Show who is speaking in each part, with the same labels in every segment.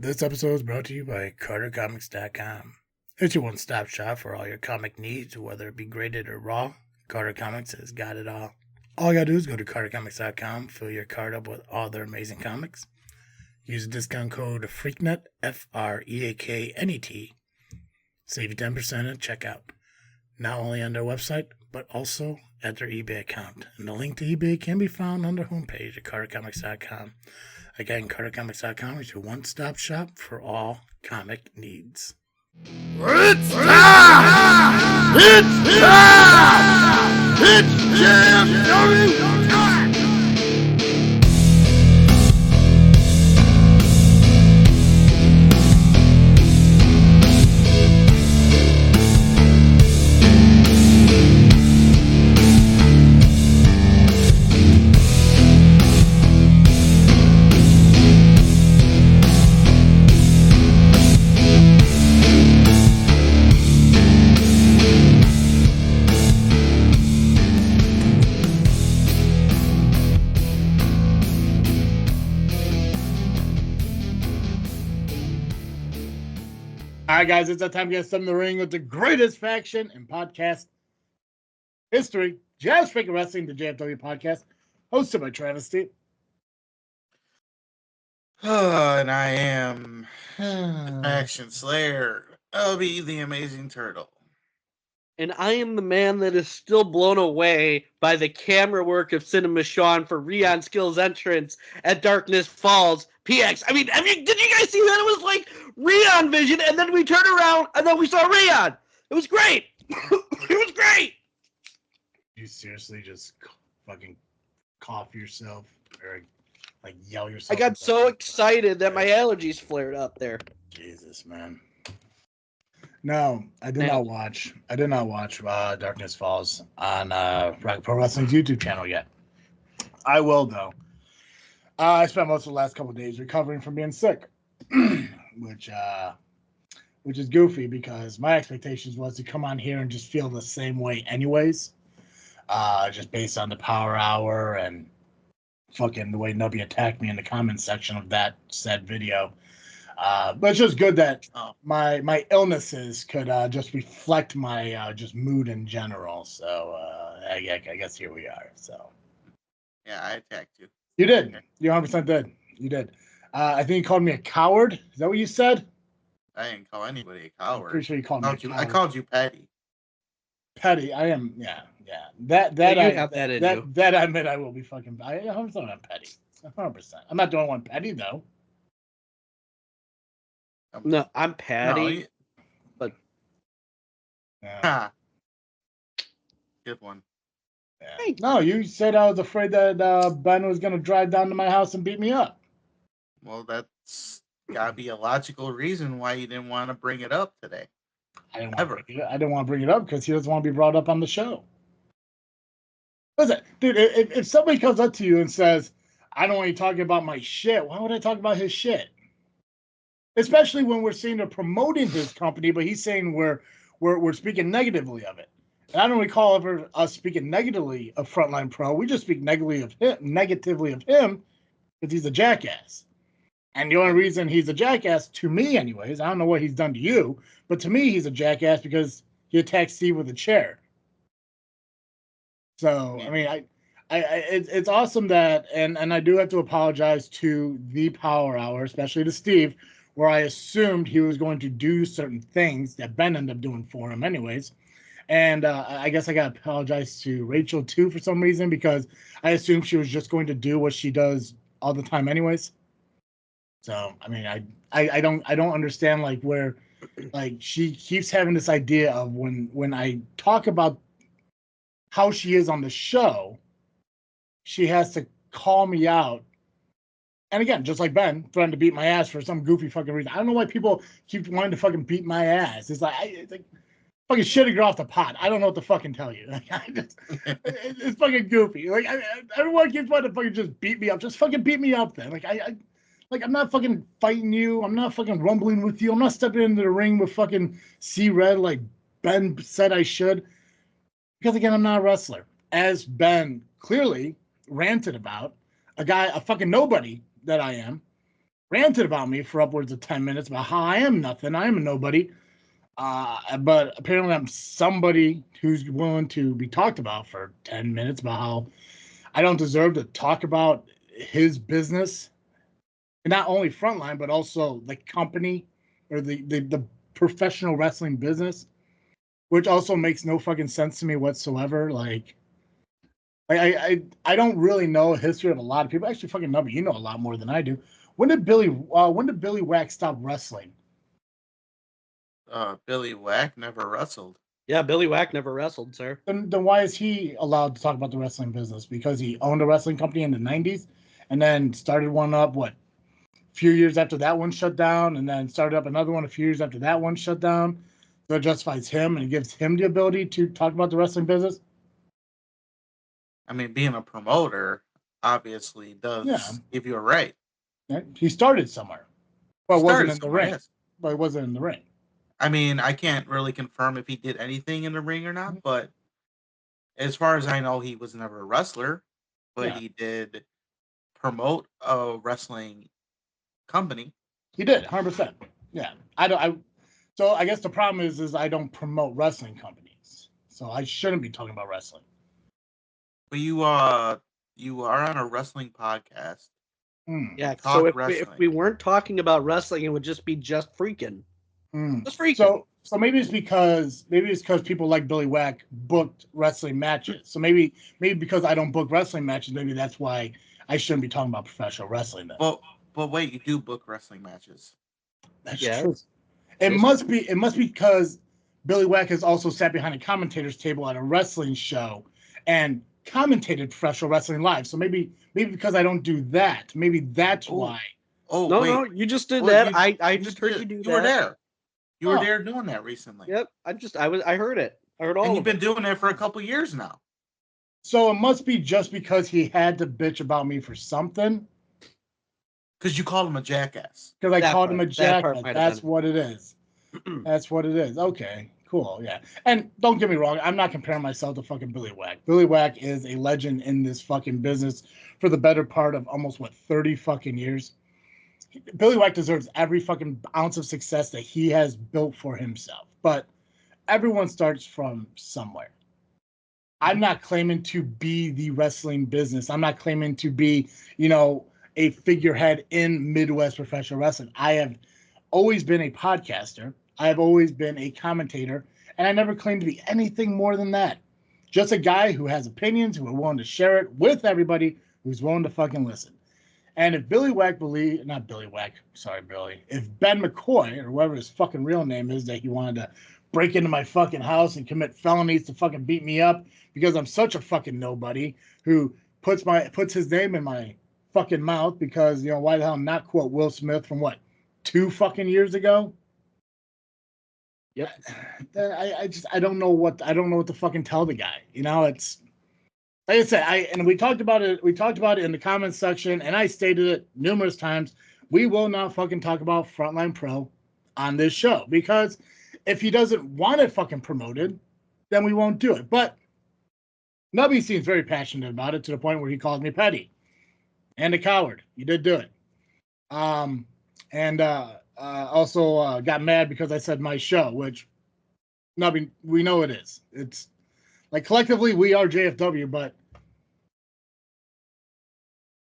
Speaker 1: This episode is brought to you by CarterComics.com. It's your one-stop shop for all your comic needs, whether it be graded or raw. Carter Comics has got it all. All you gotta do is go to CarterComics.com, fill your card up with all their amazing comics. Use the discount code FREAKNET, FREAKNET. Save you 10% at checkout. Not only on their website, but also at their eBay account. And the link to eBay can be found on their homepage at CarterComics.com. Again, CarterComics.com is your one-stop shop for all comic needs.
Speaker 2: It's time! It's time! It's JFW time!
Speaker 1: All right, guys, it's that time to get some in the ring with the greatest faction in podcast history. Just Freaking Wrestling, the JFW Podcast, hosted by Travesty.
Speaker 3: And I am Action Slayer, Nubby the Amazing Turtle.
Speaker 4: And I am the man that is still blown away by the camera work of Cinema Sean for Rion Skill's entrance at Darkness Falls PX. I mean, did you guys see that? It was like Rion vision, and then we turned around, and then we saw Rion. It was great. It was great.
Speaker 1: You seriously just fucking cough yourself or like yell yourself?
Speaker 4: I got so excited that my allergies flared up there.
Speaker 1: Jesus, man. No, I did not watch. I did not watch Darkness Falls on Pro Wrestling's YouTube channel yet. I will though. I spent most of the last couple of days recovering from being sick, which is goofy because my expectations was to come on here and just feel the same way, anyways. Just based on the Power Hour and fucking the way Nubby attacked me in the comments section of that said video. But it's just good that my illnesses could just reflect my just mood in general. So I guess here we are. So
Speaker 3: Yeah, I attacked you.
Speaker 1: you did. You 100% did. You did. I think you called me a coward. Is that what you said?
Speaker 3: I didn't call anybody a
Speaker 1: I'm
Speaker 3: coward.
Speaker 1: pretty sure you called me a coward.
Speaker 3: I called you petty.
Speaker 1: Petty. I am. Yeah. That
Speaker 4: Yeah,
Speaker 1: I
Speaker 4: you have that in you.
Speaker 1: that I admit I will be fucking. I'm petty. 100%. I'm not the only one petty though.
Speaker 4: No, I'm Patty.
Speaker 3: No,
Speaker 1: Yeah.
Speaker 3: Good one.
Speaker 1: Yeah. No, you said I was afraid that Ben was going to drive down to my house and beat me up.
Speaker 3: Well, that's gotta be a logical reason why you didn't want to bring it up today.
Speaker 1: I didn't want to bring it up because he doesn't want to be brought up on the show. Listen, dude, if somebody comes up to you and says, I don't want you talking about my shit, why would I talk about his shit? Especially when we're seeing they're promoting his company, but he's saying we're speaking negatively of it. And I don't recall ever us speaking negatively of Frontline Pro. We just speak negatively of him because he's a jackass. And the only reason he's a jackass, to me anyways, I don't know what he's done to you, but to me he's a jackass because he attacked Steve with a chair. So, I mean, it's awesome that, and I do have to apologize to the Power Hour, especially to Steve, where I assumed he was going to do certain things that Ben ended up doing for him anyways. And I guess I got to apologize to Rachel too for some reason because I assumed she was just going to do what she does all the time anyways. So, I mean, I don't understand like where like she keeps having this idea of when I talk about how she is on the show, she has to call me out. And again, just like Ben, threatened to beat my ass for some goofy fucking reason. I don't know why people keep wanting to fucking beat my ass. It's like fucking shitting her off the pot. I don't know what to fucking tell you. Like, it's fucking goofy. Like everyone keeps wanting to fucking just beat me up. Just fucking beat me up then. Like I'm not fucking fighting you. I'm not fucking rumbling with you. I'm not stepping into the ring with fucking C-Red like Ben said I should. Because again, I'm not a wrestler. As Ben clearly ranted about, a fucking nobody that I am, ranted about me for upwards of 10 minutes about how I am nothing, I am a nobody. But apparently I'm somebody who's willing to be talked about for 10 minutes about how I don't deserve to talk about his business. And not only Frontline, but also the company or the professional wrestling business, which also makes no fucking sense to me whatsoever. Like I don't really know a history of a lot of people. Actually, fucking Nubby, you know a lot more than I do. When did Billy Whack stop wrestling?
Speaker 3: Billy Whack never wrestled.
Speaker 4: Yeah, Billy Whack never wrestled, sir.
Speaker 1: Then why is he allowed to talk about the wrestling business? Because he owned a wrestling company in the 90s and then started one up, a few years after that one shut down, and then started up another one a few years after that one shut down. So it justifies him and it gives him the ability to talk about the wrestling business.
Speaker 3: I mean, being a promoter obviously does give you a right.
Speaker 1: He started somewhere, but it wasn't in the ring.
Speaker 3: Yes.
Speaker 1: But it wasn't in the ring.
Speaker 3: I mean, I can't really confirm if he did anything in the ring or not, but as far as I know, he was never a wrestler, but he did promote a wrestling company.
Speaker 1: He did, 100%. Yeah. So I guess the problem is I don't promote wrestling companies. So I shouldn't be talking about wrestling.
Speaker 3: But you are on a wrestling podcast.
Speaker 4: Yeah, so if we weren't talking about wrestling, it would just be just freaking. Just freaking.
Speaker 1: So maybe it's because people like Billy Whack booked wrestling matches. So maybe because I don't book wrestling matches, maybe that's why I shouldn't be talking about professional wrestling then.
Speaker 3: But wait, you do book wrestling matches.
Speaker 1: That's true. It must be because Billy Whack has also sat behind a commentator's table at a wrestling show and commentated professional wrestling live. So maybe because I don't do that, maybe that's why.
Speaker 3: Oh
Speaker 4: no, you just did that. I just heard you do that.
Speaker 3: You were there. You were there doing that recently.
Speaker 4: Yep. I heard it. I heard all.
Speaker 3: And you've been doing it for a couple years now.
Speaker 1: So it must be just because he had to bitch about me for something.
Speaker 3: Because you called him a jackass.
Speaker 1: Because I called him a jackass. That's what it is. That's what it is. Okay, cool. Yeah. And don't get me wrong, I'm not comparing myself to fucking Billy Whack. Billy Whack is a legend in this fucking business for the better part of almost 30 fucking years. Billy Whack deserves every fucking ounce of success that he has built for himself. But everyone starts from somewhere. I'm not claiming to be the wrestling business. I'm not claiming to be, a figurehead in Midwest professional wrestling. I have always been a podcaster. I have always been a commentator, and I never claimed to be anything more than that. Just a guy who has opinions, who are willing to share it with everybody, who's willing to fucking listen. And if Billy Whack if Ben McCoy, or whatever his fucking real name is, that he wanted to break into my fucking house and commit felonies to fucking beat me up because I'm such a fucking nobody who puts his name in my fucking mouth because, why the hell not quote Will Smith from 2 fucking years ago?
Speaker 4: Yep.
Speaker 1: I don't know what to fucking tell the guy. It's like I said, we talked about it in the comments section, and I stated it numerous times. We will not fucking talk about Frontline Pro on this show because if he doesn't want it fucking promoted, then we won't do it. But Nubby seems very passionate about it to the point where he calls me petty and a coward. You did do it. Also got mad because I said my show, which Nubby, we know it is. It's like collectively we are JFW, but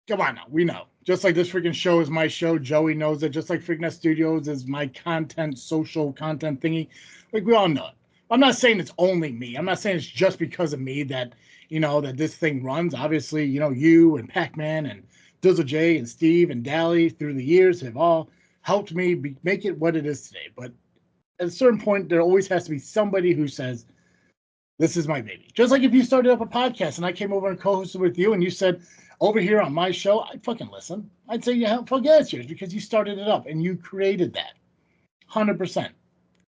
Speaker 1: come on now, we know. Just like this freaking show is my show, Joey knows it. Just like Freaknet Studios is my social content thingy. Like we all know it. I'm not saying it's only me. I'm not saying it's just because of me that that this thing runs. Obviously, you and Pacman and Dizzle J and Steve and Dally through the years have all helped me make it what it is today. But at a certain point, there always has to be somebody who says, this is my baby. Just like if you started up a podcast and I came over and co-hosted with you and you said, over here on my show, I'd fucking listen. I'd say, yeah, fuck yeah, it's yours because you started it up and you created that. 100%.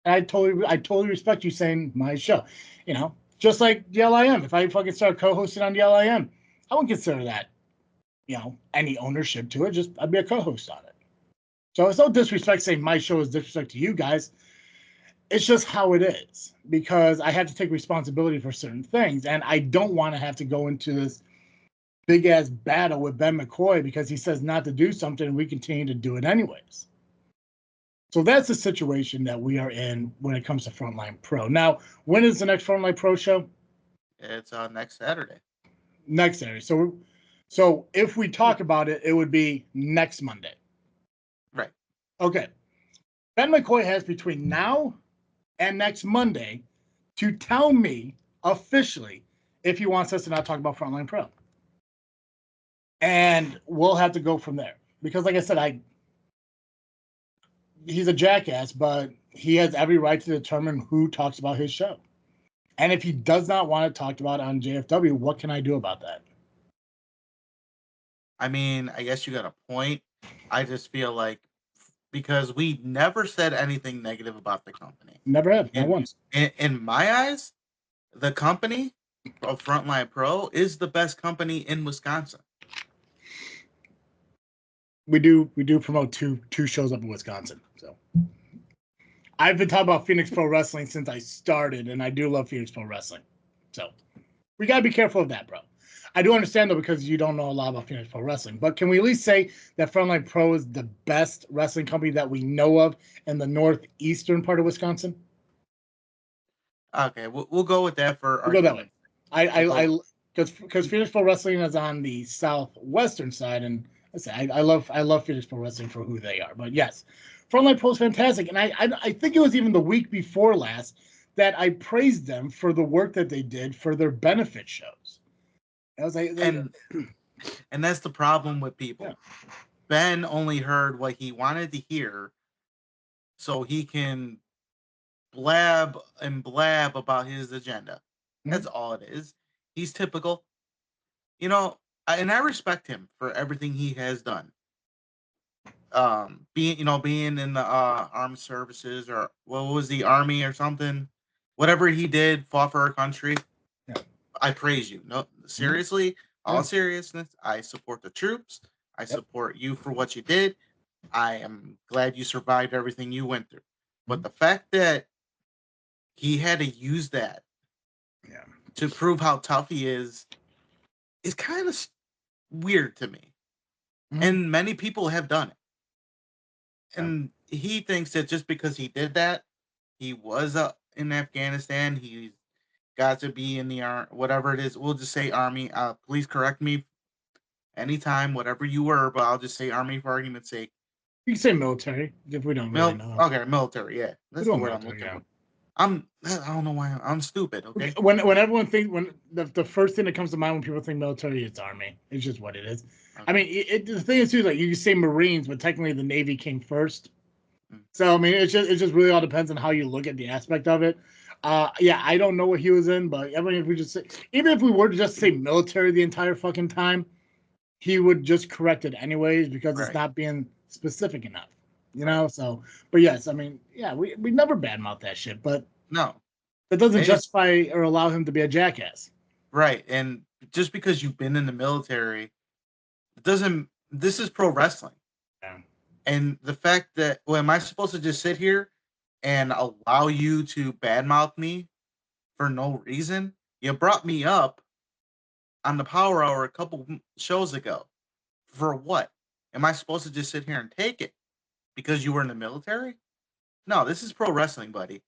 Speaker 1: And I totally respect you saying my show. Just like the LIM. If I fucking start co-hosting on the LIM, I wouldn't consider that, any ownership to it. Just I'd be a co-host on it. So it's no disrespect saying my show is disrespect to you guys. It's just how it is because I have to take responsibility for certain things. And I don't want to have to go into this big ass battle with Ben McCoy because he says not to do something and we continue to do it anyways. So that's the situation that we are in when it comes to Frontline Pro. Now, when is the next Frontline Pro show?
Speaker 3: It's next Saturday.
Speaker 1: Next Saturday. So if we talk about it, it would be next Monday.
Speaker 3: Right.
Speaker 1: Okay. Ben McCoy has between now and next Monday to tell me officially if he wants us to not talk about Frontline Pro. And we'll have to go from there. Because like I said, he's a jackass, but he has every right to determine who talks about his show. And if he does not want it talked about on JFW, what can I do about that?
Speaker 3: I mean, I guess you got a point. I just feel like because we never said anything negative about the company.
Speaker 1: Never have, not once.
Speaker 3: In my eyes, the company of Frontline Pro is the best company in Wisconsin.
Speaker 1: We do promote two shows up in Wisconsin. So I've been talking about Phoenix Pro Wrestling since I started, and I do love Phoenix Pro Wrestling. So we gotta be careful of that, bro. I do understand though because you don't know a lot about Phoenix Pro Wrestling, but can we at least say that Frontline Pro is the best wrestling company that we know of in the northeastern part of Wisconsin?
Speaker 3: Okay, we'll go with that for
Speaker 1: We'll go that way.
Speaker 3: We'll
Speaker 1: Because Phoenix Pro Wrestling is on the southwestern side, and I love Phoenix Pro Wrestling for who they are. But yes, Frontline Pro is fantastic, and I think it was even the week before last that I praised them for the work that they did for their benefit shows. I was like,
Speaker 3: and that's the problem with people.
Speaker 1: Yeah.
Speaker 3: Ben only heard what he wanted to hear, so he can blab about his agenda. That's all it is. He's typical. You know, and I respect him for everything he has done. Being in the armed services or what was the army or something, whatever he did, fought for our country.
Speaker 1: Yeah.
Speaker 3: I praise you. No, seriously, all
Speaker 1: Yeah.
Speaker 3: seriousness, I support the troops. I support you for what you did. I am glad you survived everything you went through. But the fact that he had to use that to prove how tough he is kind of weird to me. And many people have done it. And he thinks that just because he did that, he was in Afghanistan, he's got to be in the army, whatever it is. We'll just say army. Please correct me anytime, whatever you were, but I'll just say army for argument's sake.
Speaker 1: You can say military if we don't really know.
Speaker 3: Okay, military, yeah. That's the word I'm looking for. I don't know why I'm stupid, okay?
Speaker 1: When everyone thinks, when the first thing that comes to mind when people think military, it's army. It's just what it is. Okay. I mean, the thing is too, like you can say Marines, but technically the Navy came first. So I mean, it just really all depends on how you look at the aspect of it. Yeah, I don't know what he was in, but even if we were to just say military the entire fucking time, he would just correct it anyways because it's not being specific enough. You know, so, but yes, I mean, yeah, we never badmouth that shit, but
Speaker 3: no,
Speaker 1: that doesn't justify or allow him to be a jackass.
Speaker 3: Right. And just because you've been in the military doesn't, this is pro wrestling.
Speaker 1: Yeah.
Speaker 3: And the fact that, well, am I supposed to just sit here and allow you to badmouth me for no reason? You brought me up on the Power Hour a couple shows ago. For what? Am I supposed to just sit here and take it because you were in the military? No, this is pro wrestling, buddy.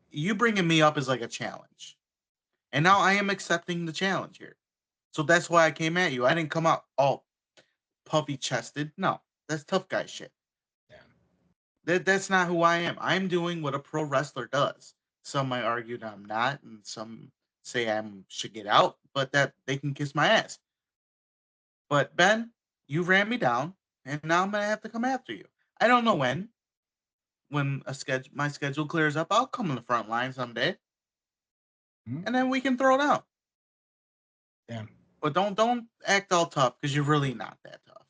Speaker 3: You bringing me up is like a challenge. And now I am accepting the challenge here. So that's why I came at you. I didn't come out all puffy chested. No, that's tough guy shit. Yeah. That's not who I am. I'm doing what a pro wrestler does. Some might argue that I'm not, and some say I should get out, but that they can kiss my ass. But Ben, you ran me down, and now I'm gonna have to come after you. I don't know when. When my schedule clears up, I'll come on the front line someday, and then we can throw it out.
Speaker 1: Yeah.
Speaker 3: But don't act all tough because you're really not that tough.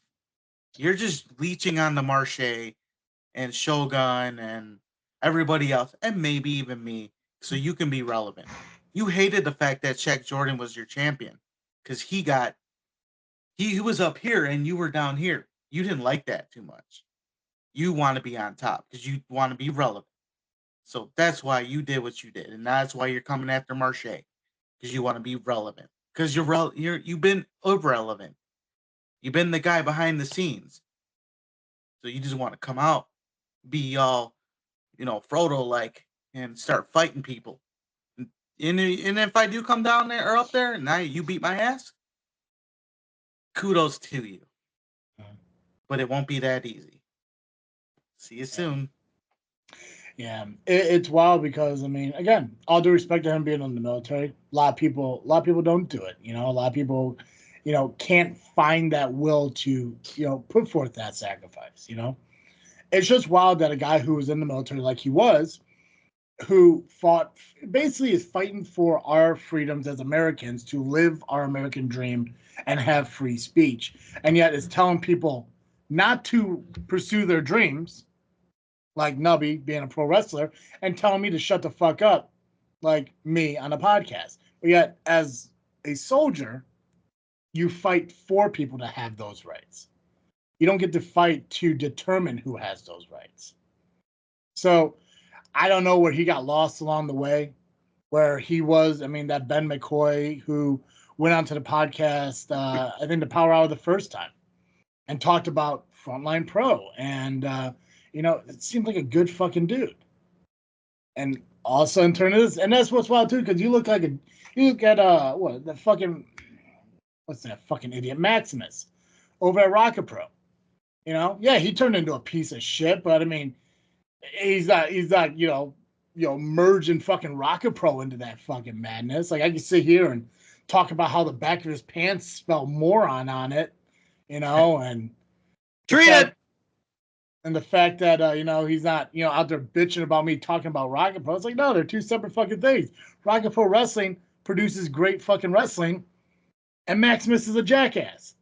Speaker 3: You're just leeching on the Marche and Shogun and everybody else, and maybe even me, so you can be relevant. You hated the fact that Shaq Jordan was your champion because he was up here and you were down here. You didn't like that too much. You want to be on top because you want to be relevant. So that's why you did what you did, and that's why you're coming after Marche because you want to be relevant. Because you've been irrelevant. You've been the guy behind the scenes. So you just want to come out, be all, Frodo-like, and start fighting people. And if I do come down there or up there, and now you beat my ass, kudos to you. But it won't be that easy. See you soon.
Speaker 1: Yeah, it's wild because, I mean, again, all due respect to him being in the military, a lot of people don't do it. A lot of people, can't find that will to, put forth that sacrifice. It's just wild that a guy who was in the military like he was, who fought, basically is fighting for our freedoms as Americans to live our American dream and have free speech, and yet is telling people not to pursue their dreams, like Nubby being a pro wrestler, and telling me to shut the fuck up, like me on a podcast. But yet, as a soldier, you fight for people to have those rights. You don't get to fight to determine who has those rights. So I don't know where he got lost along the way, where he was. I mean, that Ben McCoy who went onto the podcast, I think the Power Hour the first time, and talked about Frontline Pro, and it seemed like a good fucking dude. And all of a sudden turn this, and that's what's wild too, because you look at what's that fucking idiot Maximus over at ARWPro. Yeah, he turned into a piece of shit, but I mean, he's not merging fucking ARWPro into that fucking madness. Like, I can sit here and talk about how the back of his pants spell moron on it, and the fact that he's not out there bitching about me talking about ARWPro. It's like, no, they're two separate fucking things. ARWPro Wrestling produces great fucking wrestling, and Maximus is a jackass.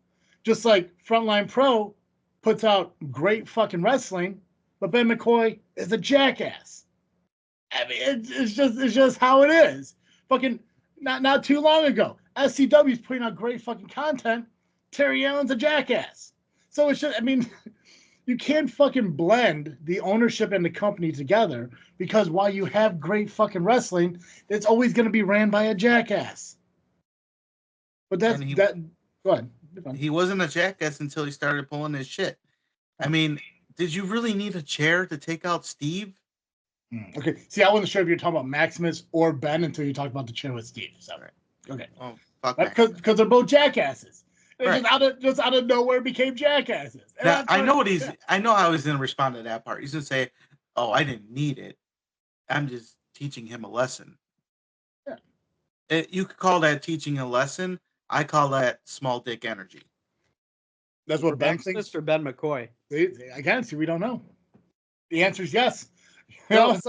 Speaker 1: Just like Frontline Pro puts out great fucking wrestling, but Ben McCoy is a jackass. I mean, it's just how it is. Fucking not too long ago, SCW is putting out great fucking content. Terry Allen's a jackass. So it's just, I mean, you can't fucking blend the ownership and the company together, because while you have great fucking wrestling, it's always going to be ran by a jackass. But go ahead.
Speaker 3: He wasn't a jackass until he started pulling his shit. I mean, did you really need a chair to take out Steve?
Speaker 1: Okay. See, I wasn't sure if you're talking about Maximus or Ben until you talked about the chair with Steve. So, okay.
Speaker 3: Oh, fuck.
Speaker 1: Because they're both jackasses.
Speaker 3: Right.
Speaker 1: Just out of nowhere became jackasses.
Speaker 3: Now, I know how he's going to respond to that part. He's going to say, "Oh, I didn't need it. I'm just teaching him a lesson." Yeah. You could call that teaching a lesson. I call that small dick energy.
Speaker 1: That's what Ben thinks.
Speaker 4: Mr. Ben McCoy.
Speaker 1: I can't see. We don't know. The answer is yes.
Speaker 4: No.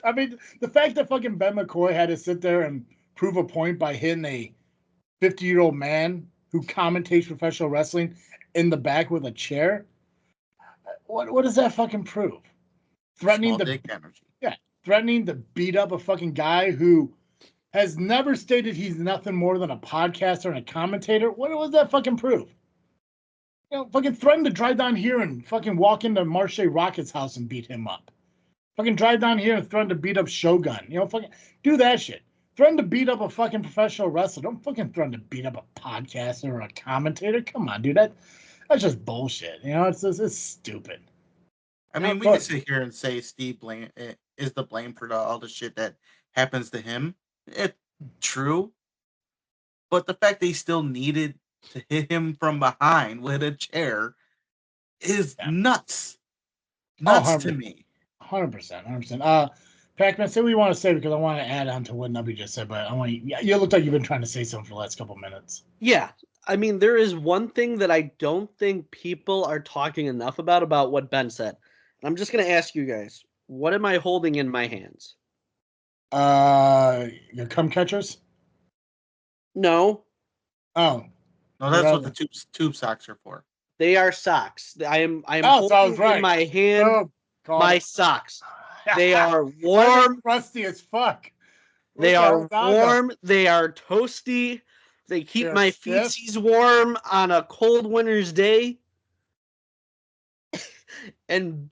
Speaker 1: I mean, the fact that fucking Ben McCoy had to sit there and prove a point by hitting a 50-year-old man who commentates professional wrestling in the back with a chair. What does that fucking prove? Threatening to beat up a fucking guy who has never stated he's nothing more than a podcaster and a commentator. What does that fucking prove? Fucking threaten to drive down here and fucking walk into Marche Rocket's house and beat him up. Fucking drive down here and threaten to beat up Shogun. Fucking do that shit. Threaten to beat up a fucking professional wrestler. Don't fucking threaten to beat up a podcaster or a commentator. Come on, dude. That's just bullshit. It's stupid.
Speaker 3: I mean, we can sit here and say Steve is the blame for all the shit that happens to him. It's true. But the fact that he still needed to hit him from behind with a chair is nuts. Nuts to me.
Speaker 1: 100%. Pacman, say what you want to say, because I want to add on to what Nubby just said, but you look like you've been trying to say something for the last couple minutes.
Speaker 4: Yeah. I mean, there is one thing that I don't think people are talking enough about what Ben said. I'm just going to ask you guys, what am I holding in my hands?
Speaker 1: Your cum catchers?
Speaker 4: No.
Speaker 1: Oh.
Speaker 3: No, that's what the tube socks are for.
Speaker 4: They are socks. I am holding in my hand my socks. They are warm.
Speaker 1: Rusty as fuck.
Speaker 4: They are warm. They are toasty. They keep my feetsies warm on a cold winter's day. And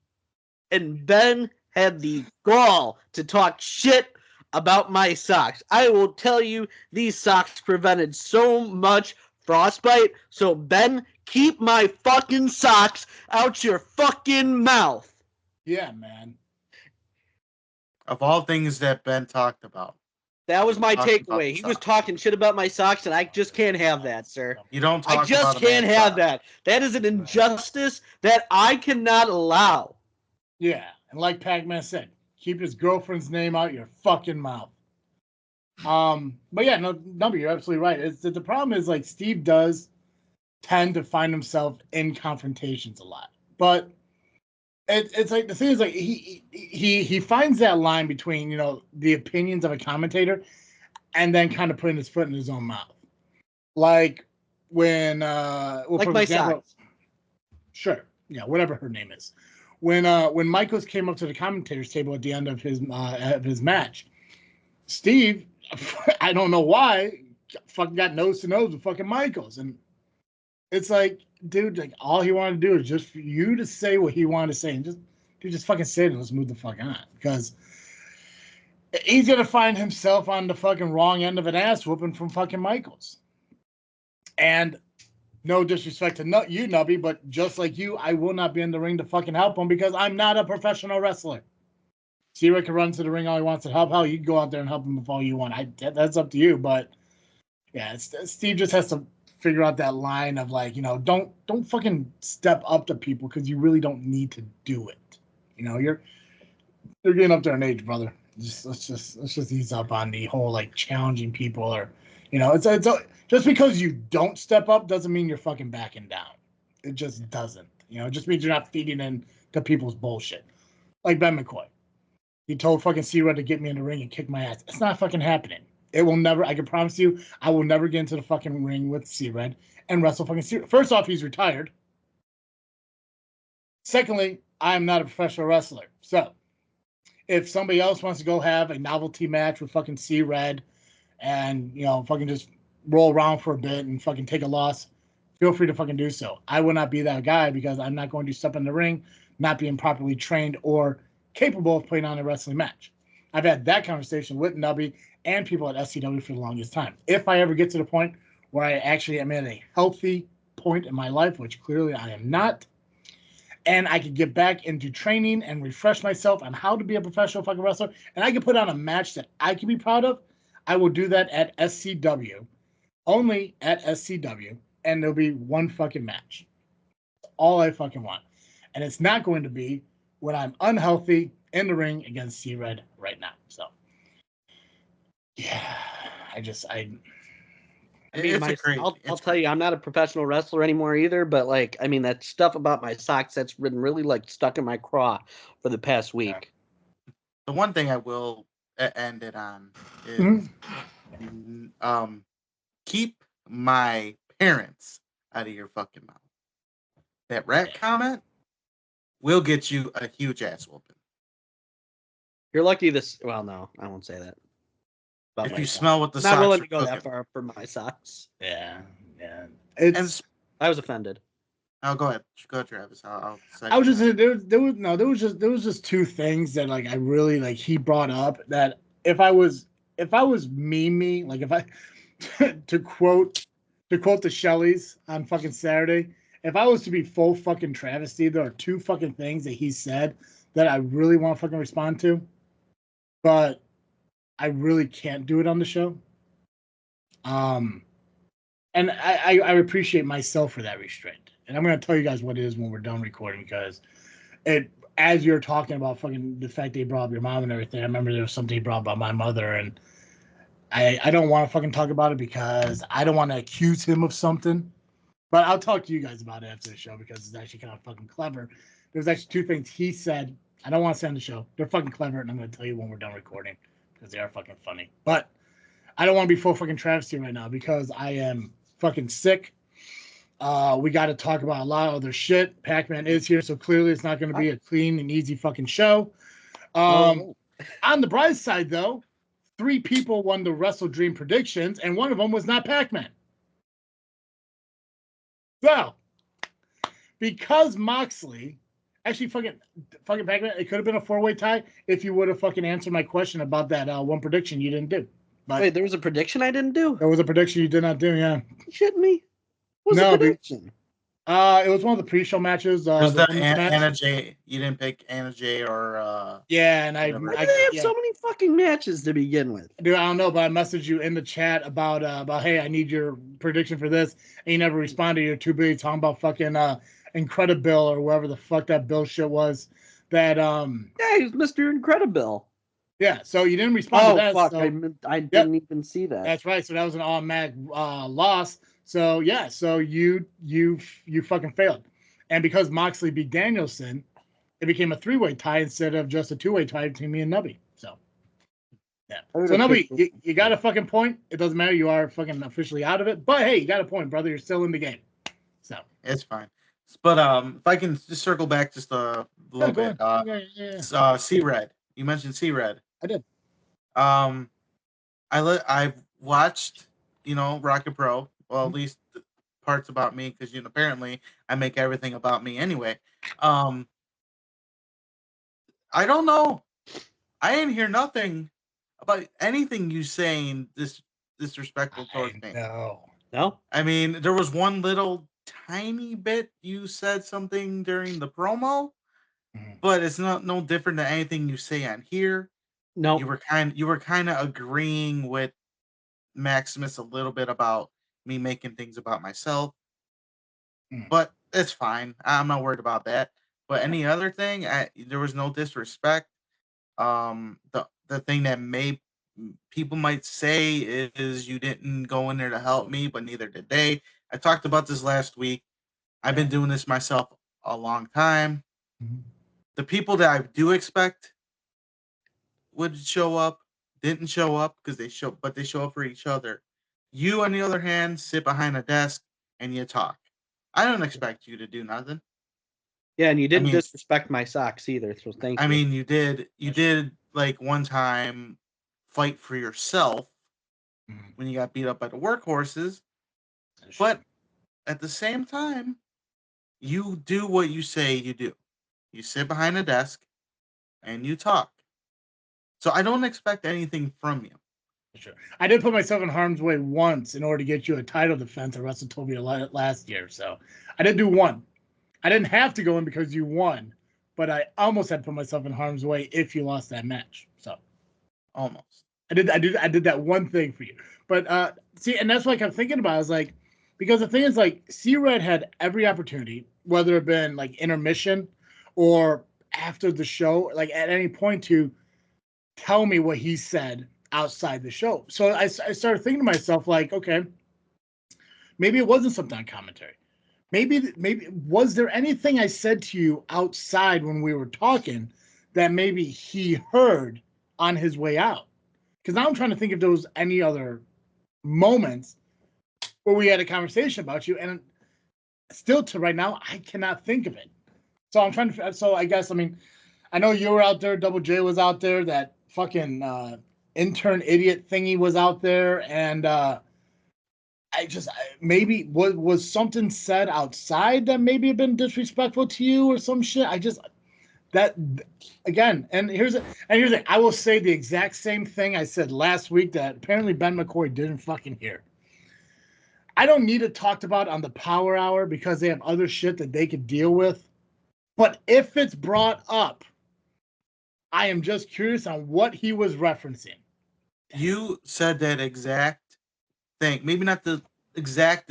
Speaker 4: Ben had the gall to talk shit about my socks. I will tell you, these socks prevented so much frostbite. So, Ben, keep my fucking socks out your fucking mouth.
Speaker 1: Yeah, man.
Speaker 3: Of all things that Ben talked about,
Speaker 4: That was my
Speaker 3: talking about
Speaker 4: takeaway.
Speaker 3: the
Speaker 4: He was
Speaker 3: socks.
Speaker 4: talking shit about my socks, and I just can't have that, sir.
Speaker 3: You don't talk
Speaker 4: I just
Speaker 3: about a
Speaker 4: can't
Speaker 3: man's
Speaker 4: have
Speaker 3: socks.
Speaker 4: that. That is an injustice that I cannot allow.
Speaker 1: Yeah, and like Pacman said, keep his girlfriend's name out your fucking mouth. But yeah, no, Nubby, you're absolutely right. It's the problem is like Steve does tend to find himself in confrontations a lot, but it's like the thing is like he finds that line between the opinions of a commentator and then kind of putting his foot in his own mouth, like when
Speaker 4: Like
Speaker 1: for
Speaker 4: my
Speaker 1: example,
Speaker 4: socks.
Speaker 1: sure, yeah, whatever her name is, when Michaels came up to the commentators table at the end of his match, Steve, I don't know why, fucking got nose to nose with fucking Michaels, and it's like, dude, like all he wanted to do is just for you to say what he wanted to say, and just fucking say it and let's move the fuck on, because he's gonna find himself on the fucking wrong end of an ass whooping from fucking Michaels. And no disrespect to you, Nubby, but just like you, I will not be in the ring to fucking help him because I'm not a professional wrestler. C-Red can run to the ring all he wants to help. Hell, you can go out there and help him if all you want. That's up to you. But yeah, Steve just has to figure out that line of like, don't fucking step up to people because you really don't need to do it. You're getting up there in age, brother. Let's just ease up on the whole like challenging people, or it's just because you don't step up doesn't mean you're fucking backing down. It just doesn't. It just means you're not feeding in to people's bullshit. Like Ben McCoy. He told fucking C-Red to get me in the ring and kick my ass. It's not fucking happening. It will never. I can promise you, I will never get into the fucking ring with C-Red and wrestle fucking C-Red. First off, he's retired. Secondly, I'm not a professional wrestler. So, if somebody else wants to go have a novelty match with fucking C-Red and, fucking just roll around for a bit and fucking take a loss, feel free to fucking do so. I will not be that guy because I'm not going to step in the ring, not being properly trained or capable of putting on a wrestling match. I've had that conversation with Nubby and people at SCW for the longest time. If I ever get to the point where I actually am at a healthy point in my life, which clearly I am not, and I could get back into training and refresh myself on how to be a professional fucking wrestler, and I can put on a match that I can be proud of, I will do that at SCW, only at SCW, and there'll be one fucking match. That's all I fucking want. And it's not going to be when I'm unhealthy in the ring against C-Red right now. So, yeah,
Speaker 4: I'll tell you, I'm not a professional wrestler anymore either, but like, I mean, that stuff about my socks that's been really like stuck in my craw for the past week.
Speaker 3: The one thing I will end it on is keep my parents out of your fucking mouth. That rat comment will get you a huge ass whooping.
Speaker 4: You're lucky this. Well, no, I won't say that.
Speaker 3: If you smell what the socks
Speaker 4: not willing
Speaker 3: are
Speaker 4: to go
Speaker 3: cooking.
Speaker 4: that far for my socks.
Speaker 1: Yeah.
Speaker 4: I was offended.
Speaker 3: Oh, go ahead, Travis.
Speaker 1: I was just there was just two things that like I really like he brought up that if I was me like if I to quote the Shelleys on fucking Saturday, if I was to be full fucking travesty, there are two fucking things that he said that I really want to fucking respond to, but I really can't do it on the show. And I appreciate myself for that restraint. And I'm going to tell you guys what it is when we're done recording, because as you're talking about fucking the fact they brought up your mom and everything, I remember there was something he brought up about my mother, and I don't want to fucking talk about it because I don't want to accuse him of something. But I'll talk to you guys about it after the show because it's actually kind of fucking clever. There's actually two things he said. I don't want to say on the show. They're fucking clever, and I'm going to tell you when we're done recording because they are fucking funny. But I don't want to be full fucking travesty right now because I am fucking sick. We got to talk about a lot of other shit. Pacman is here, so clearly it's not going to be a clean and easy fucking show. On the bright side, though, 3 people won the Wrestle Dream predictions, and one of them was not Pacman. So, because Moxley Actually, fucking Pacman, it could have been a 4-way tie if you would have fucking answered my question about that one prediction you didn't do. But
Speaker 4: Wait, there was a prediction I didn't do?
Speaker 1: there was a prediction you did not do, yeah.
Speaker 4: You shitting me? What was
Speaker 1: No,
Speaker 4: the prediction?
Speaker 1: It was one of the pre-show matches.
Speaker 3: It was
Speaker 1: the
Speaker 3: the
Speaker 1: women's match.
Speaker 3: Anna J. You didn't pick Anna J. or
Speaker 1: Yeah, and
Speaker 3: whatever.
Speaker 4: Why do they have so many fucking matches to begin with?
Speaker 1: Dude, I don't know, but I messaged you in the chat about hey, I need your prediction for this, and you never responded. You're too busy talking about fucking Incredibill or whoever the fuck that Bill shit was. That
Speaker 4: Yeah, he's Mr. Incredible.
Speaker 1: yeah, so you didn't respond to that.
Speaker 4: Fuck,
Speaker 1: So,
Speaker 4: I didn't even see that.
Speaker 1: that's right. So that was an automatic loss. So yeah, so you fucking failed, and because Moxley beat Danielson, it became a 3-way tie instead of just a 2-way tie between me and Nubby. So yeah, so Nubby, you got a fucking point. It doesn't matter. You are fucking officially out of it, but hey, you got a point, brother. You're still in the game. So
Speaker 3: it's fine. But if I can just circle back just a little bit.
Speaker 1: Yeah.
Speaker 3: C-Red. You mentioned C-Red.
Speaker 1: I did.
Speaker 3: I've watched, ARWPro. Well, at least the parts about me, because apparently I make everything about me anyway. I don't know. I didn't hear nothing about anything you saying disrespectful towards me.
Speaker 4: No?
Speaker 3: I mean, there was one little tiny bit you said something during the promo, but it's no different than anything you say on here.
Speaker 4: No.
Speaker 3: You were kind of agreeing with Maximus a little bit about me making things about myself, but it's fine. I'm not worried about that. But any other thing, there was no disrespect. The thing that people might say is you didn't go in there to help me, but neither did they. I talked about this last week. I've been doing this myself a long time. The people that I do expect would show up didn't show up because they show up for each other. You, on the other hand, sit behind a desk and you talk. I don't expect you to do nothing.
Speaker 4: Yeah, and you didn't disrespect my socks either, so thank you.
Speaker 3: I mean, you did like one time fight for yourself when you got beat up by the workhorses, but at the same time, you do what you say you do. You sit behind a desk and you talk. So I don't expect anything from you.
Speaker 1: Sure. I did put myself in harm's way once in order to get you a title defense at WrestleTopia last year. So I did do one. I didn't have to go in because you won, but I almost had put myself in harm's way if you lost that match. So
Speaker 3: almost.
Speaker 1: I did that one thing for you. But see, and that's what I kept thinking about. I was like, because the thing is, like, C-Red had every opportunity, whether it been like intermission or after the show, like at any point to tell me what he said outside the show. So I started thinking to myself, like, okay, maybe it wasn't something on commentary. Maybe was there anything I said to you outside when we were talking that maybe he heard on his way out? Because now I'm trying to think if there was any other moments where we had a conversation about you, and still to right now, I cannot think of it. So I'm trying to. So I guess, I mean, I know you were out there. Double J was out there. That fucking intern idiot thingy was out there, and maybe was something said outside that maybe had been disrespectful to you or some shit. That again, and here's it. I will say the exact same thing I said last week that apparently Ben McCoy didn't fucking hear. I don't need it talked about on the Power Hour because they have other shit that they could deal with. But if it's brought up, I am just curious on what he was referencing.
Speaker 3: You said that exact thing. Maybe not the exact,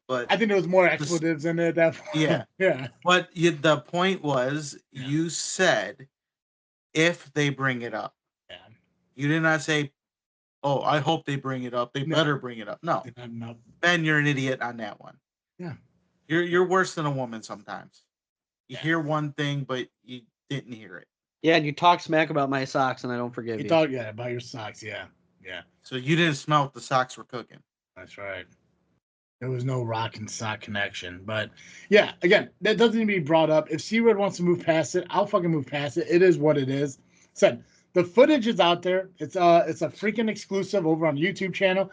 Speaker 3: but
Speaker 1: I think there was more expletives in it.
Speaker 3: Yeah.
Speaker 1: Yeah.
Speaker 3: But the point was, you said if they bring it up.
Speaker 1: Yeah.
Speaker 3: You did not say, oh, I hope they bring it up. They better bring it up. No. Ben, you're an idiot on that one.
Speaker 1: Yeah.
Speaker 3: You're worse than a woman sometimes. You hear one thing, but you didn't hear it.
Speaker 4: Yeah, and you talk smack about my socks, and I don't forgive you.
Speaker 1: You talk, about your socks, yeah.
Speaker 3: So you didn't smell what the socks were cooking.
Speaker 1: That's right. There was no rock and sock connection. But, yeah, again, that doesn't need to be brought up. If C-Red wants to move past it, I'll fucking move past it. It is what it is. Said, the footage is out there. It's a freaking exclusive over on the YouTube channel.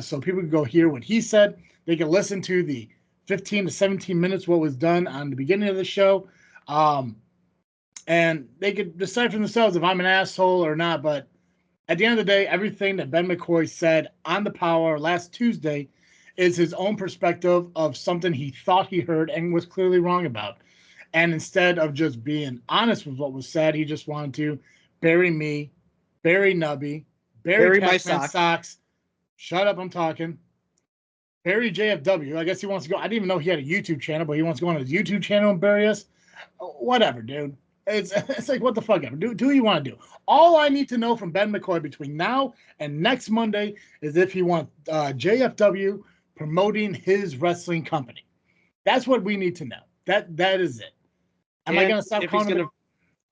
Speaker 1: So people can go hear what he said. They can listen to the 15 to 17 minutes what was done on the beginning of the show. And they could decide for themselves if I'm an asshole or not. But at the end of the day, everything that Ben McCoy said on the Power last Tuesday is his own perspective of something he thought he heard and was clearly wrong about. And instead of just being honest with what was said, he just wanted to bury me, bury Nubby, bury
Speaker 4: my
Speaker 1: Pacman socks. Shut up, I'm talking. Bury JFW. I guess he wants to go. I didn't even know he had a YouTube channel, but he wants to go on his YouTube channel and bury us. Whatever, dude. It's like, what the fuck ever. Do what you want to do. All I need to know from Ben McCoy between now and next Monday is if he wants JFW promoting his wrestling company. That's what we need to know. That is it. Am I going to stop calling him?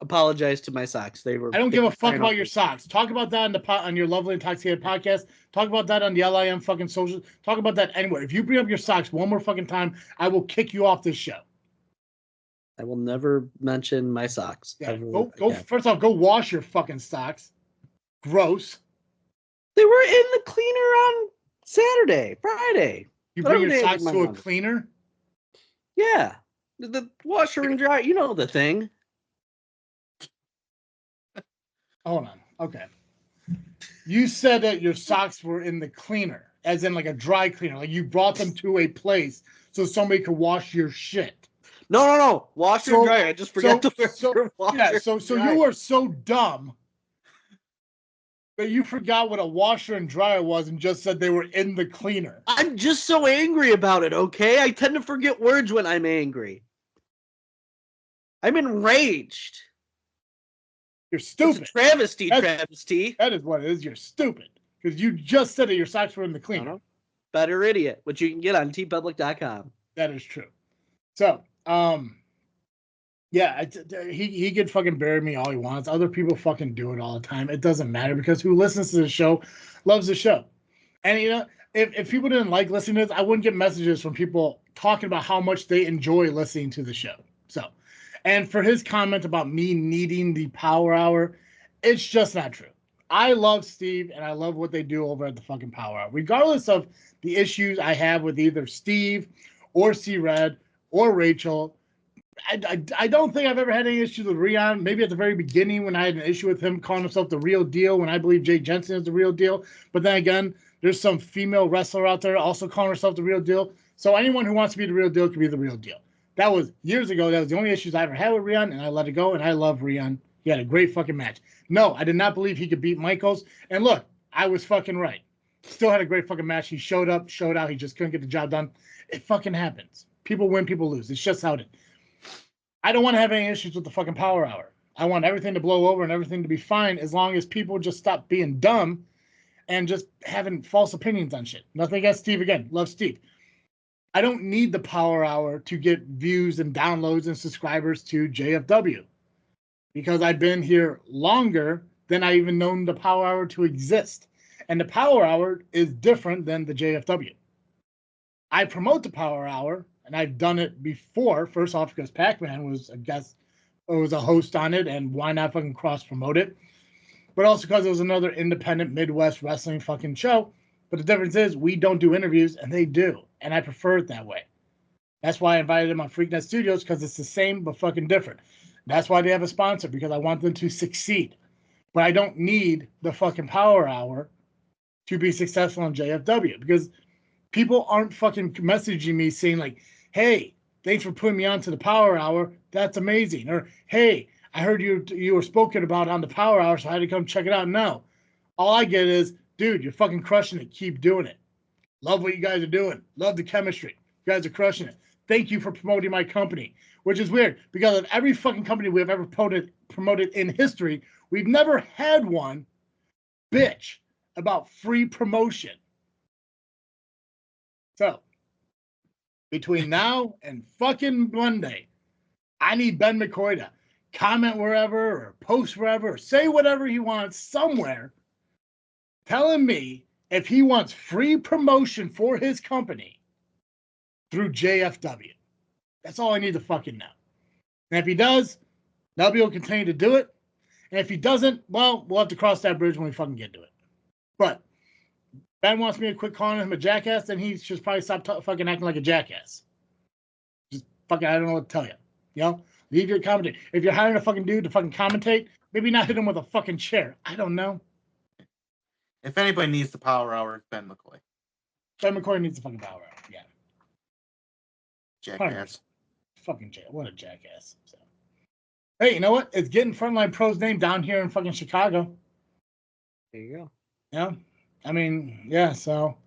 Speaker 4: Apologize to my socks. I
Speaker 1: don't give a fuck about your socks. Talk about that on your Lovely Intoxicated podcast. Talk about that on the LIM fucking socials. Talk about that anywhere. If you bring up your socks one more fucking time, I will kick you off this show.
Speaker 4: I will never mention my socks.
Speaker 1: Yeah, go. First off, go wash your fucking socks. Gross.
Speaker 4: They were in the cleaner on Saturday, Friday.
Speaker 1: You bring your socks to a cleaner?
Speaker 4: Yeah. The washer and dryer. You know the thing.
Speaker 1: Hold on. Okay. You said that your socks were in the cleaner, as in like a dry cleaner. Like you brought them to a place so somebody could wash your shit.
Speaker 4: No. Washer and dryer. I just forgot to wear washer.
Speaker 1: Yeah, so you were so dumb that you forgot what a washer and dryer was and just said they were in the cleaner.
Speaker 4: I'm just so angry about it, okay? I tend to forget words when I'm angry. I'm enraged.
Speaker 1: You're stupid.
Speaker 4: It's a travesty, travesty.
Speaker 1: That is what it is. You're stupid. Because you just said that your socks were in the cleaner.
Speaker 4: Better idiot, which you can get on tpublic.com.
Speaker 1: That is true. So, yeah, he could fucking bury me all he wants. Other people fucking do it all the time. It doesn't matter because who listens to the show loves the show. And, you know, if people didn't like listening to this, I wouldn't get messages from people talking about how much they enjoy listening to the show. So, and for his comment about me needing the Power Hour, it's just not true. I love Steve and I love what they do over at the fucking Power Hour. Regardless of the issues I have with either Steve or C-Red or Rachel, I don't think I've ever had any issues with Rion. Maybe at the very beginning when I had an issue with him calling himself the real deal when I believe Jay Jensen is the real deal. But then again, there's some female wrestler out there also calling herself the real deal. So anyone who wants to be the real deal can be the real deal. That was years ago. That was the only issues I ever had with Rion, and I let it go, and I love Rion. He had a great fucking match. No, I did not believe he could beat Michaels. And look, I was fucking right. Still had a great fucking match. He showed up, showed out. He just couldn't get the job done. It fucking happens. People win, people lose. It's just how it is. I don't want to have any issues with the fucking Power Hour. I want everything to blow over and everything to be fine as long as people just stop being dumb and just having false opinions on shit. Nothing against Steve again. Love Steve. I don't need the Power Hour to get views and downloads and subscribers to JFW because I've been here longer than I even known the Power Hour to exist. And the Power Hour is different than the JFW. I promote the Power Hour, and I've done it before. First off, because Pacman was a guest, or was a host on it, and why not fucking cross-promote it? But also because it was another independent Midwest wrestling fucking show. But the difference is we don't do interviews, and they do. And I prefer it that way. That's why I invited them on FreakNet Studios, because it's the same but fucking different. That's why they have a sponsor, because I want them to succeed. But I don't need the fucking Power Hour to be successful in JFW, because people aren't fucking messaging me saying like, hey, thanks for putting me on to the Power Hour. That's amazing. Or, hey, I heard you were spoken about on the Power Hour, so I had to come check it out. No. All I get is, dude, you're fucking crushing it. Keep doing it. Love what you guys are doing. Love the chemistry. You guys are crushing it. Thank you for promoting my company, which is weird because of every fucking company we've ever promoted in history, we've never had one bitch about free promotion. So, between now and fucking Monday, I need Ben McCoy to comment wherever or post wherever or say whatever he wants somewhere telling me if he wants free promotion for his company through JFW. That's all I need to fucking know. And if he does, Nubby will continue to do it. And if he doesn't, well, we'll have to cross that bridge when we fucking get to it. But Ben wants me to quit calling him a jackass, then he should probably stop fucking acting like a jackass. Just fucking, I don't know what to tell you. You know? Leave your commentate. If you're hiring a fucking dude to fucking commentate, maybe not hit him with a fucking chair. I don't know.
Speaker 3: If anybody needs the power hour, it's Ben McCoy.
Speaker 1: Ben McCoy needs a fucking power hour. Yeah.
Speaker 3: Jackass.
Speaker 1: Fucking what a jackass. So. Hey, you know what? It's getting Frontline Pro's name down here in fucking Chicago.
Speaker 4: There you go.
Speaker 1: Yeah. I mean, yeah, so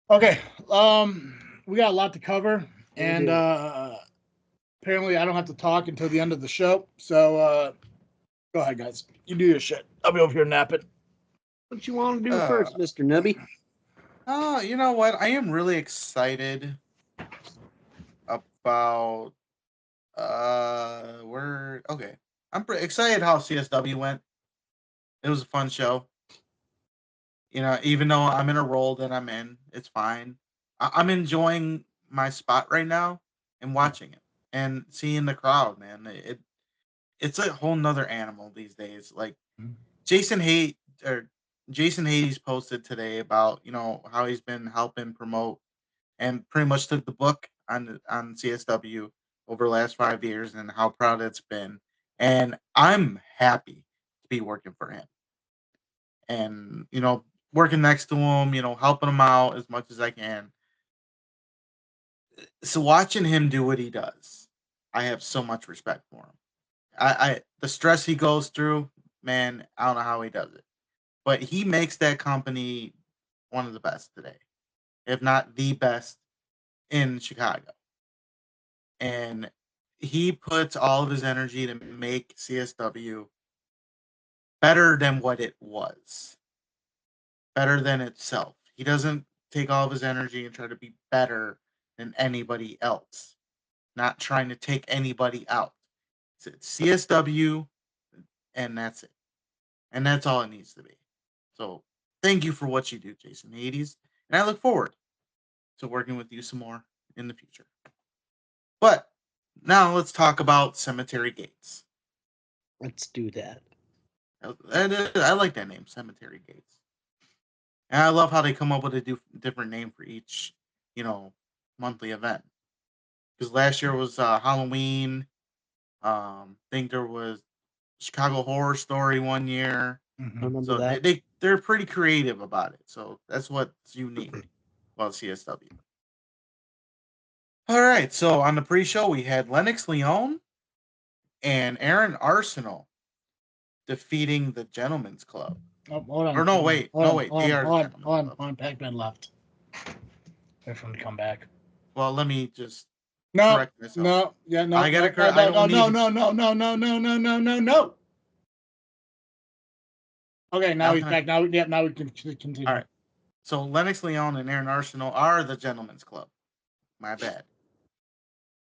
Speaker 1: okay. We got a lot to cover, and apparently I don't have to talk until the end of the show. So go ahead, guys. You do your shit. I'll be over here napping.
Speaker 4: What you want to do first, Mr. Nubby?
Speaker 3: You know what? I am really excited about I'm pretty excited how CSW went. It was a fun show. You know, even though I'm in a role that I'm in, it's fine. I'm enjoying my spot right now and watching it and seeing the crowd, man. It's a whole nother animal these days. Like Jason Hades posted today about, you know, how he's been helping promote and pretty much took the book on CSW over the last 5 years and how proud it's been. And I'm happy to be working for him. And, you know, working next to him, you know, helping him out as much as I can. So watching him do what he does, I have so much respect for him. The stress he goes through, man, I don't know how he does it. But he makes that company one of the best today, if not the best in Chicago. And he puts all of his energy to make CSW better than what it was, better than itself. He doesn't take all of his energy and try to be better than anybody else, not trying to take anybody out. It's CSW, and that's it. And that's all it needs to be. So thank you for what you do, Jason Hades. And I look forward to working with you some more in the future. But now let's talk about Cemetery Gates.
Speaker 4: Let's do that.
Speaker 3: I like that name, Cemetery Gates. And I love how they come up with a different name for each, you know, monthly event. Because last year was Halloween. I think there was Chicago Horror Story one year.
Speaker 4: Remember
Speaker 3: So
Speaker 4: that?
Speaker 3: they're pretty creative about it. So that's what's unique about CSW. All right. So on the pre-show, we had Lennox Leon and Aaron Arsenal defeating the Gentlemen's Club.
Speaker 1: Oh, hold on.
Speaker 3: Or no, wait.
Speaker 1: Hold on.
Speaker 3: Gentlemen's Club.
Speaker 1: Pacman left. Wait for him to come back.
Speaker 3: Well, let me just
Speaker 1: No,
Speaker 3: correct myself.
Speaker 1: no.
Speaker 3: I gotta correct.
Speaker 1: No. Okay, now he's back. Now we can continue.
Speaker 3: All right. So Lennox Leon and Aaron Arsenal are the Gentlemen's Club. My bad.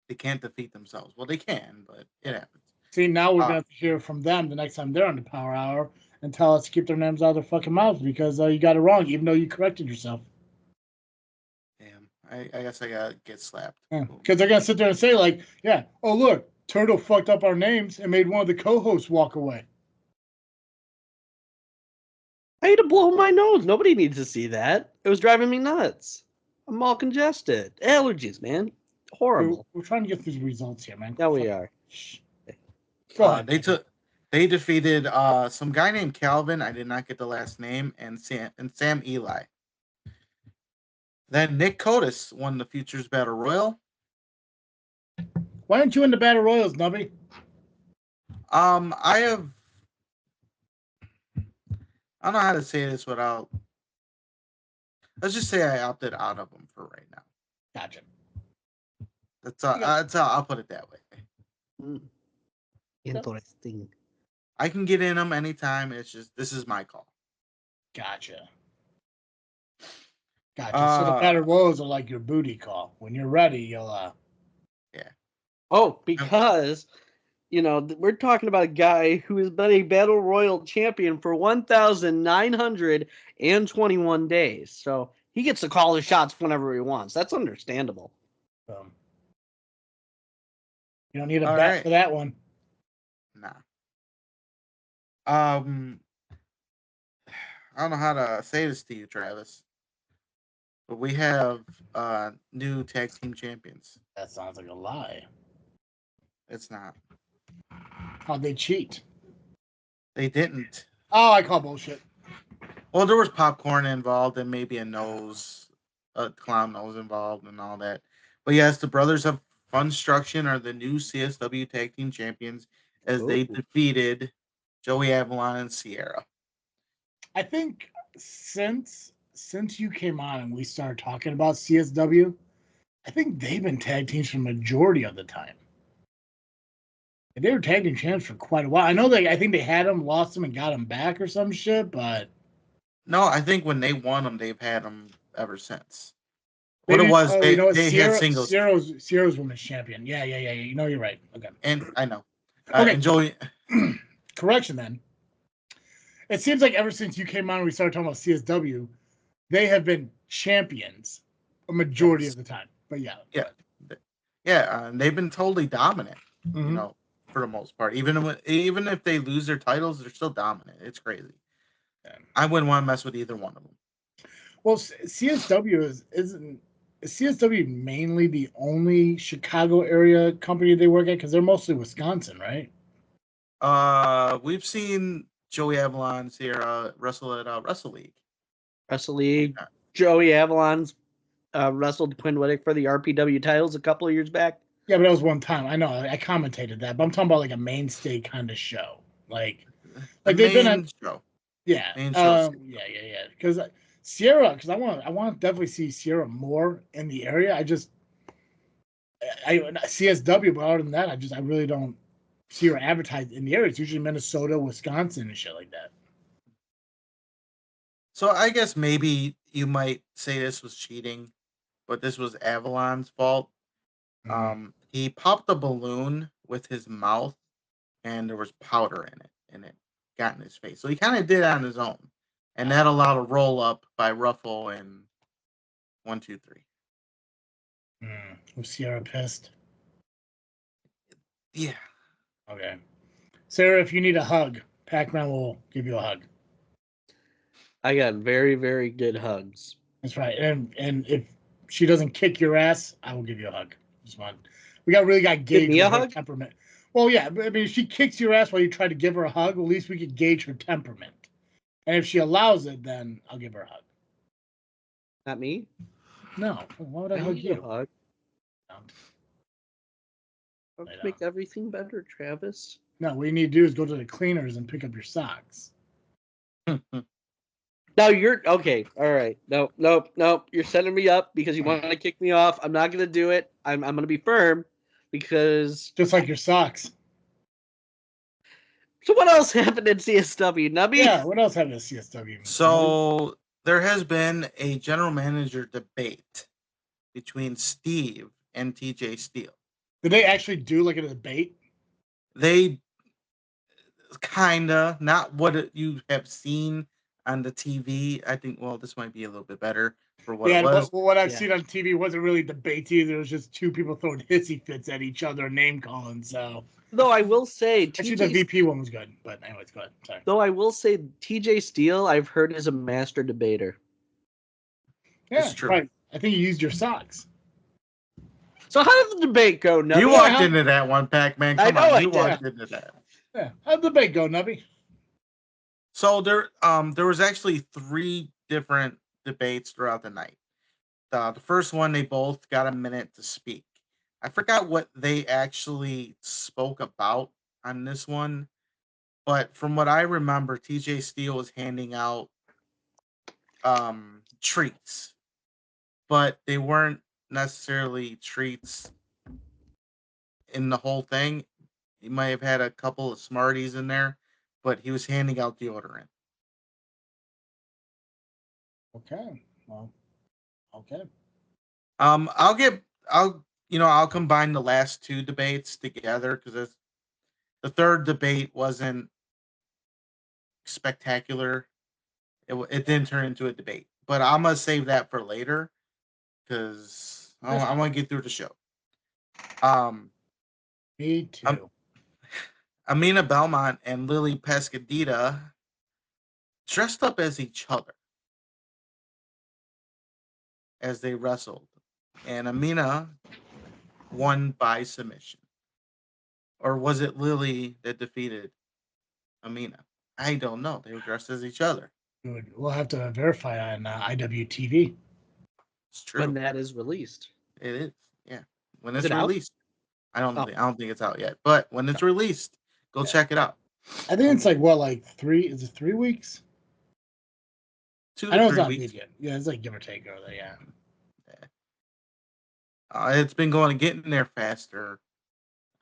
Speaker 3: They can't defeat themselves. Well, they can, but it happens.
Speaker 1: See, now we're gonna have to hear from them the next time they're on the Power Hour and tell us to keep their names out of their fucking mouths because you got it wrong, even though you corrected yourself.
Speaker 3: Damn. I guess I gotta get slapped.
Speaker 1: Because they're gonna sit there and say, like, yeah, oh look, Turtle fucked up our names and made one of the co-hosts walk away.
Speaker 4: I had to blow my nose. Nobody needs to see that. It was driving me nuts. I'm all congested. Allergies, man. Horrible.
Speaker 1: We're trying to get these results here, man.
Speaker 4: Yeah, we are.
Speaker 1: Go ahead.
Speaker 3: They defeated some guy named Calvin. I did not get the last name, and Sam Eli. Then Nick Codis won the Futures Battle Royal.
Speaker 1: Why aren't you in the Battle Royals, Nubby?
Speaker 3: I don't know how to say this without. Let's just say I opted out of them for right now.
Speaker 1: Gotcha.
Speaker 3: I'll put it that way.
Speaker 4: Interesting.
Speaker 3: I can get in them anytime. It's just this is my call.
Speaker 1: Gotcha. So the Battle Royals are like your booty call. When you're ready, you'll
Speaker 3: yeah.
Speaker 4: Oh, because you know we're talking about a guy who has been a Battle Royal champion for 1,921 days. So he gets to call the shots whenever he wants. That's understandable.
Speaker 1: You don't need a bet for that one.
Speaker 3: Nah. I don't know how to say this to you, Travis. But we have new tag team champions.
Speaker 1: That sounds like a lie.
Speaker 3: It's not.
Speaker 1: How'd they cheat?
Speaker 3: They didn't.
Speaker 1: Oh, I call bullshit.
Speaker 3: Well, there was popcorn involved and maybe a clown nose involved and all that. But yes, the Brothers of Funstruction are the new CSW Tag Team Champions as they defeated Joey Avalon and Sierra.
Speaker 1: I think since you came on and we started talking about CSW, I think they've been tag teams for the majority of the time. And they were tag team champs for quite a while. I think they had them, lost them, and got them back or some shit, but...
Speaker 3: No, I think when they won them, they've had them ever since. What it was, they had singles.
Speaker 1: Sierra's women's champion. Yeah. You know, you're right. Okay.
Speaker 3: And I know.
Speaker 1: Okay.
Speaker 3: And Joey...
Speaker 1: Correction, then. It seems like ever since you came on and we started talking about CSW, they have been champions a majority of the time. But yeah.
Speaker 3: And they've been totally dominant, you know, for the most part. Even if they lose their titles, they're still dominant. It's crazy. Yeah. I wouldn't want to mess with either one of them.
Speaker 1: Well, CSW isn't CSW mainly the only Chicago area company they work at? Because they're mostly Wisconsin, right?
Speaker 3: We've seen Joey Avalon, Sierra wrestle at WrestleLeague.
Speaker 4: WrestleLeague. Joey Avalon's wrestled Quinn Whittick for the RPW titles a couple of years back.
Speaker 1: Yeah, but that was one time. I know. I commentated that, but I'm talking about like a mainstay kind of show, like they've been on show. Yeah, yeah. Because Sierra, because I want to definitely see Sierra more in the area. I CSW, but other than that, I really don't see her advertised in the area. It's usually Minnesota, Wisconsin, and shit like that.
Speaker 3: So I guess maybe you might say this was cheating, but this was Avalon's fault. He popped a balloon with his mouth, and there was powder in it, and it got in his face. So he kind of did it on his own, and that allowed a roll up by Ruffle and 1, 2, 3.
Speaker 1: Was Sierra pissed?
Speaker 3: Yeah.
Speaker 1: Okay. Sarah, if you need a hug, Pacman will give you a hug.
Speaker 4: I got very, very good hugs.
Speaker 1: That's right. And if she doesn't kick your ass, I will give you a hug. We really got gauge with her temperament. Well, yeah, but I mean, if she kicks your ass while you try to give her a hug, at least we could gauge her temperament. And if she allows it, then I'll give her a hug.
Speaker 4: Not me?
Speaker 1: No. Why would I hug you?
Speaker 4: Hug. Let's make everything better, Travis.
Speaker 1: No, what you need to do is go to the cleaners and pick up your socks.
Speaker 4: No, you're okay. All right. No. You're setting me up because you want to kick me off. I'm not going to do it. I'm going to be firm because...
Speaker 1: Just like your socks.
Speaker 4: So what else happened in CSW, Nubby?
Speaker 1: Yeah, what else happened in CSW?
Speaker 3: So there has been a general manager debate between Steve and TJ Steele.
Speaker 1: Did they actually do like a debate?
Speaker 3: They kinda, not what you have seen on the TV. I think, well, this might be a little bit better for what it was.
Speaker 1: But what I've seen on TV wasn't really debates either. It was just two people throwing hissy fits at each other, name calling. So,
Speaker 4: though I will say,
Speaker 1: actually, the VP one was good. But anyways, go ahead. Sorry.
Speaker 4: Though I will say, TJ Steele, I've heard is a master debater.
Speaker 1: Yeah, that's true. Right. I think you used your socks.
Speaker 4: So how did the debate go, Nubby?
Speaker 3: You walked into that one, Pacman. Come on, you walked into that.
Speaker 1: Yeah, how'd the debate go, Nubby?
Speaker 3: So there was actually 3 different debates throughout the night. The first one, they both got a minute to speak. I forgot what they actually spoke about on this one, but from what I remember, TJ Steele was handing out treats, but they weren't necessarily treats in the whole thing. He might have had a couple of Smarties in there, but he was handing out deodorant.
Speaker 1: Okay. Well, okay.
Speaker 3: I'll combine the last 2 debates together because the third debate wasn't spectacular. It didn't turn into a debate, but I'm gonna save that for later because I want to get through the show.
Speaker 1: Me too.
Speaker 3: Amina Belmont and Lily Pescadita dressed up as each other as they wrestled, and Amina won by submission. Or was it Lily that defeated Amina? I don't know. They were dressed as each other.
Speaker 1: We'll have to verify on IWTV.
Speaker 3: It's true.
Speaker 4: When that is released.
Speaker 3: It is. Yeah. When
Speaker 4: Is
Speaker 3: it's
Speaker 4: it out?
Speaker 3: released. I don't
Speaker 4: Oh.
Speaker 3: think it's out yet. But when it's released, go check it out.
Speaker 1: I think it's like what, like 3? Is it 3 weeks?
Speaker 3: 2
Speaker 1: I
Speaker 3: to
Speaker 1: know it's
Speaker 3: 3
Speaker 1: not
Speaker 3: weeks.
Speaker 1: big yet. Yeah, it's like give or take over there. Yeah.
Speaker 3: It's been getting there faster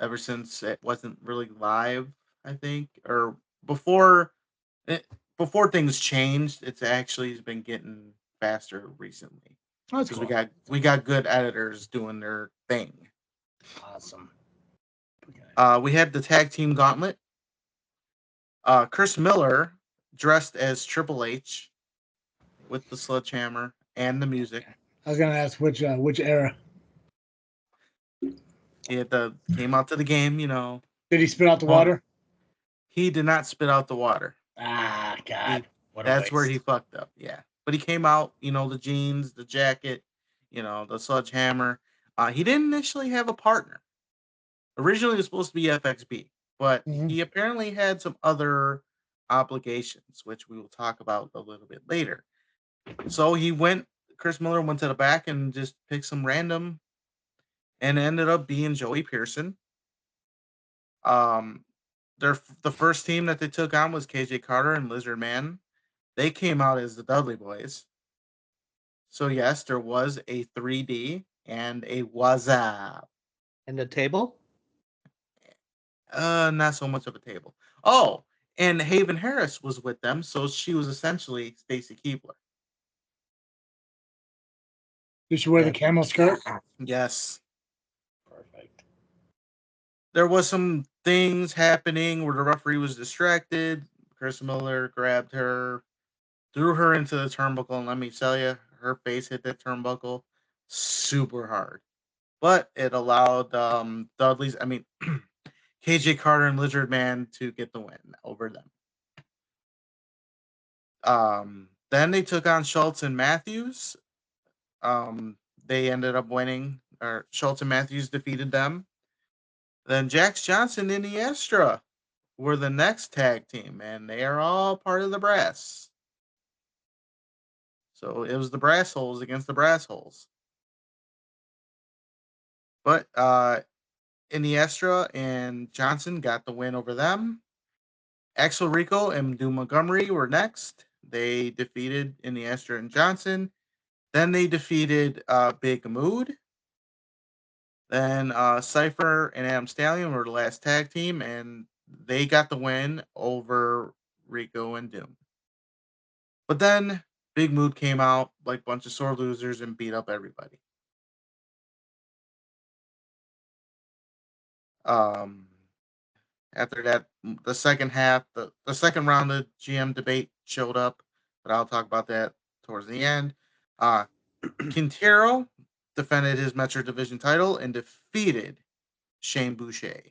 Speaker 3: ever since it wasn't really live, I think, or before before things changed. It's actually been getting faster recently
Speaker 1: Oh, that's
Speaker 3: because
Speaker 1: cool.
Speaker 3: we got good editors doing their thing.
Speaker 1: Awesome.
Speaker 3: We had the tag team gauntlet. Chris Miller dressed as Triple H with the sledgehammer and the music.
Speaker 1: I was gonna ask which era.
Speaker 3: He came out to the game,
Speaker 1: Did he spit out the water?
Speaker 3: He did not spit out the water.
Speaker 1: Ah, God.
Speaker 3: That's where he fucked up. Yeah. But he came out, the jeans, the jacket, the sledgehammer. He didn't initially have a partner. Originally, it was supposed to be FXB, but he apparently had some other obligations, which we will talk about a little bit later. So Chris Miller went to the back and just picked some random, and ended up being Joey Pearson. The first team that they took on was KJ Carter and Lizard Man. They came out as the Dudley Boys. So yes, there was a 3D and a WhatsApp.
Speaker 4: And the table?
Speaker 3: Not so much of a table. Oh, and Haven Harris was with them, so she was essentially Stacy Keebler.
Speaker 1: Did she wear the camel skirt?
Speaker 3: Yes.
Speaker 1: Perfect.
Speaker 3: There was some things happening where the referee was distracted. Chris Miller grabbed her, threw her into the turnbuckle, and let me tell you, her face hit that turnbuckle super hard. But it allowed KJ Carter and Lizard Man to get the win over them. Then they took on Schultz and Matthews. They ended up winning, or Schultz and Matthews defeated them. Then Jax Johnson and Iniestra were the next tag team, and they are all part of the brass. So it was the brass holes against the brass holes. But Iniestra and Johnson got the win over them. Axel Rico and Doom Montgomery were next. They defeated Iniestra and Johnson. Then they defeated Big Mood. Then Cypher and Adam Stallion were the last tag team, and they got the win over Rico and Doom. But then Big Mood came out like a bunch of sore losers and beat up everybody. After that, the second half, the second round of GM debate showed up, but I'll talk about that towards the end. Quintero defended his Metro Division title and defeated Shane Boucher.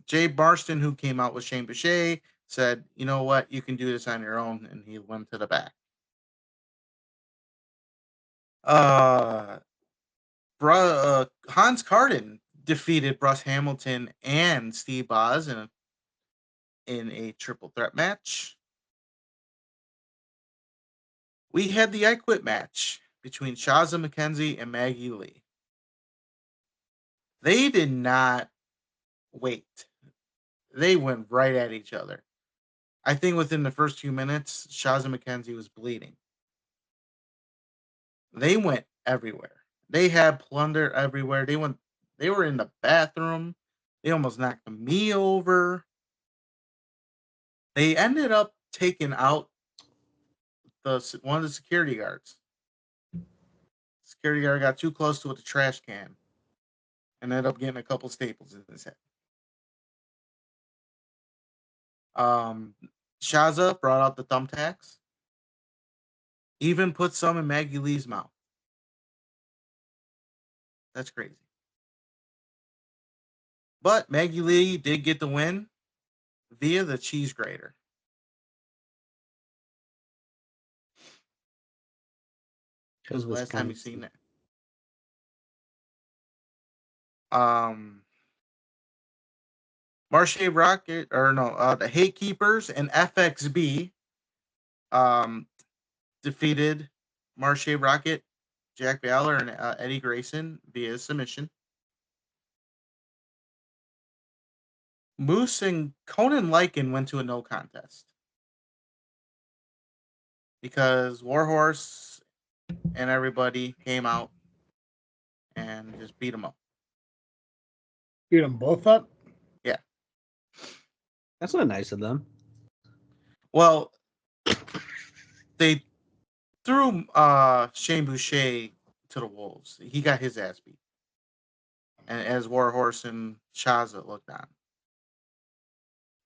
Speaker 3: Jay Barston, who came out with Shane Boucher, said, "You know what? You can do this on your own," and he went to the back. Hans Carden defeated Russ Hamilton and Steve Boz in a triple threat match. We had the I Quit match between Shaza McKenzie and Maggie Lee. They did not wait. They went right at each other. I think within the first 2 minutes, Shaza McKenzie was bleeding. They went everywhere. They had plunder everywhere. They were in the bathroom. They almost knocked me over. They ended up taking out one of the security guards. Security guard got too close to the trash can and ended up getting a couple staples in his head. Shaza brought out the thumbtacks. Even put some in Maggie Lee's mouth. That's crazy. But Maggie Lee did get the win via the cheese grater. It was the last time you seen that. Marche Rocket, the Hate Keepers and FXB defeated Marche Rocket, Jack Valor, and Eddie Grayson via submission. Moose and Conan Lycan went to a no contest because Warhorse and everybody came out and just beat them up.
Speaker 1: Beat them both up?
Speaker 3: Yeah.
Speaker 4: That's not nice of them.
Speaker 3: Well, they threw Shane Boucher to the wolves. He got his ass beat. And as Warhorse and Shaza looked on.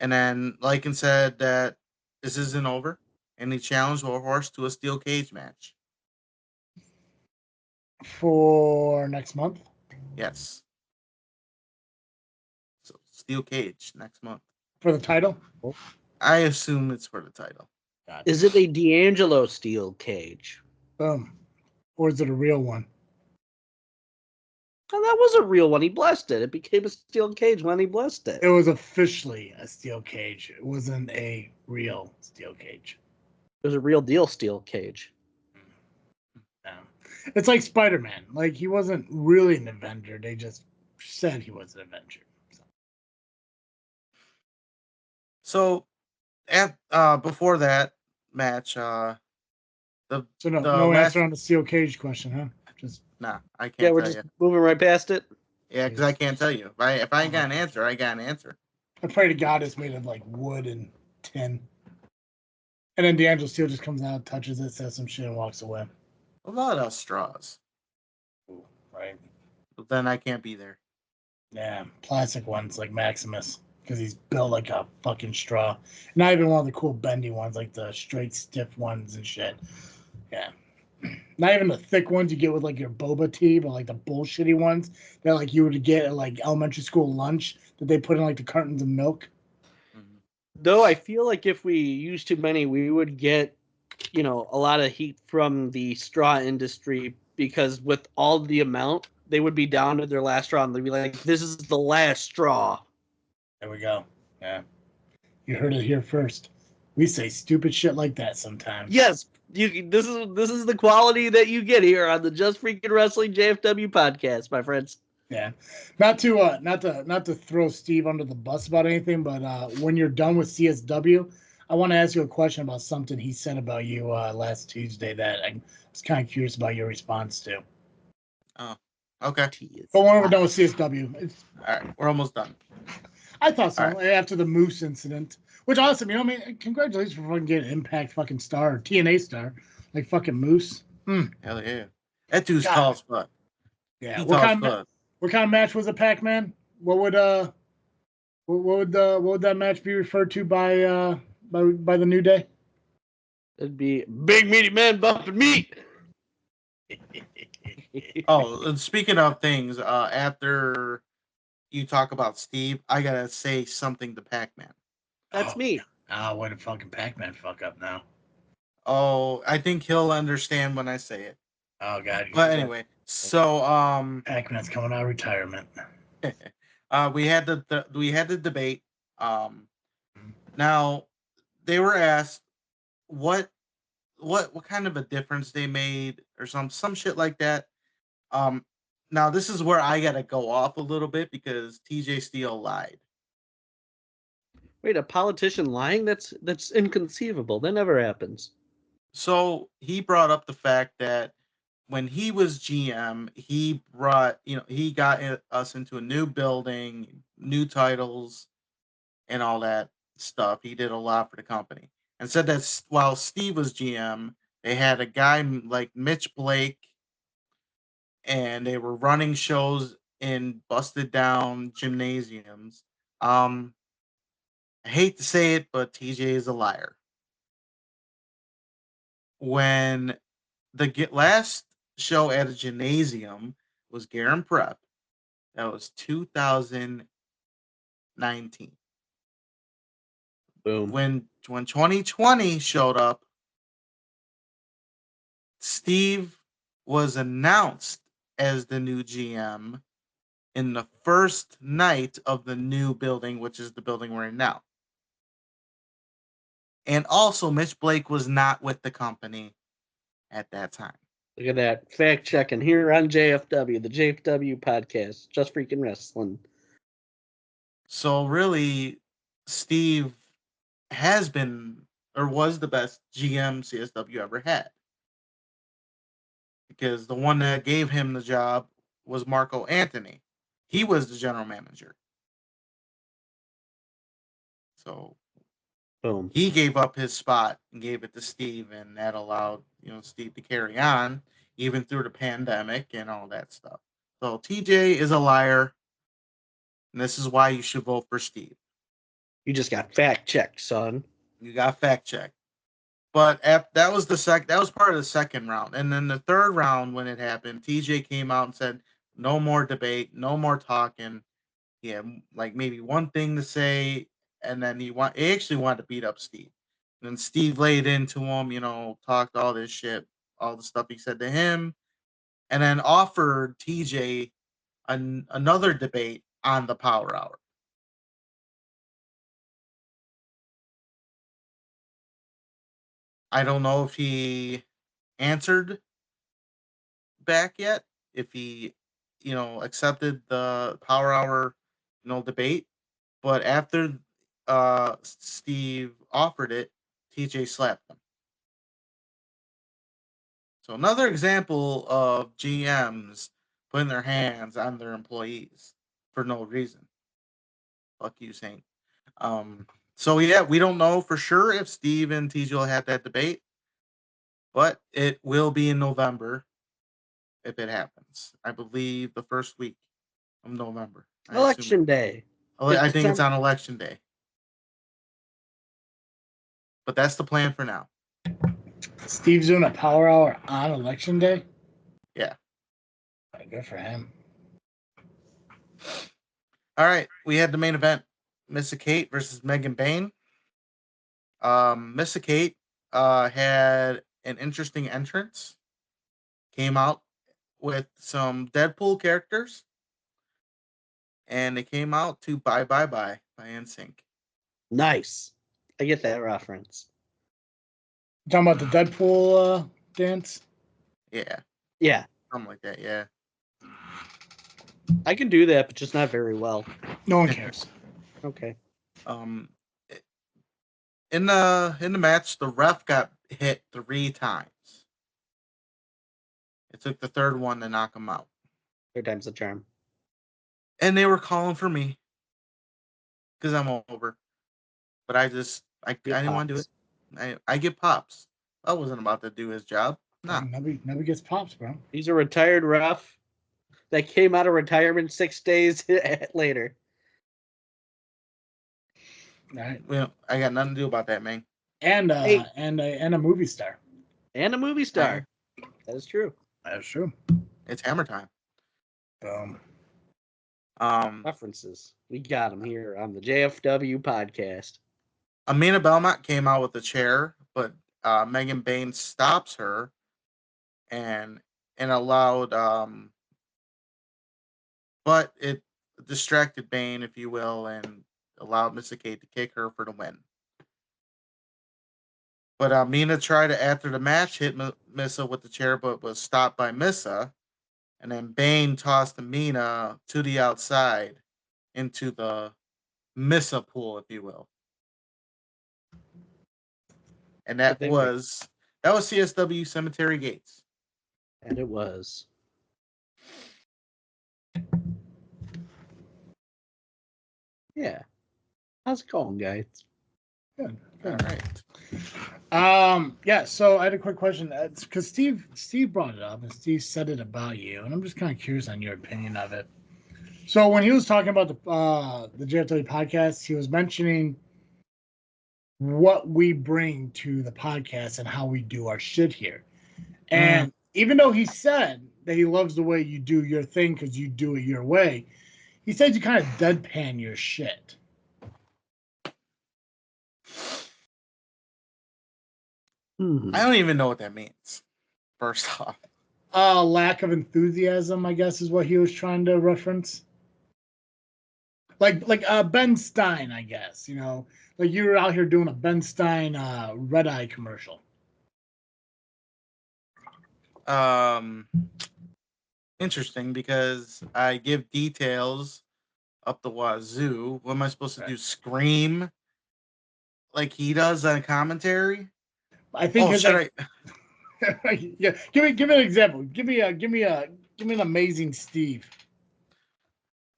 Speaker 3: And then Lycan said that this isn't over. And he challenged Warhorse to a steel cage match.
Speaker 1: For next month?
Speaker 3: Yes. So steel cage next month.
Speaker 1: For the title?
Speaker 3: I assume it's for the title.
Speaker 1: Gotcha.
Speaker 4: Is it a D'Angelo steel cage?
Speaker 1: Boom. Or is it a real one?
Speaker 4: Oh, that was a real one. He blessed it. It became a steel cage when he blessed it.
Speaker 1: It was officially a steel cage. It wasn't a real steel cage.
Speaker 4: It was a real deal steel cage.
Speaker 1: Yeah. It's like Spider-Man. Like, he wasn't really an Avenger. They just said he was an Avenger.
Speaker 3: So before that match,
Speaker 1: So no
Speaker 3: last-
Speaker 1: answer on the steel cage question, huh? Just
Speaker 3: nah, I can't
Speaker 4: Yeah, we're
Speaker 3: tell
Speaker 4: just
Speaker 3: you.
Speaker 4: moving right past it.
Speaker 3: Yeah, because I can't tell you. If I ain't got an answer, I got an answer.
Speaker 1: I pray to God it's made of like wood and tin. And then D'Angelo Steel just comes out, touches it, says some shit, and walks away.
Speaker 3: A lot of straws.
Speaker 1: Ooh, right.
Speaker 3: But then I can't be there.
Speaker 1: Yeah, plastic ones like Maximus. Because he's built like a fucking straw. Not even one of the cool bendy ones, like the straight stiff ones and shit. Yeah. Not even the thick ones you get with like your boba tea, but like the bullshitty ones that like you would get at like elementary school lunch that they put in like the cartons of milk.
Speaker 3: Mhm.
Speaker 4: Though I feel like if we use too many, we would get, a lot of heat from the straw industry because with all the amount, they would be down to their last straw and they'd be like, this is the last straw.
Speaker 1: There we go. Yeah. You heard it here first. We say stupid shit like that sometimes.
Speaker 4: Yes, this is the quality that you get here on the Just Freaking Wrestling JFW podcast, my friends.
Speaker 1: Yeah. Not to throw Steve under the bus about anything, but when you're done with CSW, I want to ask you a question about something he said about you last Tuesday that I was kind of curious about your response to.
Speaker 3: Oh, okay.
Speaker 1: But when we're done with CSW,
Speaker 3: All right, we're almost done.
Speaker 1: I thought so.
Speaker 3: All right.
Speaker 1: After the Moose incident, which awesome, I mean, congratulations for fucking getting Impact fucking star or TNA star, like fucking Moose.
Speaker 3: Hell yeah. That dude's
Speaker 1: God.
Speaker 3: tall as fuck.
Speaker 1: Yeah.
Speaker 3: He
Speaker 1: What
Speaker 3: tall
Speaker 1: kind
Speaker 3: as
Speaker 1: of
Speaker 3: fuck.
Speaker 1: what kind of match was it, Pacman? What would that match be referred to by the New Day?
Speaker 4: It'd be big meaty man bumping meat.
Speaker 3: Oh, and speaking of things, after you talk about Steve, I gotta say something to Pacman.
Speaker 4: That's me.
Speaker 1: Oh, what did fucking Pacman fuck up now?
Speaker 3: Oh, I think he'll understand when I say it.
Speaker 1: Oh god.
Speaker 3: But anyway, so
Speaker 1: Pacman's coming out of retirement.
Speaker 3: we had the debate. Now they were asked what kind of a difference they made or some shit like that. Now this is where I gotta go off a little bit because TJ Steele lied.
Speaker 4: Wait, a politician lying? That's inconceivable. That never happens.
Speaker 3: So he brought up the fact that when he was GM, he brought, he got us into a new building, new titles, and all that stuff. He did a lot for the company. And said that while Steve was GM, they had a guy like Mitch Blake, and they were running shows in busted down gymnasiums. I hate to say it, but TJ is a liar. When the last show at a gymnasium was Garen Prep, that was 2019.
Speaker 4: Boom.
Speaker 3: When 2020 showed up, Steve was announced as the new GM in the first night of the new building, which is the building we're in now. And also, Mitch Blake was not with the company at that time.
Speaker 4: Look at that. Fact checking here on JFW, the JFW Podcast. Just freaking wrestling.
Speaker 3: So really, Steve has been or was the best GM CSW ever had. Because the one that gave him the job was Marco Anthony. He was the general manager. So
Speaker 4: Boom.
Speaker 3: he gave up his spot and gave it to Steve, and that allowed Steve to carry on even through the pandemic and all that stuff. So TJ is a liar, and this is why you should vote for Steve.
Speaker 4: You just got fact checked, son.
Speaker 3: You got fact checked. But that was that was part of the second round, and then the third round when it happened, TJ came out and said, "No more debate, no more talking." He had like maybe one thing to say, and then he actually wanted to beat up Steve. And then Steve laid into him, talked all this shit, all the stuff he said to him, and then offered TJ another debate on the Power Hour. I don't know if he answered back yet, if he, accepted the Power Hour, debate. But after Steve offered it, TJ slapped him. So another example of GMs putting their hands on their employees for no reason. Fuck you, Saint. So yeah, we don't know for sure if Steve and TJ will have that debate, but it will be in November if it happens. I believe the first week of November.
Speaker 4: Election day.
Speaker 3: I think it's on election day. But that's the plan for now.
Speaker 1: Steve's doing a Power Hour on election day?
Speaker 3: Yeah.
Speaker 1: Good for him.
Speaker 3: All right. We had the main event. Missa Kate versus Megan Bayne. Missa Kate had an interesting entrance. Came out with some Deadpool characters. And they came out to Bye Bye Bye by NSYNC.
Speaker 4: Nice. I get that reference.
Speaker 1: Talking about the Deadpool dance?
Speaker 3: Yeah.
Speaker 4: Yeah.
Speaker 3: Something like that, yeah.
Speaker 4: I can do that, but just not very well.
Speaker 1: No one cares.
Speaker 4: Okay.
Speaker 3: In the match, the ref got hit 3 times. It took the third one to knock him out.
Speaker 4: 3 times the charm.
Speaker 3: And they were calling for me because I'm over. But I didn't want to do it. I get pops. I wasn't about to do his job. No.
Speaker 1: Nobody gets pops, bro.
Speaker 4: He's a retired ref that came out of retirement 6 days later.
Speaker 1: All right.
Speaker 3: Well, I got nothing to do about that, man.
Speaker 1: And a movie star.
Speaker 4: And a movie star. That is true.
Speaker 1: That's true.
Speaker 3: It's hammer time.
Speaker 4: References. We got them here on the JFW Podcast.
Speaker 3: Amina Belmont came out with a chair, but Megan Bayne stops her and allowed but it distracted Bayne, if you will, and allowed Missa Kate to kick her for the win. But Amina tried to, after the match, hit Missa with the chair, but was stopped by Missa. And then Bayne tossed Amina to the outside into the Missa pool, if you will. And that was CSW Cemetery Gates.
Speaker 4: And it was. Yeah. How's it going, guys?
Speaker 1: Good.
Speaker 3: All right.
Speaker 1: Yeah, so I had a quick question. Because Steve brought it up, and Steve said it about you, and I'm just kind of curious on your opinion of it. So when he was talking about the JFW podcast, he was mentioning what we bring to the podcast and how we do our shit here. And even though he said that he loves the way you do your thing because you do it your way, he said you kind of deadpan your shit.
Speaker 3: I don't even know what that means, first off.
Speaker 1: Lack of enthusiasm, I guess, is what he was trying to reference. like Ben Stein, I guess. You know, like you were out here doing a Ben Stein Red Eye commercial.
Speaker 3: Interesting, because I give details up the wazoo. What am I supposed to do? Scream like he does on commentary?
Speaker 1: I think.
Speaker 3: Oh, should
Speaker 1: I? Yeah, give me an example. Give me an amazing Steve.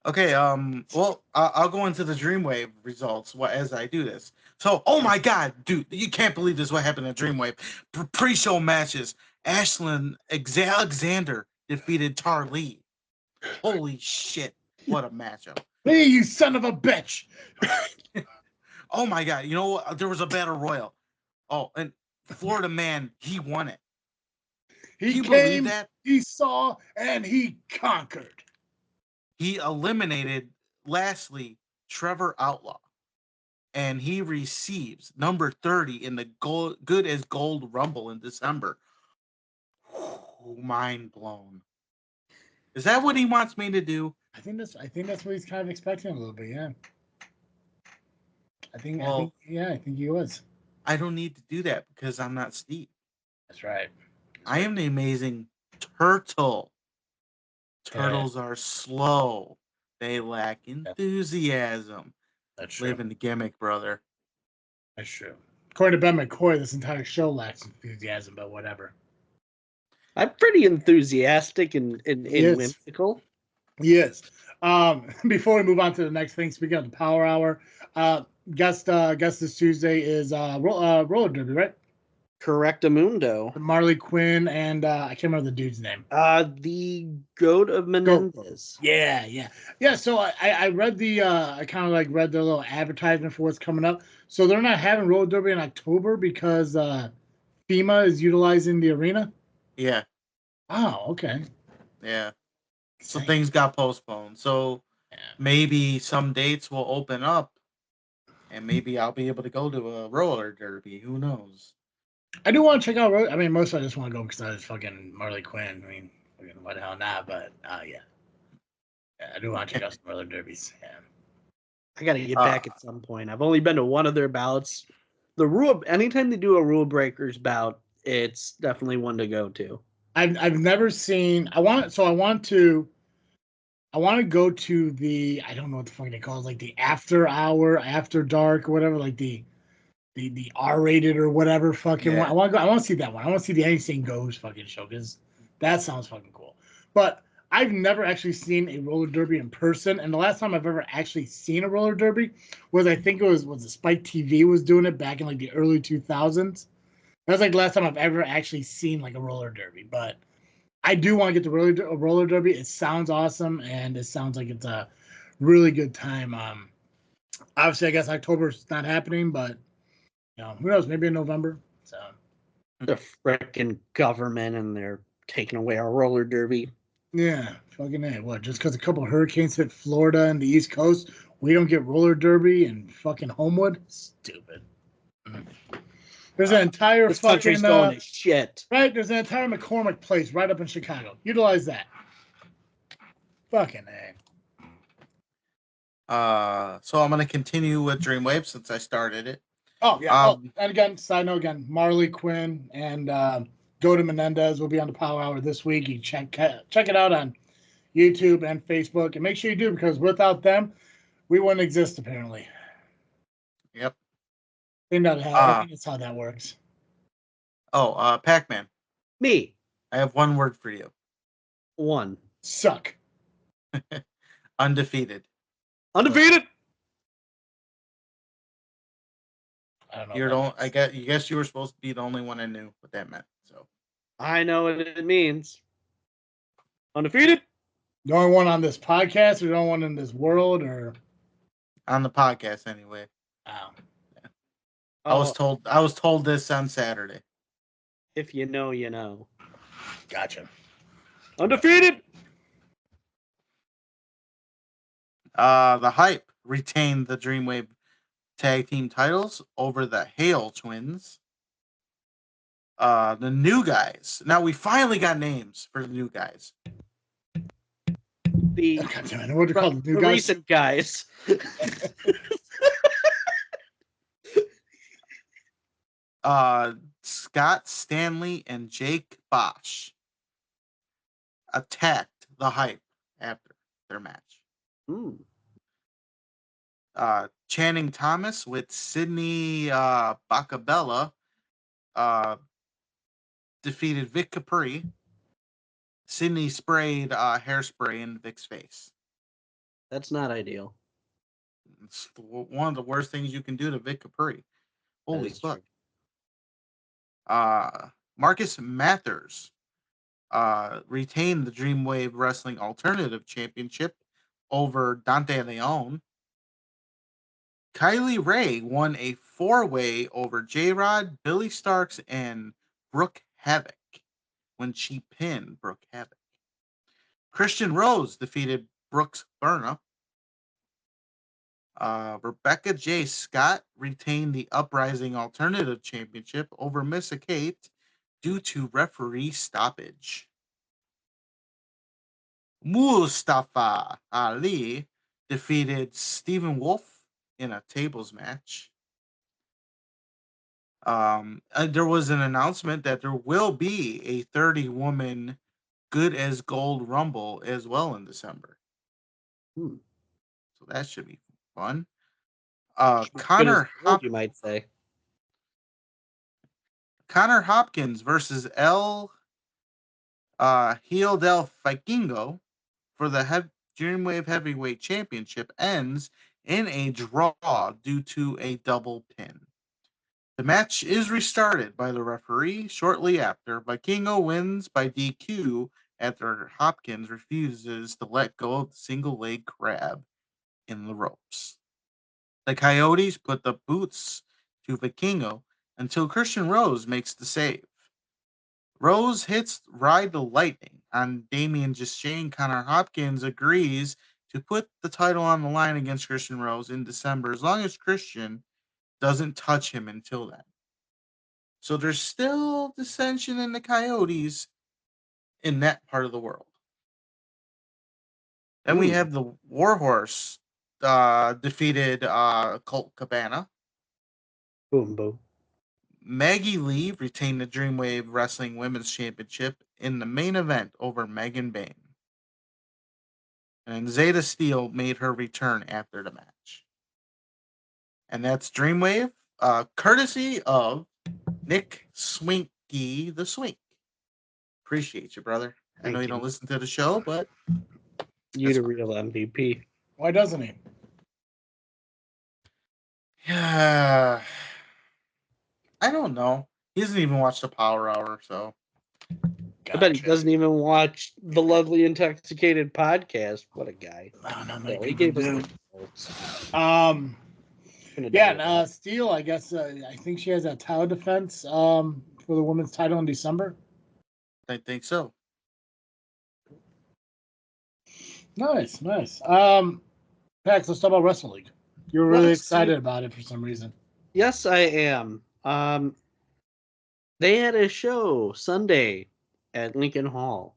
Speaker 3: Okay, well, I'll go into the Dreamwave results as I do this. So, oh my God, dude, you can't believe this, what happened in Dreamwave. Pre-show matches, Ashlyn Alexander defeated Tar Lee. Holy shit, what a matchup.
Speaker 1: Hey, you son of a bitch.
Speaker 3: Oh my God, you know what? There was a battle royal. Oh, and Florida Man, he won it.
Speaker 1: He
Speaker 3: Can you
Speaker 1: came,
Speaker 3: believe that?
Speaker 1: he saw, and he conquered.
Speaker 3: He eliminated, lastly, Trevor Outlaw. And he receives number 30 in the Good as Gold Rumble in December. Mind blown. Is that what he wants me to do?
Speaker 1: I think that's what he's kind of expecting a little bit, yeah. I think he was.
Speaker 3: I don't need to do that because I'm not Steve.
Speaker 1: That's right.
Speaker 3: I am the amazing Turtle. Turtles are slow. They lack enthusiasm.
Speaker 1: That's true.
Speaker 3: Live in the gimmick, brother.
Speaker 1: That's true. According to Ben McCoy, this entire show lacks enthusiasm, but whatever.
Speaker 4: I'm pretty enthusiastic and whimsical.
Speaker 1: Yes. Before we move on to the next thing, speaking of the Power Hour, guest this Tuesday is roller derby, right?
Speaker 4: Correctamundo.
Speaker 1: Marley Quinn and I can't remember the dude's name.
Speaker 4: The Goat of Menendez.
Speaker 1: Yeah. So I read I kind of like read their little advertisement for what's coming up. So they're not having roller derby in October because FEMA is utilizing the arena.
Speaker 3: Yeah.
Speaker 1: Oh, okay.
Speaker 3: Yeah. So things got postponed. So maybe some dates will open up, and maybe I'll be able to go to a roller derby. Who knows?
Speaker 1: I do want to check out. I mean, mostly I just want to go because I was fucking Marley Quinn. I mean, what the hell not? But yeah, I do want to check out some roller derbies. Yeah.
Speaker 4: I gotta get back at some point. I've only been to one of their bouts. Anytime they do a rule breakers bout, it's definitely one to go to.
Speaker 1: I've never seen. I want to go to the, I don't know what the fuck they call it, like the after hour, after dark, or whatever, like the R-rated or whatever fucking one. I want to see that one. I want to see the Anything Goes fucking show because that sounds fucking cool. But I've never actually seen a roller derby in person, and the last time I've ever actually seen a roller derby was, I think it was Spike TV was doing it back in like the early 2000s. That was like the last time I've ever actually seen like a roller derby. But I do want to get to a roller derby. It sounds awesome, and it sounds like it's a really good time. Obviously, I guess October's not happening, but who knows? Maybe in November. So
Speaker 4: the frickin' government, and they're taking away our roller derby.
Speaker 1: Yeah, fucking A. What? Just because a couple of hurricanes hit Florida and the East Coast, we don't get roller derby and fucking Homewood? Stupid. There's an entire
Speaker 4: this
Speaker 1: fucking
Speaker 4: country's going to shit.
Speaker 1: Right? There's an entire McCormick place right up in Chicago. Utilize that. Fucking A.
Speaker 3: So I'm gonna continue with Dreamwave since I started it.
Speaker 1: Oh yeah. And again, side note again, Marley Quinn and Go to Menendez will be on the Power Hour this week. You check it out on YouTube and Facebook, and make sure you do, because without them, we wouldn't exist apparently.
Speaker 3: Yep.
Speaker 1: I think that's how that works.
Speaker 3: Oh, Pacman.
Speaker 4: Me.
Speaker 3: I have one word for you.
Speaker 4: One.
Speaker 1: Suck.
Speaker 3: Undefeated.
Speaker 4: Undefeated.
Speaker 1: I don't know.
Speaker 3: I guess you were supposed to be the only one I knew what that meant. So
Speaker 4: I know what it means. Undefeated.
Speaker 1: The only one on this podcast, or the only one in this world, or
Speaker 3: on the podcast anyway.
Speaker 1: Wow.
Speaker 3: Yeah. I was told this on Saturday.
Speaker 4: If you know, you know.
Speaker 1: Gotcha.
Speaker 4: Undefeated.
Speaker 3: The Hype retained the Dreamwave tag team titles over the Hale twins. The new guys. Now we finally got names for the new guys.
Speaker 4: The
Speaker 1: God damn it, what do you call the new
Speaker 4: the
Speaker 1: guys?
Speaker 4: recent guys.
Speaker 3: Scott Stanley and Jake Bosch attacked the Hype after their match.
Speaker 4: Hmm.
Speaker 3: Channing Thomas with Sydney Bacabella defeated Vic Capri. Sydney sprayed hairspray in Vic's face.
Speaker 4: That's not ideal.
Speaker 3: It's one of the worst things you can do to Vic Capri. Holy
Speaker 4: That is
Speaker 3: fuck.
Speaker 4: true.
Speaker 3: Marcus Mathers retained the Dreamwave Wrestling Alternative Championship over Dante Leon. Kylie Ray won a 4-way over J-Rod, Billy Starks, and Brooke Havoc when she pinned Brooke Havoc. Christian Rose defeated Brooks Burna. Rebecca J. Scott retained the Uprising Alternative Championship over Missa Kate due to referee stoppage. Mustafa Ali defeated Stephen Wolf in a tables match. There was an announcement that there will be a 30-woman Good as Gold Rumble as well in December.
Speaker 4: So
Speaker 3: So that should be fun.
Speaker 4: you might say.
Speaker 3: Connor Hopkins versus El Heel del Vikingo for the Dreamwave Heavyweight Championship ends in a draw due to a double pin. The match is restarted by the referee shortly after. Vikingo wins by DQ after Hopkins refuses to let go of the single leg crab in the ropes. The Coyotes put the boots to Vikingo until Christian Rose makes the save. Rose hits Ride the Lightning on Damian Justine. Connor Hopkins agrees to put the title on the line against Christian Rose in December as long as Christian doesn't touch him until then. So there's still dissension in the Coyotes in that part of the world. Then we have the Warhorse defeated Colt Cabana.
Speaker 4: Boom, boom.
Speaker 3: Maggie Lee retained the Dreamwave Wrestling Women's Championship in the main event over Megan Bain. And Zeta Steele made her return after the match. And that's Dreamwave, courtesy of Nick Swinky the Swink. Appreciate you, brother. I know you don't listen to the show, but
Speaker 4: you're the real MVP.
Speaker 1: Why doesn't he?
Speaker 3: Yeah, I don't know. He doesn't even watch the Power Hour, so.
Speaker 4: Gotcha. I bet he doesn't even watch the Lovely Intoxicated podcast. What a guy!
Speaker 1: Oh, not many
Speaker 4: He
Speaker 1: people
Speaker 4: gave
Speaker 1: do.
Speaker 4: us
Speaker 1: Yeah, Steele, I guess I think she has a title defense for the women's title in December.
Speaker 3: I think so.
Speaker 1: Nice. Pax, let's talk about WrestleLeague. You're really excited about it for some reason.
Speaker 4: Yes, I am. They had a show Sunday at Lincoln Hall.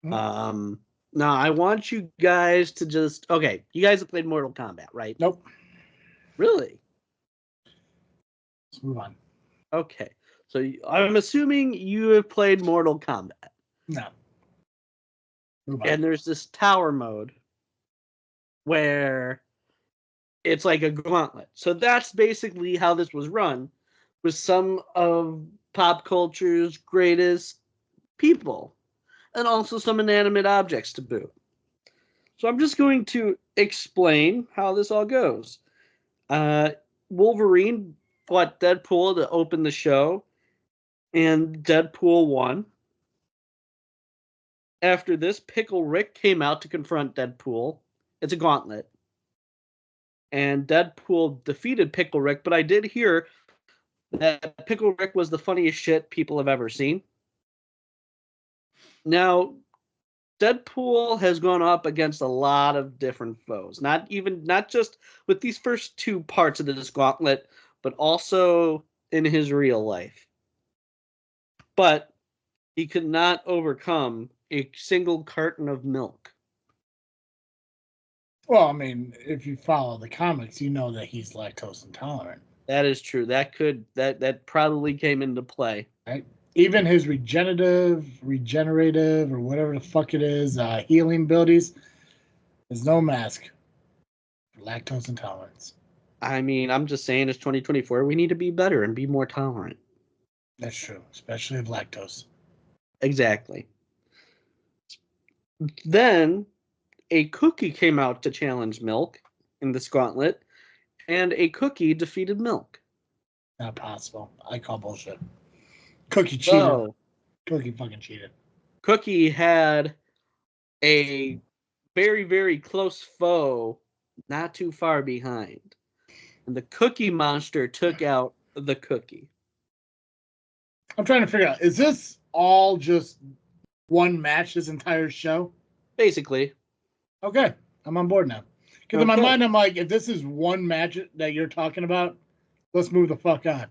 Speaker 4: Now I want you guys to just you guys have played Mortal Kombat, right?
Speaker 1: Nope.
Speaker 4: Really?
Speaker 1: Let's move on.
Speaker 4: Okay. So I'm assuming you have played Mortal Kombat.
Speaker 1: No.
Speaker 4: And there's this tower mode where it's like a gauntlet. So that's basically how this was run, with some of pop culture's greatest people and also some inanimate objects to boot. So I'm just going to explain how this all goes. Wolverine fought Deadpool to open the show, and Deadpool won. After this, Pickle Rick came out to confront Deadpool. It's a gauntlet. And Deadpool defeated Pickle Rick, but I did hear that Pickle Rick was the funniest shit people have ever seen. Now, Deadpool has gone up against a lot of different foes. Not just with these first two parts of this gauntlet, but also in his real life. But he could not overcome a single carton of milk.
Speaker 1: Well, I mean, if you follow the comics, you know that he's lactose intolerant.
Speaker 4: That is true. That probably came into play.
Speaker 1: Right? Even his regenerative, or whatever the fuck it is, healing abilities, there's no mask for lactose intolerance.
Speaker 4: I mean, I'm just saying, it's 2024. We need to be better and be more tolerant.
Speaker 1: That's true, especially of lactose.
Speaker 4: Exactly. Then a Cookie came out to challenge Milk in this gauntlet, and a Cookie defeated Milk.
Speaker 1: Not possible. I call bullshit. Cookie cheated.
Speaker 4: So,
Speaker 1: Cookie fucking cheated.
Speaker 4: Cookie had a very, very close foe not too far behind. And the Cookie Monster took out the Cookie.
Speaker 1: I'm trying to figure out, is this all just one match, this entire show?
Speaker 4: Basically.
Speaker 1: Okay, I'm on board now. Because in my
Speaker 4: Okay.
Speaker 1: mind, I'm like, if this is one match that you're talking about, let's move the fuck on.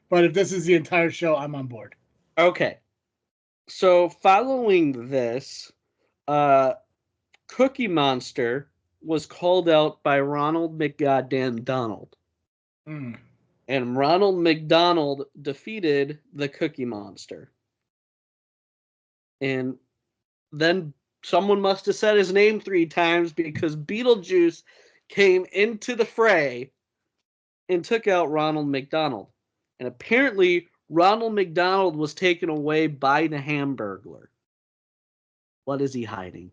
Speaker 1: But if this is the entire show, I'm on board.
Speaker 4: Okay. So following this, Cookie Monster was called out by Ronald McGoddamn-Donald.
Speaker 1: Mm.
Speaker 4: And Ronald McDonald defeated the Cookie Monster. And then someone must have said his name 3 times, because Beetlejuice came into the fray and took out Ronald McDonald. And apparently Ronald McDonald was taken away by the Hamburglar. What is he hiding?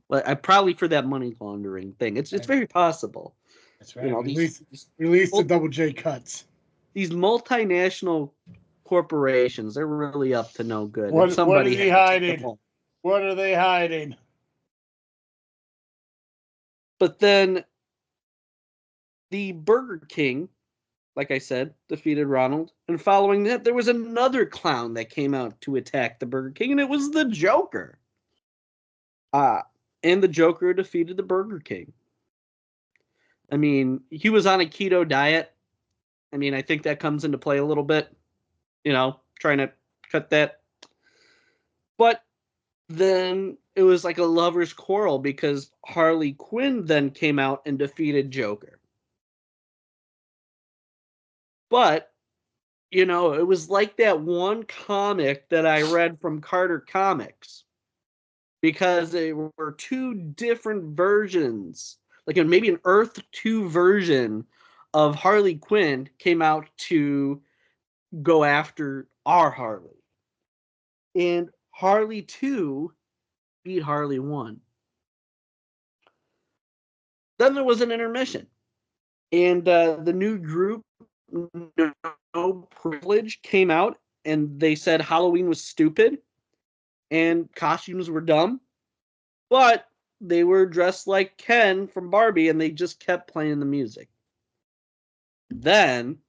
Speaker 4: Well, probably for that money laundering thing. It's very possible.
Speaker 1: That's right.
Speaker 4: You know,
Speaker 1: release the Double J cuts.
Speaker 4: These multinational corporations, they're really up to no good.
Speaker 1: What is he hiding?
Speaker 4: Home.
Speaker 1: What are they hiding?
Speaker 4: But then the Burger King, like I said, defeated Ronald. And following that, there was another clown that came out to attack the Burger King, and it was the Joker. And the Joker defeated the Burger King. I mean, he was on a keto diet. I mean, I think that comes into play a little bit, trying to cut that. But then it was like a lover's quarrel, because Harley Quinn then came out and defeated Joker. But, it was like that one comic that I read from Carter Comics, because they were 2 different versions, like maybe an Earth 2 version of Harley Quinn came out to go after our Harley. And Harley 2 beat Harley 1. Then there was an intermission. And the new group, No Privilege, came out, and they said Halloween was stupid and costumes were dumb. But they were dressed like Ken from Barbie, and they just kept playing the music. Then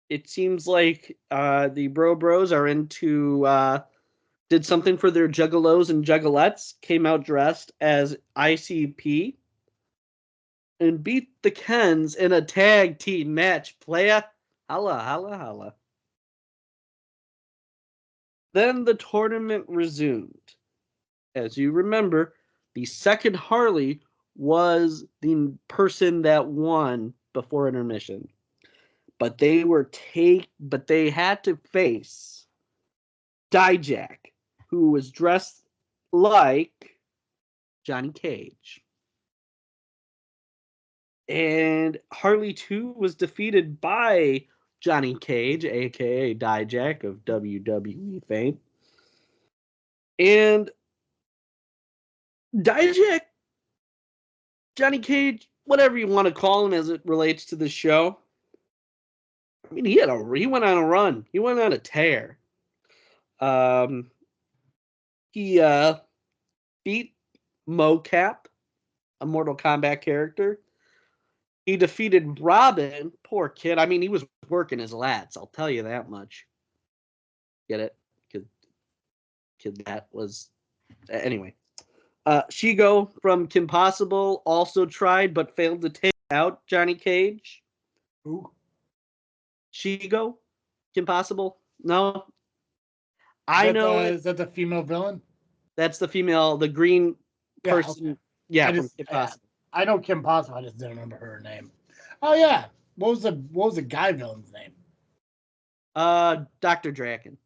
Speaker 4: it seems like the Bros are did something for their juggalos and juggalettes, came out dressed as ICP, and beat the Kens in a tag team match. Playa, holla, holla, holla. Then the tournament resumed. As you remember, the second Harley was the person that won before intermission. But they had to face Dijak, who was dressed like Johnny Cage. And Harley 2 was defeated by Johnny Cage, aka Dijak of WWE fame. And Dijak, Johnny Cage, whatever you want to call him as it relates to the show, I mean, he went on a run. He went on a tear. He beat Mocap, a Mortal Kombat character. He defeated Robin, poor kid. I mean, he was working his lats, I'll tell you that much. Get it? Kid that was... Anyway. Shigo from Kim Possible also tried, but failed to take out Johnny Cage.
Speaker 1: Who?
Speaker 4: Shigo? Kim Possible? No? Is
Speaker 1: that the female villain?
Speaker 4: That's the female, the green person.
Speaker 1: Okay.
Speaker 4: Yeah, from Kim Possible.
Speaker 1: I know Kim Possible. I just didn't remember her name. Oh yeah, what was the guy villain's name?
Speaker 4: Dr. Draken.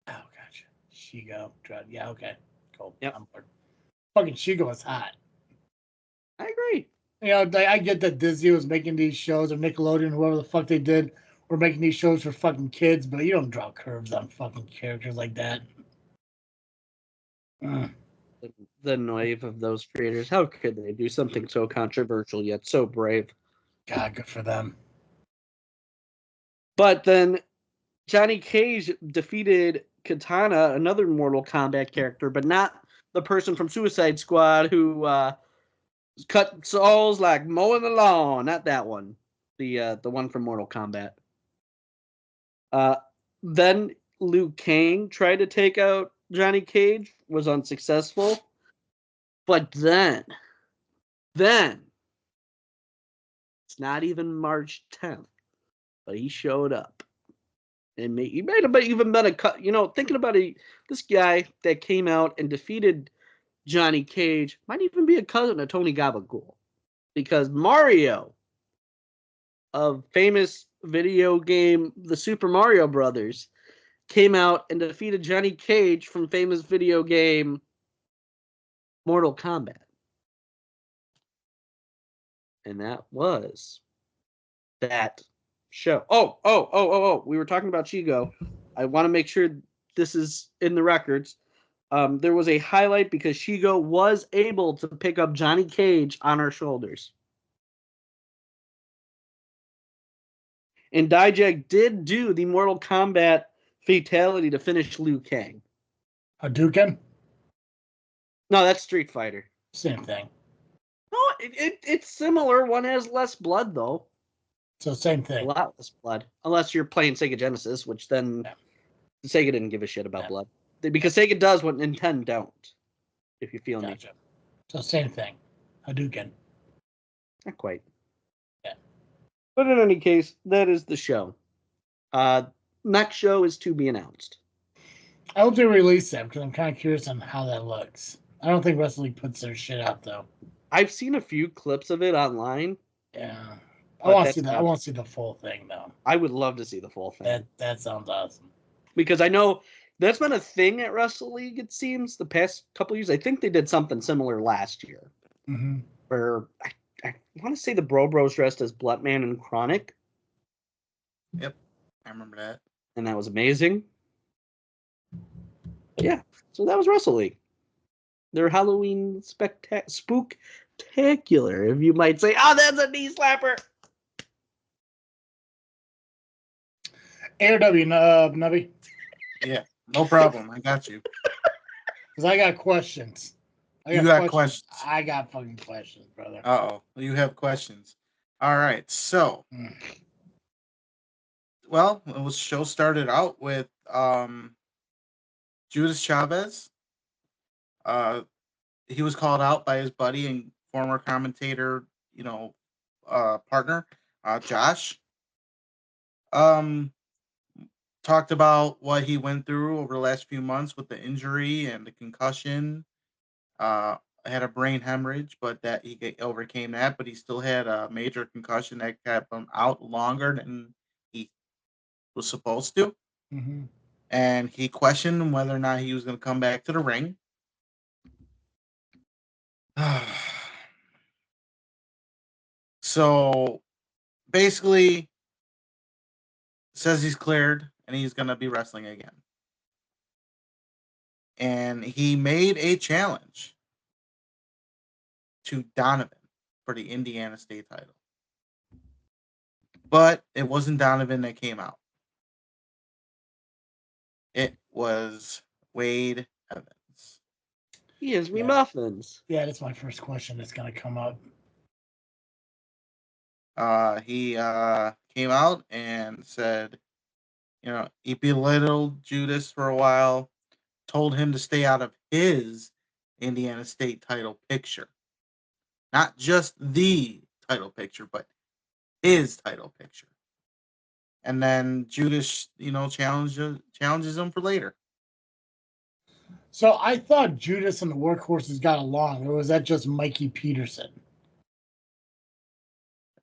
Speaker 1: Oh, gotcha. Shigo. Yeah, okay. Cool.
Speaker 4: Yep.
Speaker 1: I'm bored. Fucking Shigo is hot.
Speaker 4: I agree.
Speaker 1: You know, I get that Disney was making these shows, or Nickelodeon, whoever the fuck they did, were making these shows for fucking kids, but you don't draw curves on fucking characters like that.
Speaker 4: The naive of those creators. How could they do something so controversial yet so brave?
Speaker 1: God, good for them.
Speaker 4: But then Johnny Cage defeated Katana, another Mortal Kombat character, but not the person from Suicide Squad who cut souls like mowing the lawn. Not that one. The one from Mortal Kombat. Then Liu Kang tried to take out Johnny Cage, was unsuccessful. But then, it's not even March 10th, but he showed up. And he might have even been thinking about this guy that came out and defeated Johnny Cage might even be a cousin of Tony Gabagool. Because Mario of famous video game The Super Mario Brothers came out and defeated Johnny Cage from famous video game Mortal Kombat. And that was that show. Oh. We were talking about Shigo. I want to make sure this is in the records. There was a highlight because Shigo was able to pick up Johnny Cage on her shoulders. And Dijak did do the Mortal Kombat fatality to finish Liu Kang.
Speaker 1: Hadouken?
Speaker 4: No, that's Street Fighter.
Speaker 1: Same thing.
Speaker 4: No, it's similar. One has less blood, though.
Speaker 1: So same thing.
Speaker 4: A lot less blood. Unless you're playing Sega Genesis, which then Sega didn't give a shit about blood. Because Sega does what Nintendo don't. If you feel me.
Speaker 1: So same thing. Hadouken.
Speaker 4: Not quite.
Speaker 1: Yeah.
Speaker 4: But in any case, that is the show. Next show is to be announced.
Speaker 1: I hope they release that because I'm kind of curious on how that looks. I don't think WrestleLeague puts their shit out though.
Speaker 4: I've seen a few clips of it online.
Speaker 1: Yeah. I want to see that. I want to see the full thing though.
Speaker 4: I would love to see the full thing.
Speaker 1: That sounds awesome.
Speaker 4: Because I know that's been a thing at WrestleLeague, it seems, the past couple of years. I think they did something similar last year.
Speaker 1: Mm-hmm.
Speaker 4: Where I want to say the Bros dressed as Bloodman and Chronic.
Speaker 3: Yep. I remember that.
Speaker 4: And that was amazing. But yeah. So that was WrestleLeague. Their Halloween spooktacular, if you might say. Oh, that's a knee slapper.
Speaker 1: ARW, Nubby.
Speaker 3: Yeah, no problem. I got you.
Speaker 1: Because I got questions.
Speaker 3: You got questions.
Speaker 1: I got fucking questions, brother.
Speaker 3: Uh-oh. You have questions. All right. So, well, the show started out with Judas Chavez. He was called out by his buddy and former commentator, partner, Josh. Talked about what he went through over the last few months with the injury and the concussion. Had a brain hemorrhage, but that he overcame that. But he still had a major concussion that kept him out longer than he was supposed to.
Speaker 1: Mm-hmm.
Speaker 3: And he questioned whether or not he was going to come back to the ring. So basically, says he's cleared and he's going to be wrestling again. And he made a challenge to Donovan for the Indiana State title. But it wasn't Donovan that came out. It was Wade Evans.
Speaker 4: He is me muffins.
Speaker 1: Yeah, that's my first question that's going to come up.
Speaker 3: He came out and said, he belittled Judas for a while, told him to stay out of his Indiana State title picture. Not just the title picture, but his title picture. And then Judas, challenges him for later.
Speaker 1: So I thought Judas and the Workhorses got along, or was that just Mikey Peterson?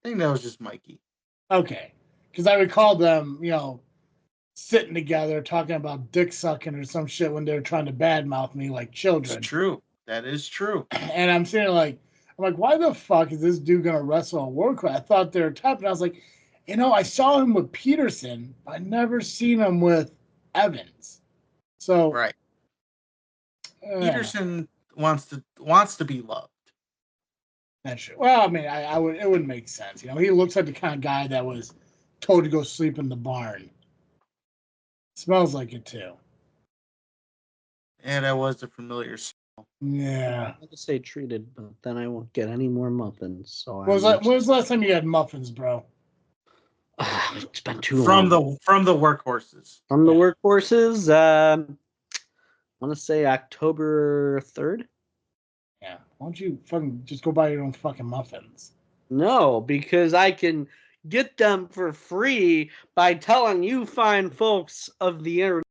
Speaker 3: think that was just Mikey.
Speaker 1: Okay. Because I recall them, sitting together talking about dick sucking or some shit when they were trying to badmouth me like children.
Speaker 3: It's true. That is true.
Speaker 1: And I'm sitting like, why the fuck is this dude gonna wrestle on Warcraft? I thought they were tough, and I was like, I saw him with Peterson, but I never seen him with Evans. So
Speaker 3: Right. Peterson wants to be loved.
Speaker 1: That's true. Well, I mean, it would make sense. He looks like the kind of guy that was told to go sleep in the barn. Smells like it too.
Speaker 3: And that was a familiar smell.
Speaker 1: Yeah.
Speaker 4: I'm going to say treated, but then I won't get any more muffins. So
Speaker 1: when was the last time you had muffins, bro?
Speaker 4: It's been too
Speaker 3: long. From the workhorses.
Speaker 4: From the workhorses, I want to say October 3rd.
Speaker 1: Yeah. Why don't you fucking just go buy your own fucking muffins?
Speaker 4: No, because I can get them for free by telling you fine folks of the internet.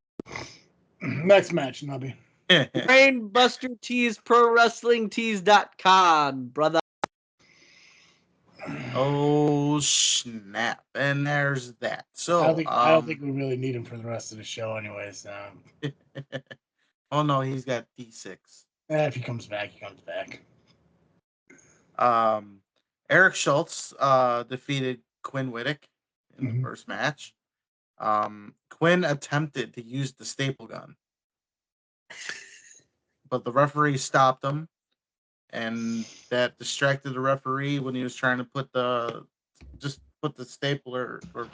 Speaker 1: Next match, Nubby.
Speaker 4: Brainbuster Tees, ProWrestlingTees.com, brother.
Speaker 3: Oh snap! And there's that. So
Speaker 1: I don't think we really need him for the rest of the show, anyways.
Speaker 3: Oh no, he's got D6.
Speaker 1: If he comes back, he comes back.
Speaker 3: Eric Schultz defeated Quinn Whittick in the first match. Quinn attempted to use the staple gun, but the referee stopped him, and that distracted the referee when he was trying to put the stapler or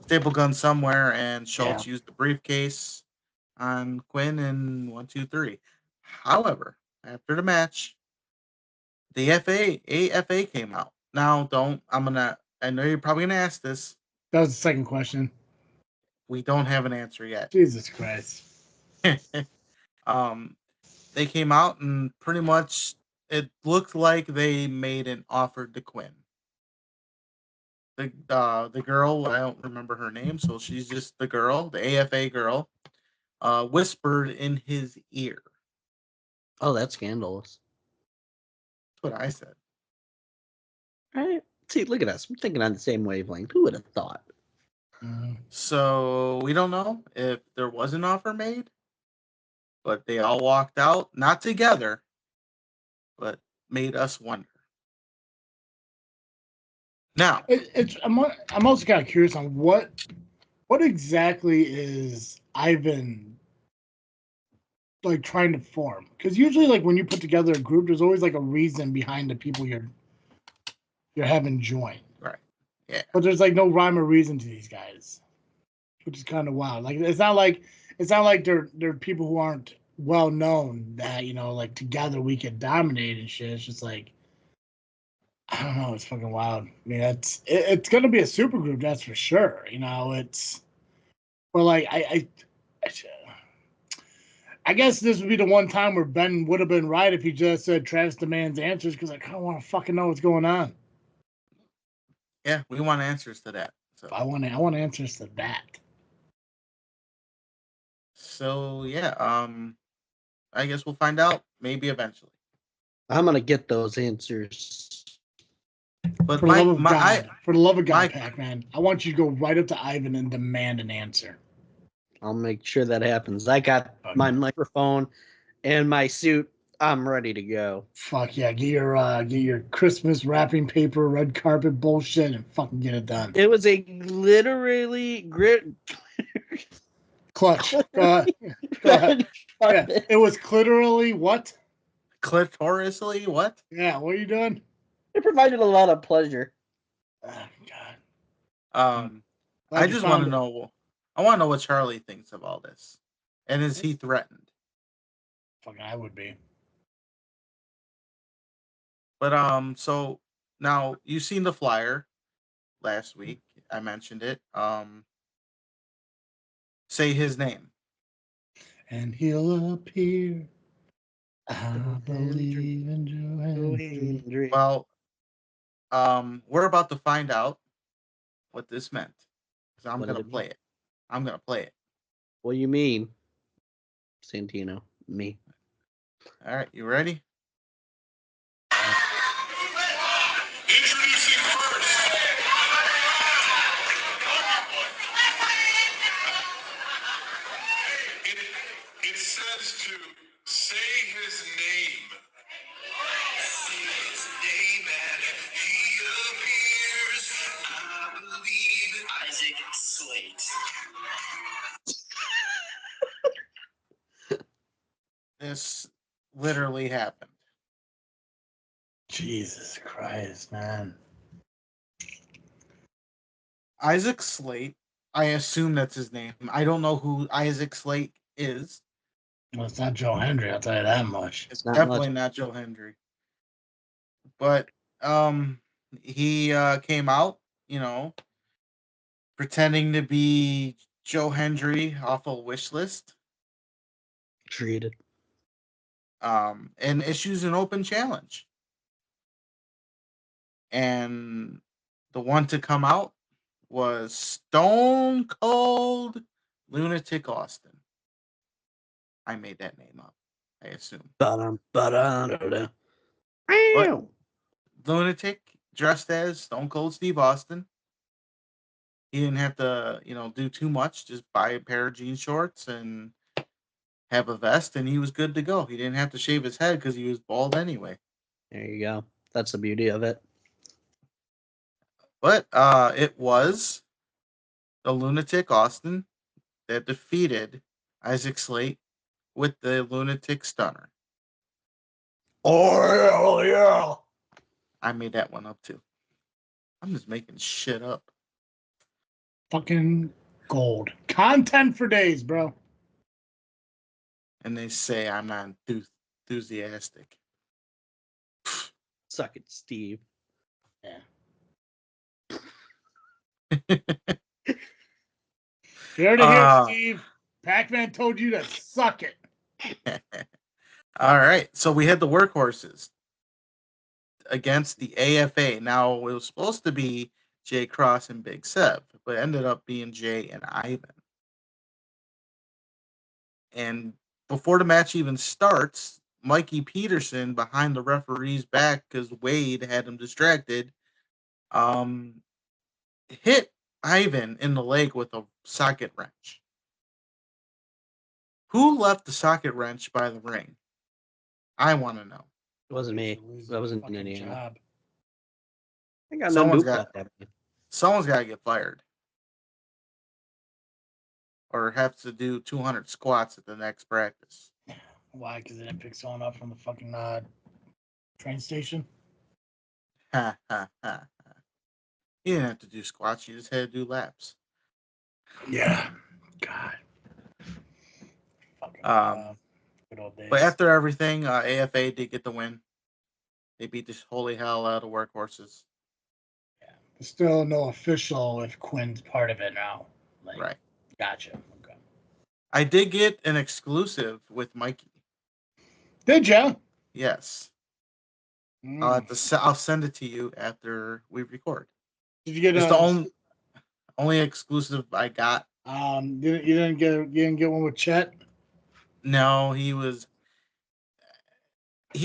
Speaker 3: staple gun somewhere, and Schultz used the briefcase on Quinn in 1, 2, 3. However, after the match, the AFA came out. Now, I know you're probably gonna ask this.
Speaker 1: That was the second question.
Speaker 3: We don't have an answer yet.
Speaker 1: Jesus Christ.
Speaker 3: They came out and pretty much it looked like they made an offer to Quinn. The girl, I don't remember her name, so she's just the girl, the AFA girl, whispered in his ear.
Speaker 4: Oh, that's scandalous.
Speaker 3: That's what I said.
Speaker 4: All right. See, look at us. I'm thinking on the same wavelength. Who would have thought?
Speaker 3: So we don't know if there was an offer made, but they all walked out, not together, but made us wonder. Now,
Speaker 1: I'm also kind of curious on what exactly is Ivan like trying to form, because usually like when you put together a group, there's always like a reason behind the people you're having join.
Speaker 3: Right. Yeah.
Speaker 1: But there's like no rhyme or reason to these guys, which is kind of wild. Like it's not like they're people who aren't well known that like together we could dominate and shit. It's just like, I don't know. It's fucking wild. I mean, it's gonna be a super group, that's for sure. But like I guess this would be the one time where Ben would have been right if he just said Travis demands answers, because I kind of want to fucking know what's going on.
Speaker 3: Yeah, we want answers to that. So
Speaker 1: I want answers to that.
Speaker 3: So yeah, I guess we'll find out maybe eventually.
Speaker 4: I'm gonna get those answers.
Speaker 3: But
Speaker 1: for the love of God, Pacman, I want you to go right up to Ivan and demand an answer.
Speaker 4: I'll make sure that happens. I got my microphone and my suit. I'm ready to go.
Speaker 1: Fuck yeah! Get your Christmas wrapping paper, red carpet bullshit, and fucking get it done.
Speaker 4: It was a literally
Speaker 1: clutch. Go ahead. Yeah. It was clitorally what?
Speaker 3: Clitoriously what?
Speaker 1: Yeah. What are you doing?
Speaker 4: It provided a lot of pleasure.
Speaker 1: Oh God.
Speaker 3: I just want to know. I want to know what Charlie thinks of all this, and is he threatened?
Speaker 1: Fucking, I would be.
Speaker 3: But so now you've seen the flyer last week. I mentioned it. Say his name.
Speaker 1: And he'll appear. I believe in Joe.
Speaker 3: Well, we're about to find out what this meant, because I'm gonna play it. I'm gonna play it.
Speaker 4: What do you mean, Santino? Me.
Speaker 3: All right, you ready?
Speaker 2: Introducing first,
Speaker 3: this literally happened.
Speaker 1: Jesus Christ, man.
Speaker 3: Isaac Slate, I assume that's his name. I don't know who Isaac Slate is.
Speaker 1: Well, it's not Joe Hendry, I'll tell you that much.
Speaker 3: It's
Speaker 4: Not
Speaker 3: definitely
Speaker 4: much.
Speaker 3: not Joe Hendry. But he came out, pretending to be Joe Hendry off a wish list.
Speaker 4: Treated.
Speaker 3: And issues an open challenge. And the one to come out was Stone Cold Lunatic Austin. I made that name up, I assume.
Speaker 4: Ba-dum.
Speaker 3: But Lunatic dressed as Stone Cold Steve Austin. He didn't have to, do too much. Just buy a pair of jean shorts and have a vest, and he was good to go. He didn't have to shave his head because he was bald anyway.
Speaker 4: There you go. That's the beauty of it.
Speaker 3: But it was the Lunatic Austin that defeated Isaac Slate with the Lunatic Stunner.
Speaker 1: Oh, yeah.
Speaker 3: I made that one up too. I'm just making shit up.
Speaker 1: Fucking gold. Content for days, bro.
Speaker 3: And they say I'm not enthusiastic.
Speaker 4: Suck it, Steve.
Speaker 1: You heard it here, Steve. Pacman told you to suck it.
Speaker 3: All right. So we had the workhorses against the AFA. Now, it was supposed to be Jay Cross and Big Seb, but it ended up being Jay and Ivan. And before the match even starts, Mikey Peterson, behind the referee's back because Wade had him distracted, hit Ivan in the leg with a socket wrench. Who left the socket wrench by the ring? I want to know.
Speaker 4: It wasn't me. That wasn't
Speaker 1: Fucking
Speaker 4: any.
Speaker 1: job.
Speaker 4: I got
Speaker 3: Someone's
Speaker 4: no
Speaker 3: got to get fired. Or have to do 200 squats at the next practice.
Speaker 1: Why? Because they didn't pick someone up from the fucking train station?
Speaker 3: Ha, ha, ha. You didn't have to do squats. You just had to do laps.
Speaker 1: Yeah. God. Fucking good old days.
Speaker 3: But after everything, AFA did get the win. They beat the holy hell out of workhorses.
Speaker 1: Yeah. There's still no official if Quinn's part of it now.
Speaker 3: Right.
Speaker 1: Gotcha. Okay.
Speaker 3: I did get an exclusive with Mikey.
Speaker 1: Did ya?
Speaker 3: Yes.
Speaker 1: Mm.
Speaker 3: I'll send it to you after we record.
Speaker 1: Did you get
Speaker 3: It's the only exclusive I got.
Speaker 1: You didn't get one with Chet?
Speaker 3: No, he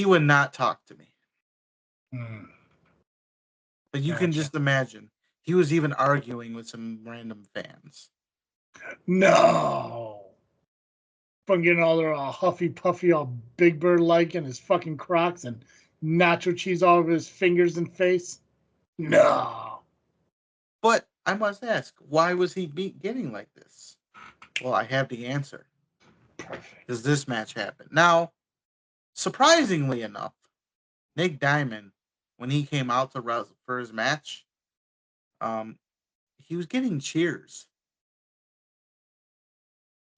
Speaker 3: would not talk to me.
Speaker 1: Mm.
Speaker 3: But you can just imagine. He was even arguing with some random fans.
Speaker 1: No. From getting all their huffy puffy, all Big Bird like in his fucking Crocs and nacho cheese all over his fingers and face. No.
Speaker 3: But I must ask, why was he getting like this? Well, I have the answer.
Speaker 1: Perfect.
Speaker 3: Because this match happened. Now, surprisingly enough, Nick Diamond, when he came out for his match, he was getting cheers.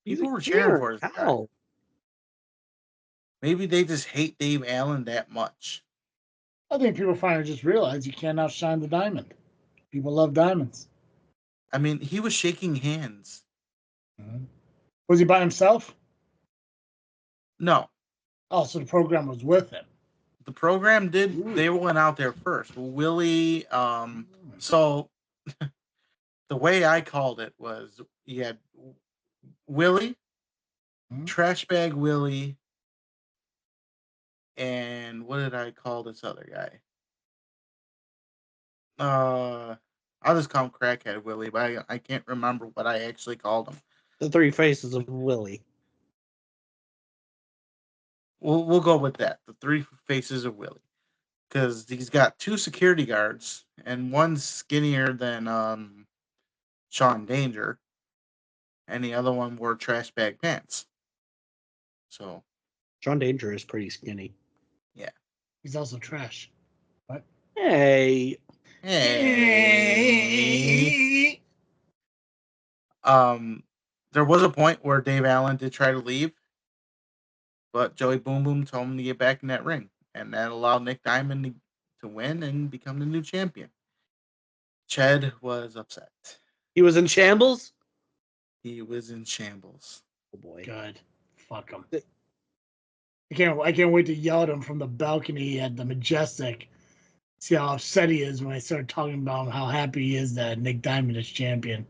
Speaker 3: People were cheering for his guy. Maybe they just hate Dave Allen that much.
Speaker 1: I think people finally just realize you can't outshine the diamond. People love diamonds.
Speaker 3: I mean, he was shaking hands.
Speaker 1: Mm-hmm. Was he by himself?
Speaker 3: No.
Speaker 1: Oh, so the program was with him.
Speaker 3: The program did. Ooh. They went out there first. Willie. So the way I called it was you had Willie, Trash Bag Willie, and what did I call this other guy? I'll just call him Crackhead Willie, but I can't remember what I actually called him.
Speaker 4: The three faces of Willie.
Speaker 3: We'll go with that. The three faces of Willie. Because he's got two security guards, and one's skinnier than Sean Danger, and the other one wore trash bag pants. So
Speaker 4: John Danger is pretty skinny.
Speaker 1: He's also trash.
Speaker 4: Hey.
Speaker 3: Hey. There was a point where Dave Allen did try to leave, but Joey Boom Boom told him to get back in that ring, and that allowed Nick Diamond to win and become the new champion. Ched was upset.
Speaker 4: He was in shambles?
Speaker 3: He was in shambles.
Speaker 4: Oh boy.
Speaker 1: Good. Fuck him. I can't wait to yell at him from the balcony at the Majestic. See how upset he is when I start talking about how happy he is that Nick Diamond is champion.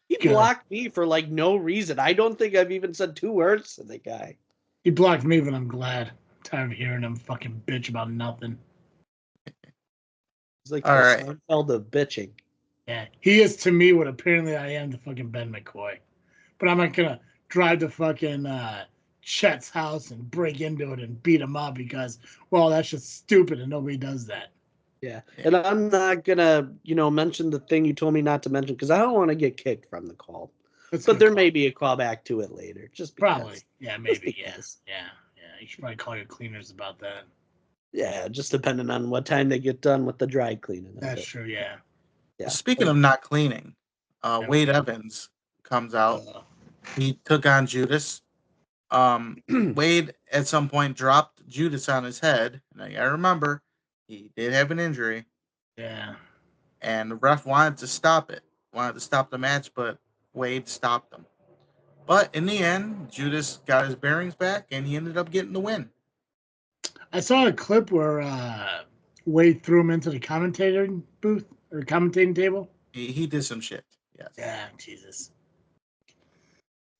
Speaker 4: He blocked me for like no reason. I don't think I've even said 2 words to the guy.
Speaker 1: He blocked me, but I'm glad. I'm tired of hearing him fucking bitch about nothing.
Speaker 4: He's like
Speaker 3: All
Speaker 4: the
Speaker 3: right.
Speaker 4: Seinfeld of bitching.
Speaker 1: Yeah, he is to me what apparently I am to fucking Ben McCoy. But I'm not gonna drive to fucking Chet's house and break into it and beat him up because, well, that's just stupid and nobody does that.
Speaker 4: Yeah. And I'm not gonna, mention the thing you told me not to mention because I don't want to get kicked from the call. But there may be a callback to it later. Just because.
Speaker 1: Probably. Yeah, maybe.
Speaker 4: Because.
Speaker 1: Yeah. You should probably call your cleaners about that.
Speaker 4: Yeah, just depending on what time they get done with the dry cleaning.
Speaker 1: That's true, yeah.
Speaker 3: Speaking of not cleaning, Wade Evans comes out. He took on Judas. Wade at some point dropped Judas on his head. Now I remember he did have an injury.
Speaker 1: Yeah.
Speaker 3: And the ref wanted to stop the match, but Wade stopped him. But in the end, Judas got his bearings back and he ended up getting the win.
Speaker 1: I saw a clip where Wade threw him into the commentating booth or commentating table.
Speaker 3: He did some shit. Yes.
Speaker 1: Yeah, Jesus.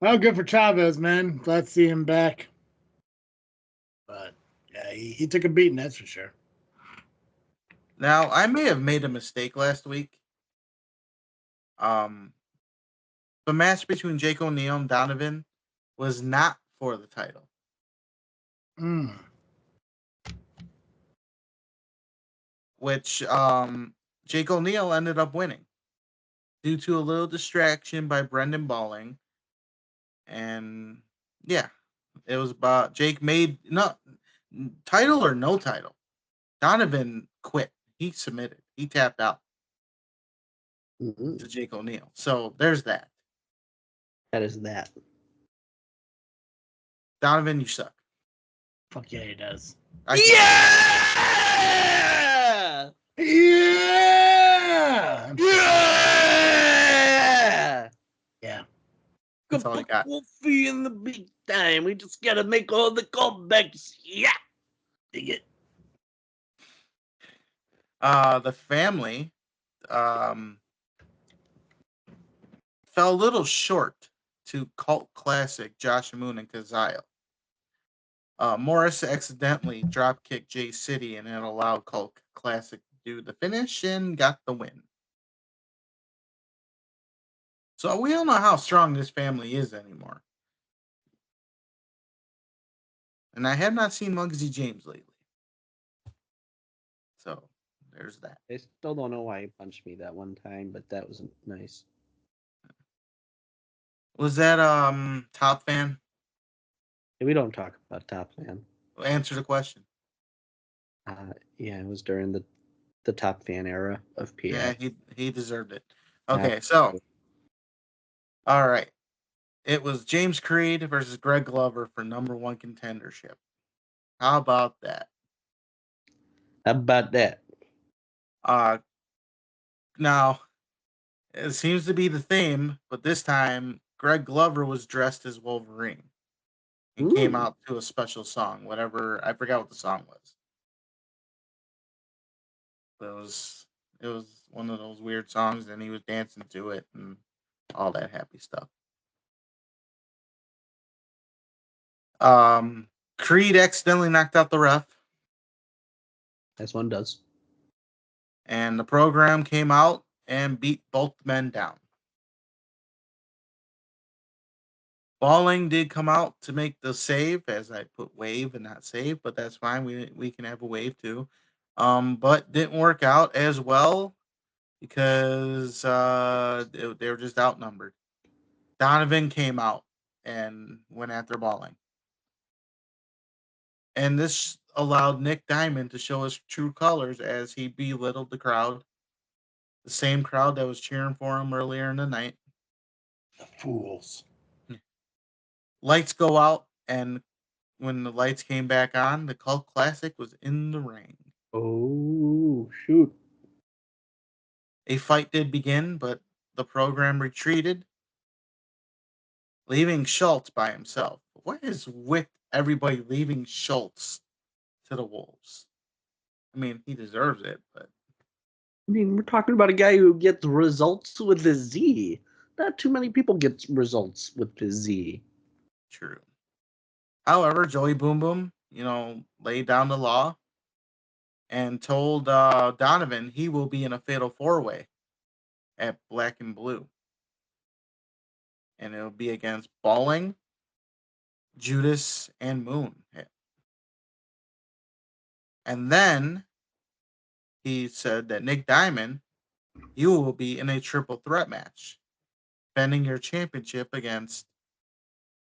Speaker 1: Well, good for Chavez, man. Glad to see him back. But yeah, he took a beating, that's for sure.
Speaker 3: Now, I may have made a mistake last week. The match between Jake O'Neill and Donovan was not for the title. Which Jake O'Neill ended up winning due to a little distraction by Brendan Balling. And yeah, it was about Jake made title or no title. Donovan quit. He submitted. He tapped out to Jake O'Neill. So there's that.
Speaker 4: That is that.
Speaker 3: Donovan, you suck.
Speaker 1: Fuck yeah, he does.
Speaker 4: Yeah!
Speaker 1: Yeah!
Speaker 4: Yeah!
Speaker 3: That's all I got.
Speaker 4: Wolfie in the big time. We just gotta make all the callbacks. Yeah!
Speaker 1: Dig it.
Speaker 3: The family fell a little short to cult classic Josh Moon and Kazile. Morris accidentally dropkicked J City and it allowed Cult Classic to do the finish and got the win. So we don't know how strong this family is anymore. And I have not seen Muggsy James lately. So there's that.
Speaker 4: I still don't know why he punched me that one time, but that was nice.
Speaker 3: Was that Top Fan?
Speaker 4: We don't talk about Top Fan.
Speaker 3: Answer the question.
Speaker 4: Yeah, it was during the Top Fan era of PA.
Speaker 3: Yeah, he deserved it. Okay, so all right. It was James Creed versus Greg Glover for #1 contendership. How about that?
Speaker 4: How about that?
Speaker 3: Now, it seems to be the theme, but this time Greg Glover was dressed as Wolverine and came out to a special song, whatever. I forgot what the song was. It was one of those weird songs, and he was dancing to it and all that happy stuff. Creed accidentally knocked out the ref.
Speaker 4: As one does.
Speaker 3: And the program came out and beat both men down. Balling did come out to make the save, as I put wave and not save, but that's fine. We can have a wave too. But didn't work out as well because they were just outnumbered. Donovan came out and went after Balling. And this allowed Nick Diamond to show his true colors as he belittled the crowd. The same crowd that was cheering for him earlier in the night.
Speaker 1: The fools.
Speaker 3: Lights go out, and when the lights came back on, the Cult Classic was in the ring.
Speaker 4: Oh, shoot.
Speaker 3: A fight did begin, but the program retreated, leaving Schultz by himself. What is with everybody leaving Schultz to the Wolves? I mean, he deserves it, but
Speaker 4: I mean, we're talking about a guy who gets results with the Z. Not too many people get results with the Z.
Speaker 3: true. However, Joey Boom Boom, laid down the law and told Donovan he will be in a fatal four-way at Black and Blue. And it'll be against Balling, Judas, and Moon. And then he said that Nick Diamond, you will be in a triple threat match, defending your championship against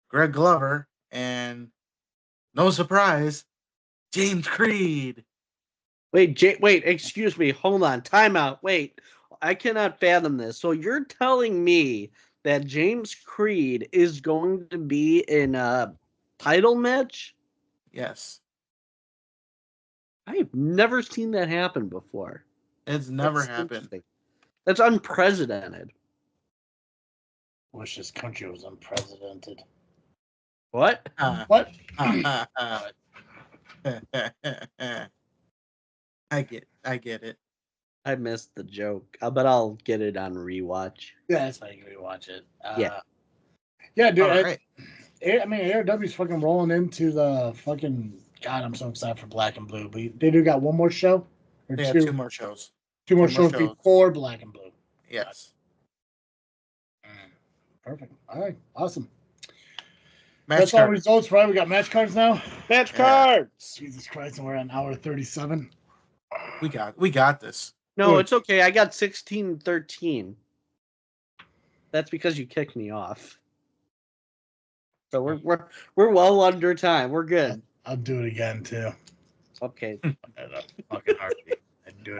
Speaker 3: Greg Glover and, no surprise, James Creed.
Speaker 4: Wait, excuse me. Hold on. Time out. Wait. I cannot fathom this. So you're telling me that James Creed is going to be in a title match?
Speaker 3: Yes.
Speaker 4: I've never seen that happen before.
Speaker 3: It's never
Speaker 4: That's
Speaker 3: happened.
Speaker 4: interesting. That's unprecedented.
Speaker 1: Wish this country was unprecedented.
Speaker 4: What?
Speaker 1: What?
Speaker 3: I get it.
Speaker 1: I
Speaker 4: missed the joke, but I'll get it on rewatch.
Speaker 1: Yeah, that's fine. You can rewatch it.
Speaker 4: Yeah,
Speaker 1: dude.
Speaker 3: All right.
Speaker 1: ARW's fucking rolling into the fucking. God, I'm so excited for Black and Blue. But they do got one more show?
Speaker 3: Or they have two more shows.
Speaker 1: Two more shows before Black and Blue.
Speaker 3: Yes.
Speaker 1: Perfect. All right. Awesome.
Speaker 3: That's
Speaker 1: all results, right? We got match cards now.
Speaker 4: Match cards.
Speaker 1: Jesus Christ, and we're at an hour 37.
Speaker 3: We got this.
Speaker 4: No, it's okay. I got 16-13. That's because you kicked me off. So we're well under time. We're good.
Speaker 1: I'll do it again too.
Speaker 4: Okay.
Speaker 1: At a fucking heartbeat.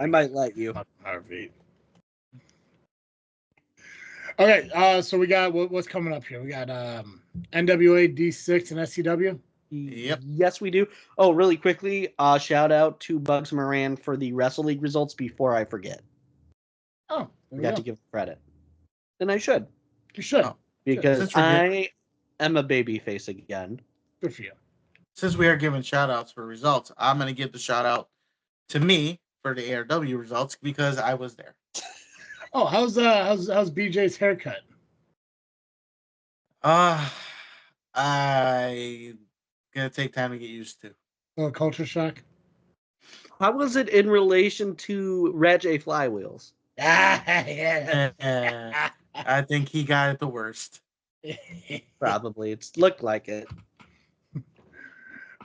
Speaker 4: I might let you.
Speaker 1: Fucking heartbeat. Okay, so we got what's coming up here. We got NWA D6 and SCW.
Speaker 3: Yep.
Speaker 4: Yes, we do. Oh, really quickly, shout out to Bugs Moran for the WrestleLeague results before I forget.
Speaker 1: Oh,
Speaker 4: I got to give credit. And I should.
Speaker 1: You should.
Speaker 4: Because I am a babyface again.
Speaker 1: Good for you.
Speaker 3: Since we are giving shout outs for results, I'm going to give the shout out to me for the ARW results because I was there.
Speaker 1: Oh, how's BJ's haircut?
Speaker 3: I gonna take time to get used to.
Speaker 1: Oh, culture shock.
Speaker 4: How was it in relation to Red J Flywheels?
Speaker 1: Yeah.
Speaker 3: I think he got it the worst.
Speaker 4: Probably. It looked like it.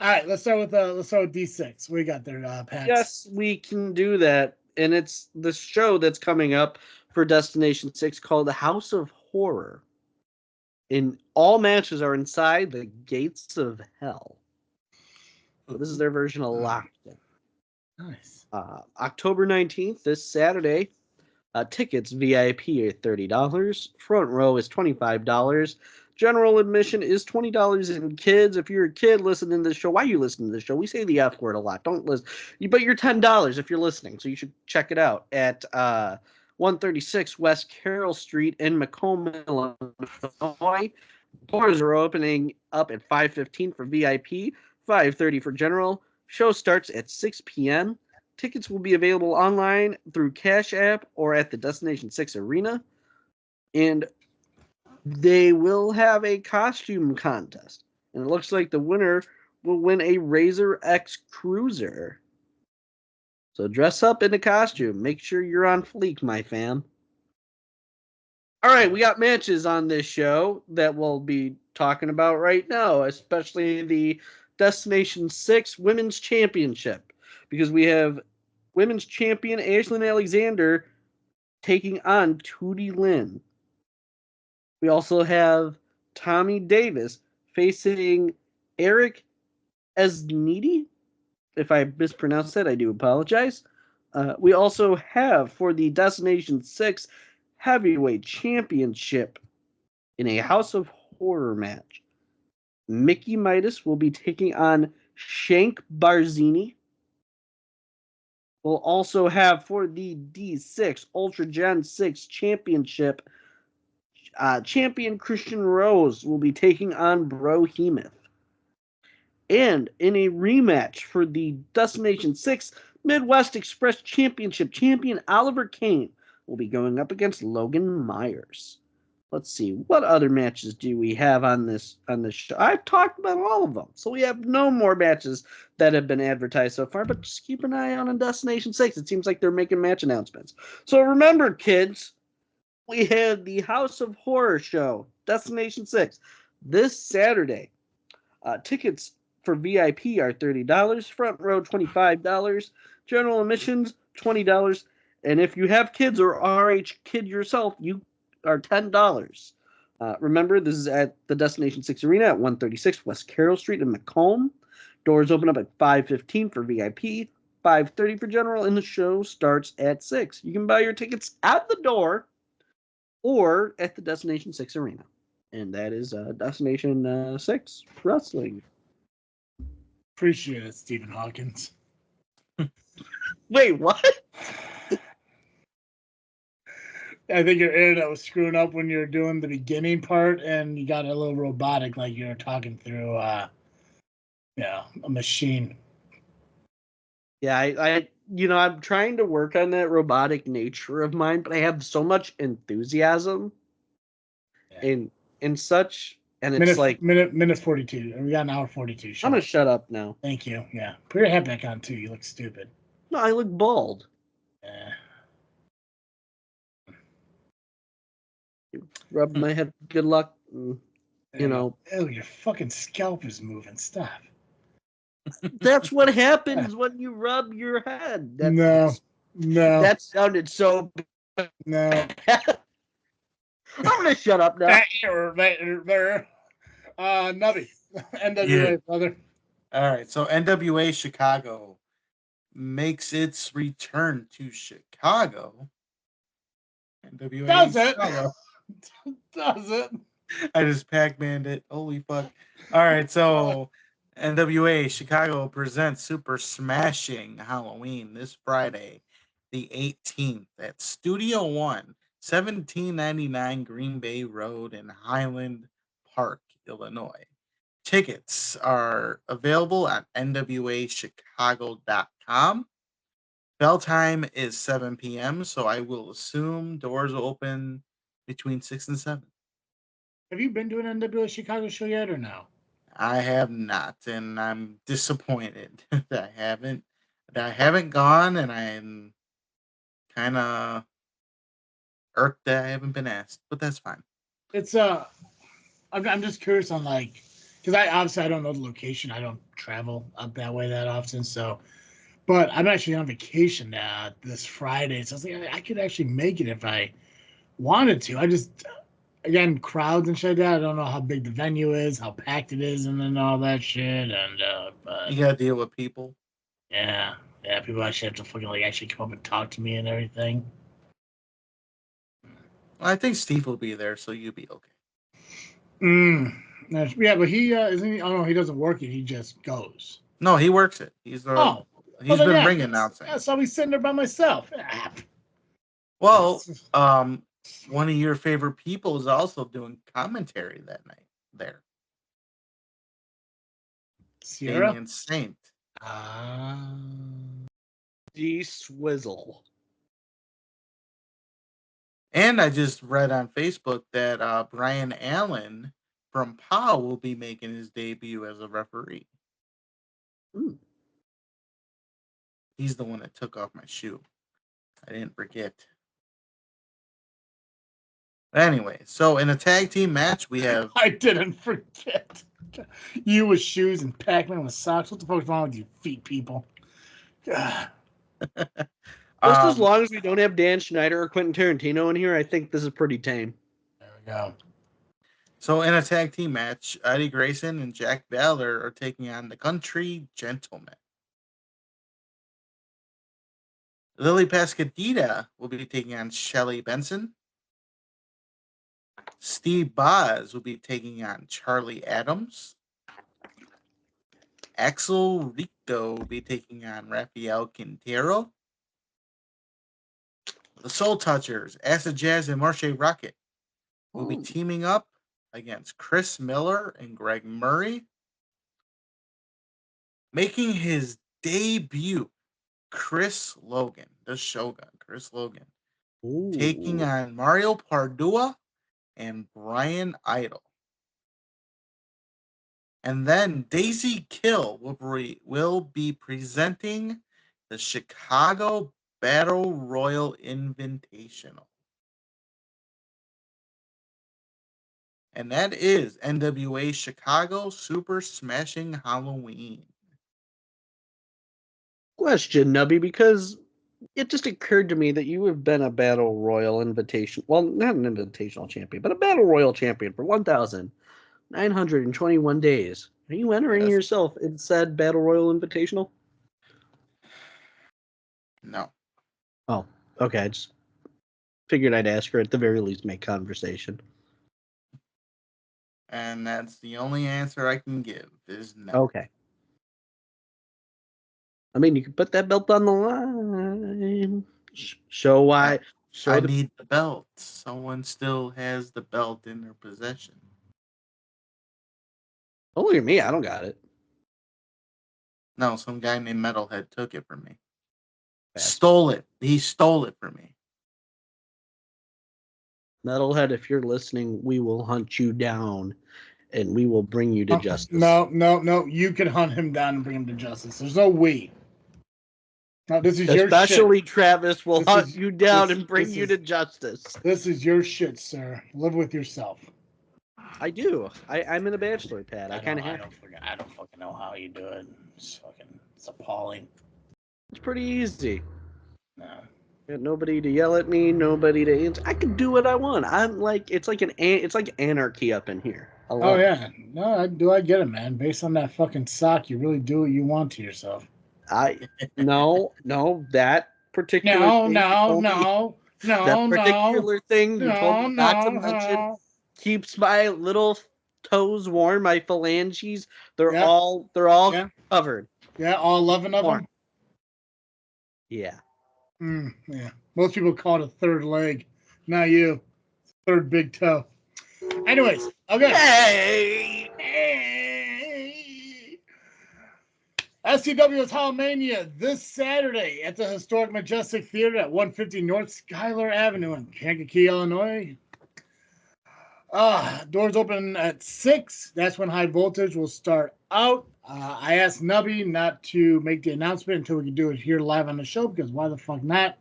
Speaker 1: All right, let's start with D6. What do you got there, Pat?
Speaker 4: Yes, we can do that. And it's the show that's coming up for Destination 6 called The House of Horror. And all matches are inside the gates of hell. So this is their version of Lockdown.
Speaker 1: Nice.
Speaker 4: October 19th, this Saturday. Tickets VIP are $30. Front row is $25. General admission is $20. And kids, if you're a kid listening to this show, why are you listening to this show? We say the F word a lot. Don't listen. But you're $10 if you're listening, so you should check it out at 136 West Carroll Street in Macomb, Illinois. Doors are opening up at 5:15 for VIP, 5:30 for general. Show starts at 6 p.m. Tickets will be available online through Cash App or at the Destination 6 Arena. And they will have a costume contest. And it looks like the winner will win a Razor X Cruiser. So dress up in a costume. Make sure you're on fleek, my fam. All right, we got matches on this show that we'll be talking about right now, especially the Destination 6 Women's Championship. Because we have Women's Champion Ashlyn Alexander taking on Tootie Lynn. We also have Tommy Davis facing Eric as needy. If I mispronounced that, I do apologize. We also have for the Destination 6 Heavyweight Championship in a House of Horror match. Mickey Midas will be taking on Shank Barzini. We'll also have for the D6 Ultra Gen 6 Championship, champion Christian Rose will be taking on Brohemoth. And in a rematch for the Destination 6 Midwest Express Championship, champion Oliver Kane will be going up against Logan Myers. Let's see, what other matches do we have on this show? I've talked about all of them, so we have no more matches that have been advertised so far, but just keep an eye on Destination 6. It seems like they're making match announcements. So remember, kids, we have the House of Horror show, Destination 6, this Saturday. Tickets for VIP are $30, front row $25, general admissions $20, and if you have kids or RH kid yourself, you are $10. Remember, this is at the Destination 6 Arena at 136 West Carroll Street in Macomb. Doors open up at 5:15 for VIP, 5:30 for general, and the show starts at 6. You can buy your tickets at the door or at the Destination 6 Arena. And that is Destination 6 Wrestling.
Speaker 1: Appreciate it, Stephen Hawkins.
Speaker 4: Wait, what?
Speaker 1: I think your internet was screwing up when you were doing the beginning part, and you got a little robotic, like you were talking through, a machine.
Speaker 4: Yeah, I'm trying to work on that robotic nature of mine, but I have so much enthusiasm and such, and it's
Speaker 1: minute 42, and we got an hour 42.
Speaker 4: I'm gonna shut up now.
Speaker 1: Thank you. Yeah, put your head back on too. You look stupid.
Speaker 4: No, I look bald.
Speaker 1: Yeah.
Speaker 4: Rub my head. Good luck.
Speaker 1: Ew, your fucking scalp is moving. Stop.
Speaker 4: That's what happens when you rub your head.
Speaker 1: No.
Speaker 4: That sounded so.
Speaker 1: No.
Speaker 4: I'm gonna shut up now.
Speaker 1: Nubby, NWA, brother.
Speaker 3: All right, so NWA Chicago makes its return to Chicago. NWA
Speaker 1: Does it?
Speaker 3: Chicago.
Speaker 1: Does it?
Speaker 3: I just Pacmaned it. Holy fuck. All right, so NWA Chicago presents Super Smashing Halloween this Friday, the 18th at Studio One, 1799 Green Bay Road in Highland Park, Illinois. Tickets are available at nwachicago.com. Bell time is 7 p.m., so I will assume doors will open between 6 and 7.
Speaker 1: Have you been to an NWA Chicago show yet or no?
Speaker 3: I have not, and I'm disappointed that I haven't gone, and I'm kind of irked that I haven't been asked, but that's fine.
Speaker 1: It's I'm just curious on because I don't know the location. I don't travel up that way that often, so. But I'm actually on vacation this Friday, so I was like, I could actually make it if I wanted to. I just, again, crowds and shit like that. I don't know how big the venue is, how packed it is, and then all that shit. And
Speaker 3: you gotta deal with people.
Speaker 1: Yeah, people actually have to fucking actually come up and talk to me and everything.
Speaker 3: Well, I think Steve will be there, so you'll be okay.
Speaker 1: Yeah, but he isn't. Oh no, he doesn't work it. He just goes.
Speaker 3: No, he works it. He's been ring announcing.
Speaker 1: Yeah, so I'll be sitting there by myself.
Speaker 3: Well, one of your favorite people is also doing commentary that night there.
Speaker 1: Sierra
Speaker 3: Damien Saint.
Speaker 4: G Swizzle.
Speaker 3: And I just read on Facebook that Brian Allen from POW will be making his debut as a referee.
Speaker 4: Ooh.
Speaker 3: He's the one that took off my shoe. I didn't forget. Anyway, so in a tag team match, we have...
Speaker 1: I didn't forget. You with shoes and Pacman with socks. What the fuck's wrong with you feet people?
Speaker 4: Just as long as we don't have Dan Schneider or Quentin Tarantino in here, I think this is pretty tame.
Speaker 1: There we go.
Speaker 3: So in a tag team match, Eddie Grayson and Jack Ballard are taking on the Country Gentlemen. Lily Pascadita will be taking on Shelly Benson. Steve Boz will be taking on Charlie Adams. Axel Ricto will be taking on Rafael Quintero. The Soul Touchers, Acid Jazz and Marche Rocket will be teaming up against Chris Miller and Greg Murray. Making his debut, Chris Logan, the Shogun, Chris Logan, taking on Mario Pardua and Brian Idol. And then Daisy Kill will be presenting the Chicago Battle Royal Invitational. And that is NWA Chicago Super Smashing Halloween.
Speaker 4: Question, Nubby, because it just occurred to me that you have been a Battle Royal invitation. Well, not an invitational champion, but a Battle Royal champion for 1,921 days. Are you entering yourself in said Battle Royal Invitational?
Speaker 3: No.
Speaker 4: Oh, okay. I just figured I'd ask her, at the very least, make conversation.
Speaker 3: And that's the only answer I can give is no.
Speaker 4: Okay. I mean, you could put that belt on the line. Show why.
Speaker 3: I need the belt. Someone still has the belt in their possession.
Speaker 4: Don't look at me. I don't got it.
Speaker 3: No, some guy named Metalhead took it from me. Stole it. He stole it from me.
Speaker 4: Metalhead, if you're listening, we will hunt you down and we will bring you to justice.
Speaker 1: No. You can hunt him down and bring him to justice. There's no we. No, this is your shit.
Speaker 4: Especially Travis will hunt you down and bring you to justice.
Speaker 1: This is your shit, sir. Live with yourself.
Speaker 4: I do. I'm in a bachelor pad. I kind of have.
Speaker 1: I don't fucking know how you do it. It's appalling.
Speaker 4: It's pretty easy.
Speaker 1: No.
Speaker 4: Got nobody to yell at me. Nobody to answer. I can do what I want. I'm like it's like anarchy up in here.
Speaker 1: Oh yeah. No, I get it, man. Based on that fucking sock, you really do what you want to yourself.
Speaker 4: No, that particular thing you told me not to mention keeps my little toes warm, my phalanges. They're all covered.
Speaker 1: Yeah, all 11 of them.
Speaker 4: Yeah.
Speaker 1: Yeah. Most people call it a third leg. Not you. Third big toe. Anyways, okay. Hey. SCW Hallowmania this Saturday at the historic Majestic Theater at 150 North Schuyler Avenue in Kankakee, Illinois. Doors open at 6. That's when High Voltage will start out. I asked Nubby not to make the announcement until we can do it here live on the show, because why the fuck not?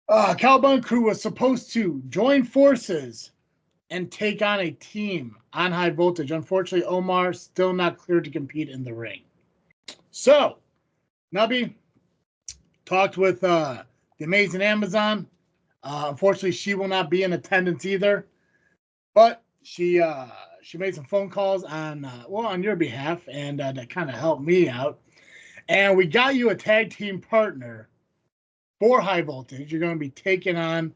Speaker 1: Cowbun Crew was supposed to join forces and take on a team on High Voltage. Unfortunately, Omar still not cleared to compete in the ring. So, Nubby talked with the amazing Amazon. Unfortunately, she will not be in attendance either. But she made some phone calls on your behalf, and that kind of helped me out. And we got you a tag team partner for High Voltage. You're going to be taking on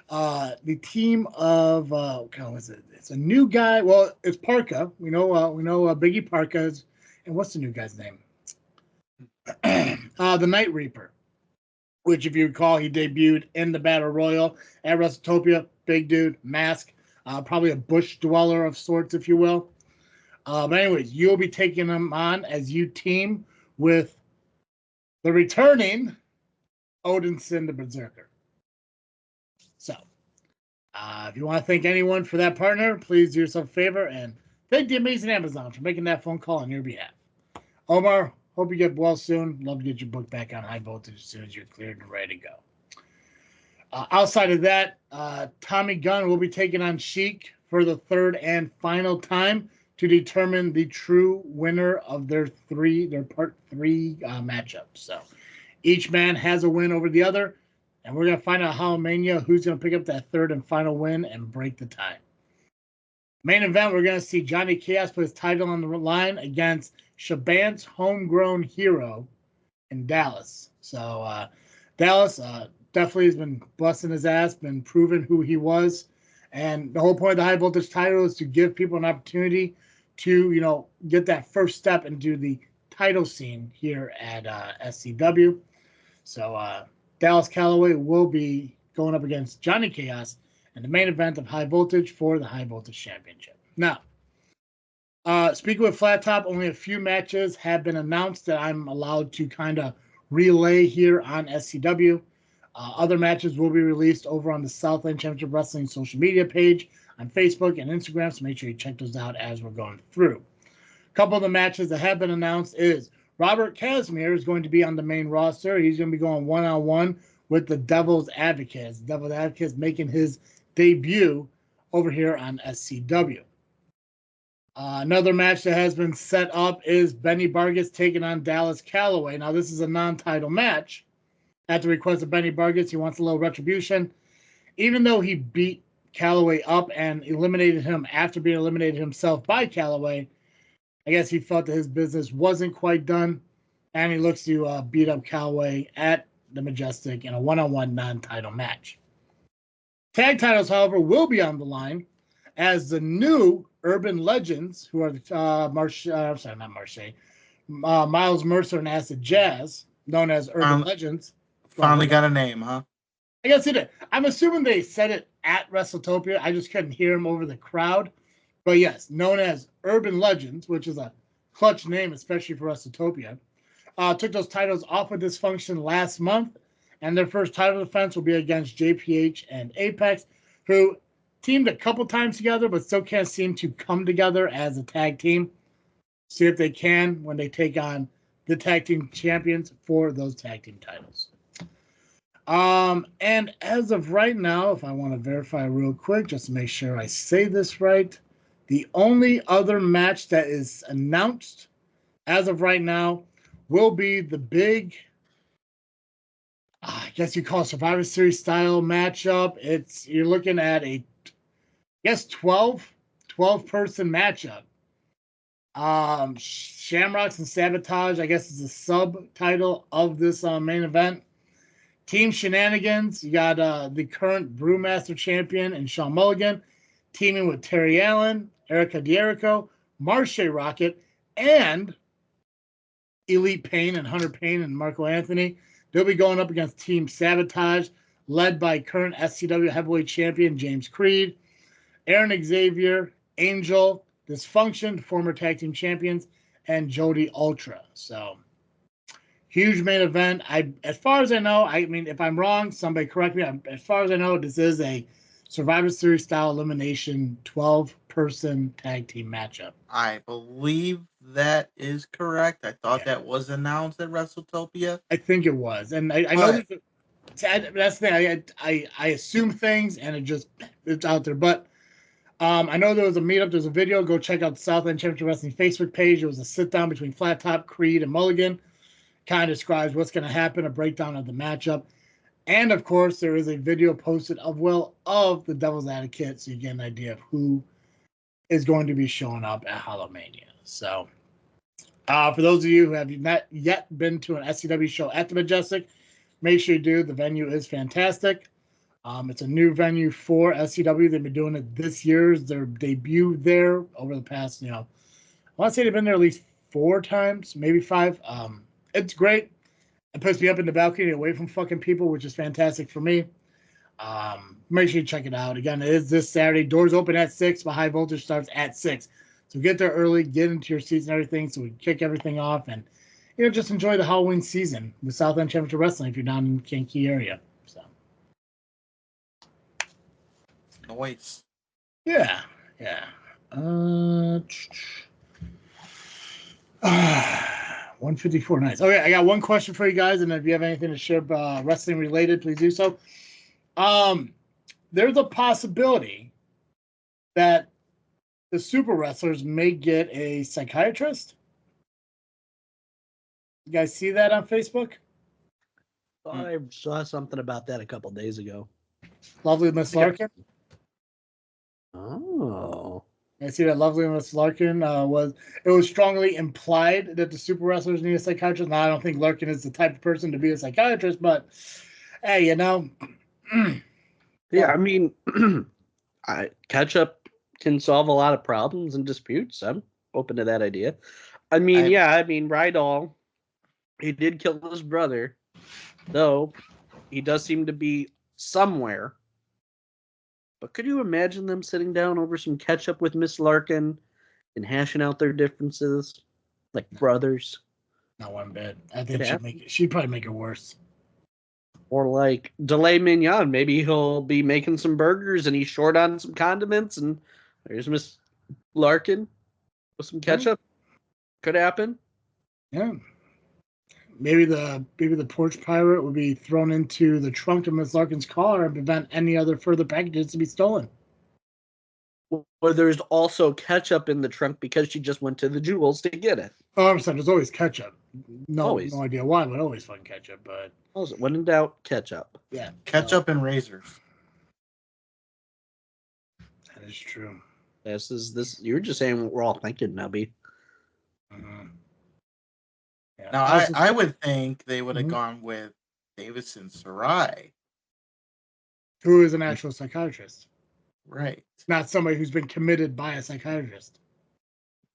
Speaker 1: the team of it's a new guy. Well, it's Parka. We know Biggie Parka. And what's the new guy's name? The Night Reaper, which, if you recall, he debuted in the Battle Royal at WrestleTopia. Big dude, mask, probably a bush dweller of sorts, if you will. But anyways, you'll be taking him on as you team with the returning Odinson the Berserker. So, if you want to thank anyone for that partner, please do yourself a favor and thank the amazing Amazon for making that phone call on your behalf. Omar, hope you get well soon. Love to get your book back on High Voltage as soon as you're cleared and ready to go. Outside of that, Tommy Gunn will be taking on Sheik for the third and final time to determine the true winner of their part 3 matchup. So each man has a win over the other, and we're going to find out Hallowmania who's going to pick up that third and final win and break the tie. Main event, we're going to see Johnny Chaos put his title on the line against Shaban's homegrown hero in Dallas. So Dallas definitely has been busting his ass, been proving who he was. And the whole point of the high voltage title is to give people an opportunity to, get that first step into the title scene here at SCW. So Dallas Calloway will be going up against Johnny Chaos in the main event of high voltage for the high voltage championship. Now, speaking with Flat Top, only a few matches have been announced that I'm allowed to kind of relay here on SCW. Other matches will be released over on the Southland Championship Wrestling social media page on Facebook and Instagram, so make sure you check those out as we're going through. A couple of the matches that have been announced is Robert Casimir is going to be on the main roster. He's going to be going one-on-one with the Devil's Advocates. The Devil's Advocates making his debut over here on SCW. Another match that has been set up is Benny Vargas taking on Dallas Calloway. Now, this is a non-title match. At the request of Benny Vargas, he wants a little retribution. Even though he beat Calloway up and eliminated him after being eliminated himself by Calloway, I guess he felt that his business wasn't quite done, and he looks to beat up Calloway at the Majestic in a one-on-one non-title match. Tag titles, however, will be on the line as the new Urban Legends, who are Miles Mercer and Acid Jazz, known as Urban Legends.
Speaker 3: Finally got a name, huh?
Speaker 1: I guess it did. I'm assuming they said it at WrestleTopia. I just couldn't hear him over the crowd. But yes, known as Urban Legends, which is a clutch name, especially for WrestleTopia, took those titles off of Dysfunction last month, and their first title defense will be against JPH and Apex, who teamed a couple times together, but still can't seem to come together as a tag team. See if they can when they take on the tag team champions for those tag team titles. And as of right now, if I want to verify real quick, just to make sure I say this right, the only other match that is announced as of right now will be the big, I guess you call it Survivor Series style matchup. You're looking at a, 12 person matchup. Shamrocks and Sabotage, I guess, is the subtitle of this main event. Team Shenanigans, you got the current Brewmaster champion and Sean Mulligan, teaming with Terry Allen, Erica Dierico, Marche Rocket, and Elite Payne and Hunter Payne and Marco Anthony. They'll be going up against Team Sabotage, led by current SCW heavyweight champion James Creed, Aaron Xavier, Angel, Dysfunction, former tag team champions, and Jody Ultra. So, huge main event. As far as I know, I mean, if I'm wrong, somebody correct me. As far as I know, this is a Survivor Series style elimination 12-person tag team matchup.
Speaker 3: I believe that is correct. I thought that was announced at WrestleTopia.
Speaker 1: I think it was, and I know that's the thing. I assume things, and it's out there. But I know there was a meetup. There's a video. Go check out the Southland Championship Wrestling Facebook page. It was a sit down between Flat Top, Creed, and Mulligan. Kind of describes what's going to happen, a breakdown of the matchup. And, of course, there is a video posted of the Devil's Advocate, so you get an idea of who is going to be showing up at Hallowmania. So, for those of you who have not yet been to an SCW show at the Majestic, make sure you do. The venue is fantastic. It's a new venue for SCW. They've been doing it this year. It's their debut there over the past, I want to say they've been there at least 4 times, maybe 5. It's great. It puts me up in the balcony away from fucking people, which is fantastic for me. Make sure you check it out. Again, it is this Saturday. Doors open at 6, but high voltage starts at 6. So get there early, get into your seats and everything so we can kick everything off and, just enjoy the Halloween season with Southland Championship Wrestling if you're down in the Kankakee area. So.
Speaker 3: Nice.
Speaker 1: Yeah. 154 nights. Okay, I got one question for you guys, and if you have anything to share wrestling related, please do so. There's a possibility that the super wrestlers may get a psychiatrist. You guys see that on Facebook?
Speaker 4: I saw something about that a couple days ago.
Speaker 1: Lovely Miss Larkin.
Speaker 4: Oh.
Speaker 1: I see that lovely Miss Larkin was strongly implied that the super wrestlers need a psychiatrist. Now I don't think Larkin is the type of person to be a psychiatrist, but hey,
Speaker 4: Yeah, I mean, Ketchup can solve a lot of problems and disputes. I'm open to that idea. I mean, Rydal, he did kill his brother, though he does seem to be somewhere. But could you imagine them sitting down over some ketchup with Miss Larkin and hashing out their differences like brothers?
Speaker 1: Not one bit. I think she'd probably make it worse.
Speaker 4: Or like Delay Mignon, maybe he'll be making some burgers and he's short on some condiments, and there's Miss Larkin with some ketchup. Could happen.
Speaker 1: Yeah. Maybe the porch pirate would be thrown into the trunk of Miss Larkin's car and prevent any other further packages to be stolen.
Speaker 4: Or there's also ketchup in the trunk because she just went to the Jewels to get it.
Speaker 1: Oh, I'm sorry, there's always ketchup. No idea why, but always fucking ketchup. But
Speaker 4: when in doubt, ketchup.
Speaker 1: Yeah,
Speaker 3: ketchup and razors.
Speaker 1: That is true.
Speaker 4: This. You're just saying what we're all thinking, Nubby.
Speaker 1: Mm-hmm. Yeah.
Speaker 3: Now, I would think they would have gone with Davidson Sarai,
Speaker 1: who is an actual psychiatrist.
Speaker 3: Right.
Speaker 1: Not somebody who's been committed by a psychiatrist.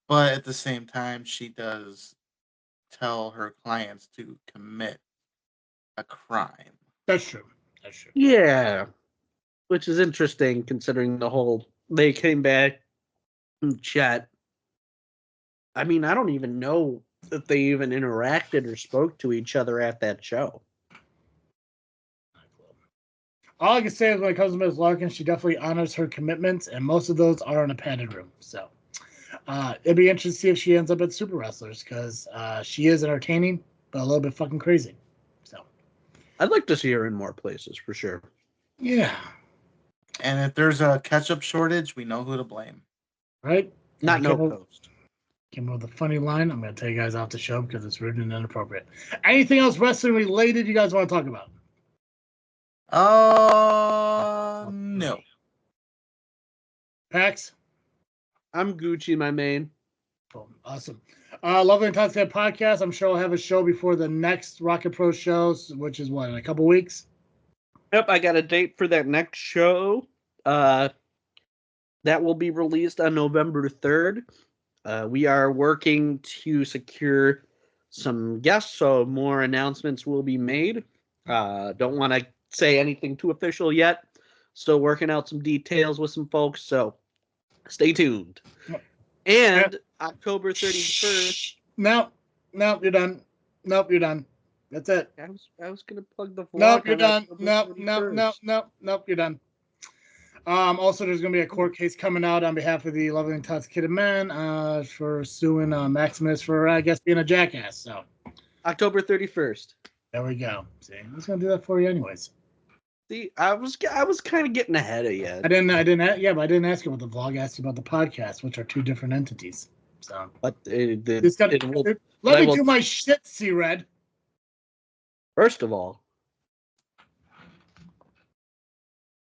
Speaker 3: But at the same time, she does tell her clients to commit a crime.
Speaker 1: That's true.
Speaker 4: Yeah. Which is interesting considering the whole, they came back and chat. I mean, I don't even know if they even interacted or spoke to each other at that show.
Speaker 1: All I can say is when it comes to Ms. Larkin, she definitely honors her commitments, and most of those are in a padded room. So it'd be interesting to see if she ends up at Super Wrestlers, because she is entertaining, but a little bit fucking crazy. So
Speaker 4: I'd like to see her in more places for sure.
Speaker 1: Yeah.
Speaker 3: And if there's a ketchup shortage, we know who to blame.
Speaker 1: Right?
Speaker 4: Not no post.
Speaker 1: Came up with a funny line. I'm going to tell you guys off the show because it's rude and inappropriate. Anything else wrestling related you guys want to talk about?
Speaker 3: No.
Speaker 1: Pax?
Speaker 4: I'm Gucci, my main.
Speaker 1: Cool. Awesome. Lovely and Toxic Podcast. I'm sure I'll have a show before the next ARWPro show, which is what, in a couple weeks?
Speaker 4: Yep, I got a date for that next show. That will be released on November 3rd. We are working to secure some guests, so more announcements will be made. Don't want to say anything too official yet. Still working out some details with some folks, so stay tuned. And October 31st.
Speaker 1: Nope, you're done. Nope, you're done. That's it.
Speaker 4: I was gonna plug the vlog.
Speaker 1: Nope, you're done. Nope, you're done. Also, there's gonna be a court case coming out on behalf of the Lovely and Intoxicated Men for suing Maximus for, I guess, being a jackass. So
Speaker 4: October 31st.
Speaker 1: There we go. See, I was gonna do that for you anyways.
Speaker 4: See, I was kind of getting ahead of you.
Speaker 1: I didn't ask you about the vlog. I asked you about the podcast, which are two different entities. So,
Speaker 4: but let
Speaker 1: me do my shit, C-Red.
Speaker 4: First of all,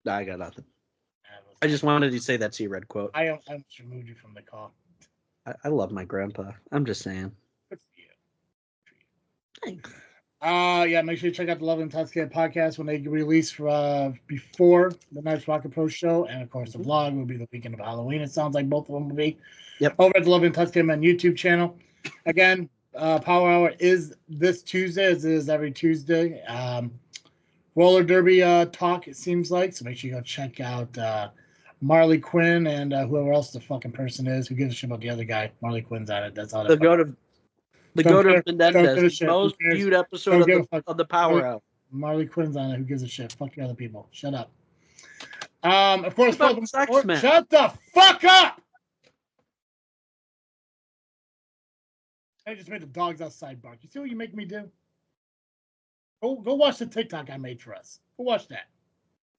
Speaker 4: nah, I got nothing. I just wanted to say that C-Red quote.
Speaker 1: I almost removed you from the call.
Speaker 4: I love my grandpa. I'm just saying.
Speaker 1: Good for you.
Speaker 4: Thanks.
Speaker 1: Yeah, make sure you check out the Love and Intoxicated Podcast when they release before the next ARWPro show. And, of course, the vlog will be the weekend of Halloween. It sounds like both of them will be.
Speaker 4: Yep.
Speaker 1: Over at the Love and Intoxicated Men YouTube channel. Again, Power Hour is this Tuesday, as it is every Tuesday. Roller Derby talk, it seems like. So make sure you go check out Marley Quinn and whoever else the fucking person is. Who gives a shit about the other guy? Marley Quinn's on it. That's all.
Speaker 4: The goat of Menendez, the most viewed episode of the Power Hour.
Speaker 1: Marley Quinn's on it. Who gives a shit? Fuck your other people. Shut up. Of course, shut the fuck up. I just made the dogs outside bark. You see what you make me do? Go watch the TikTok I made for us. Go watch that.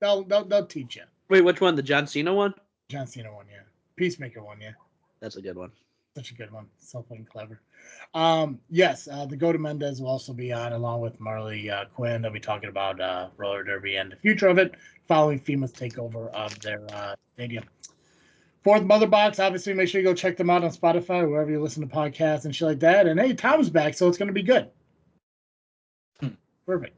Speaker 1: They'll teach you.
Speaker 4: Wait, which one? The John Cena one?
Speaker 1: John Cena one, yeah. Peacemaker one, yeah.
Speaker 4: That's a good one.
Speaker 1: Such a good one. So fucking clever. Yes, the Go to Mendez will also be on along with Marley Quinn. They'll be talking about roller derby and the future of it following FEMA's takeover of their stadium. Fourth Mother Box, obviously, make sure you go check them out on Spotify, wherever you listen to podcasts and shit like that. And hey, Tom's back, so it's going to be good. Perfect.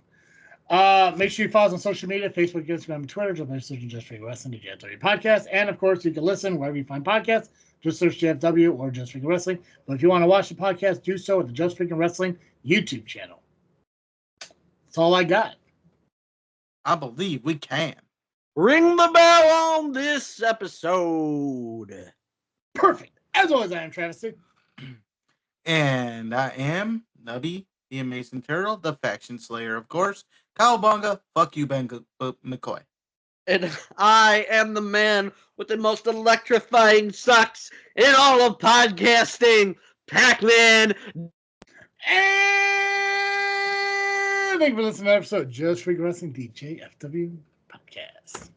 Speaker 1: Make sure you follow us on social media, Facebook, Instagram, and Twitter. Just search JFW Wrestling, the JFW Podcast. And, of course, you can listen wherever you find podcasts. Just search JFW or Just Freaking Wrestling. But if you want to watch the podcast, do so at the Just Freaking Wrestling YouTube channel. That's all I got.
Speaker 3: I believe we can.
Speaker 4: Ring the bell on this episode.
Speaker 1: Perfect. As always, I am Travesty.
Speaker 3: And I am Nubby, the Amazing Turtle, the Faction Slayer, of course. Cowabunga, fuck you, Ben McCoy.
Speaker 4: And I am the man with the most electrifying sucks in all of podcasting, Pacman.
Speaker 1: And thank you for listening to the episode of Just Freaking Wrestling, the JFW Podcast.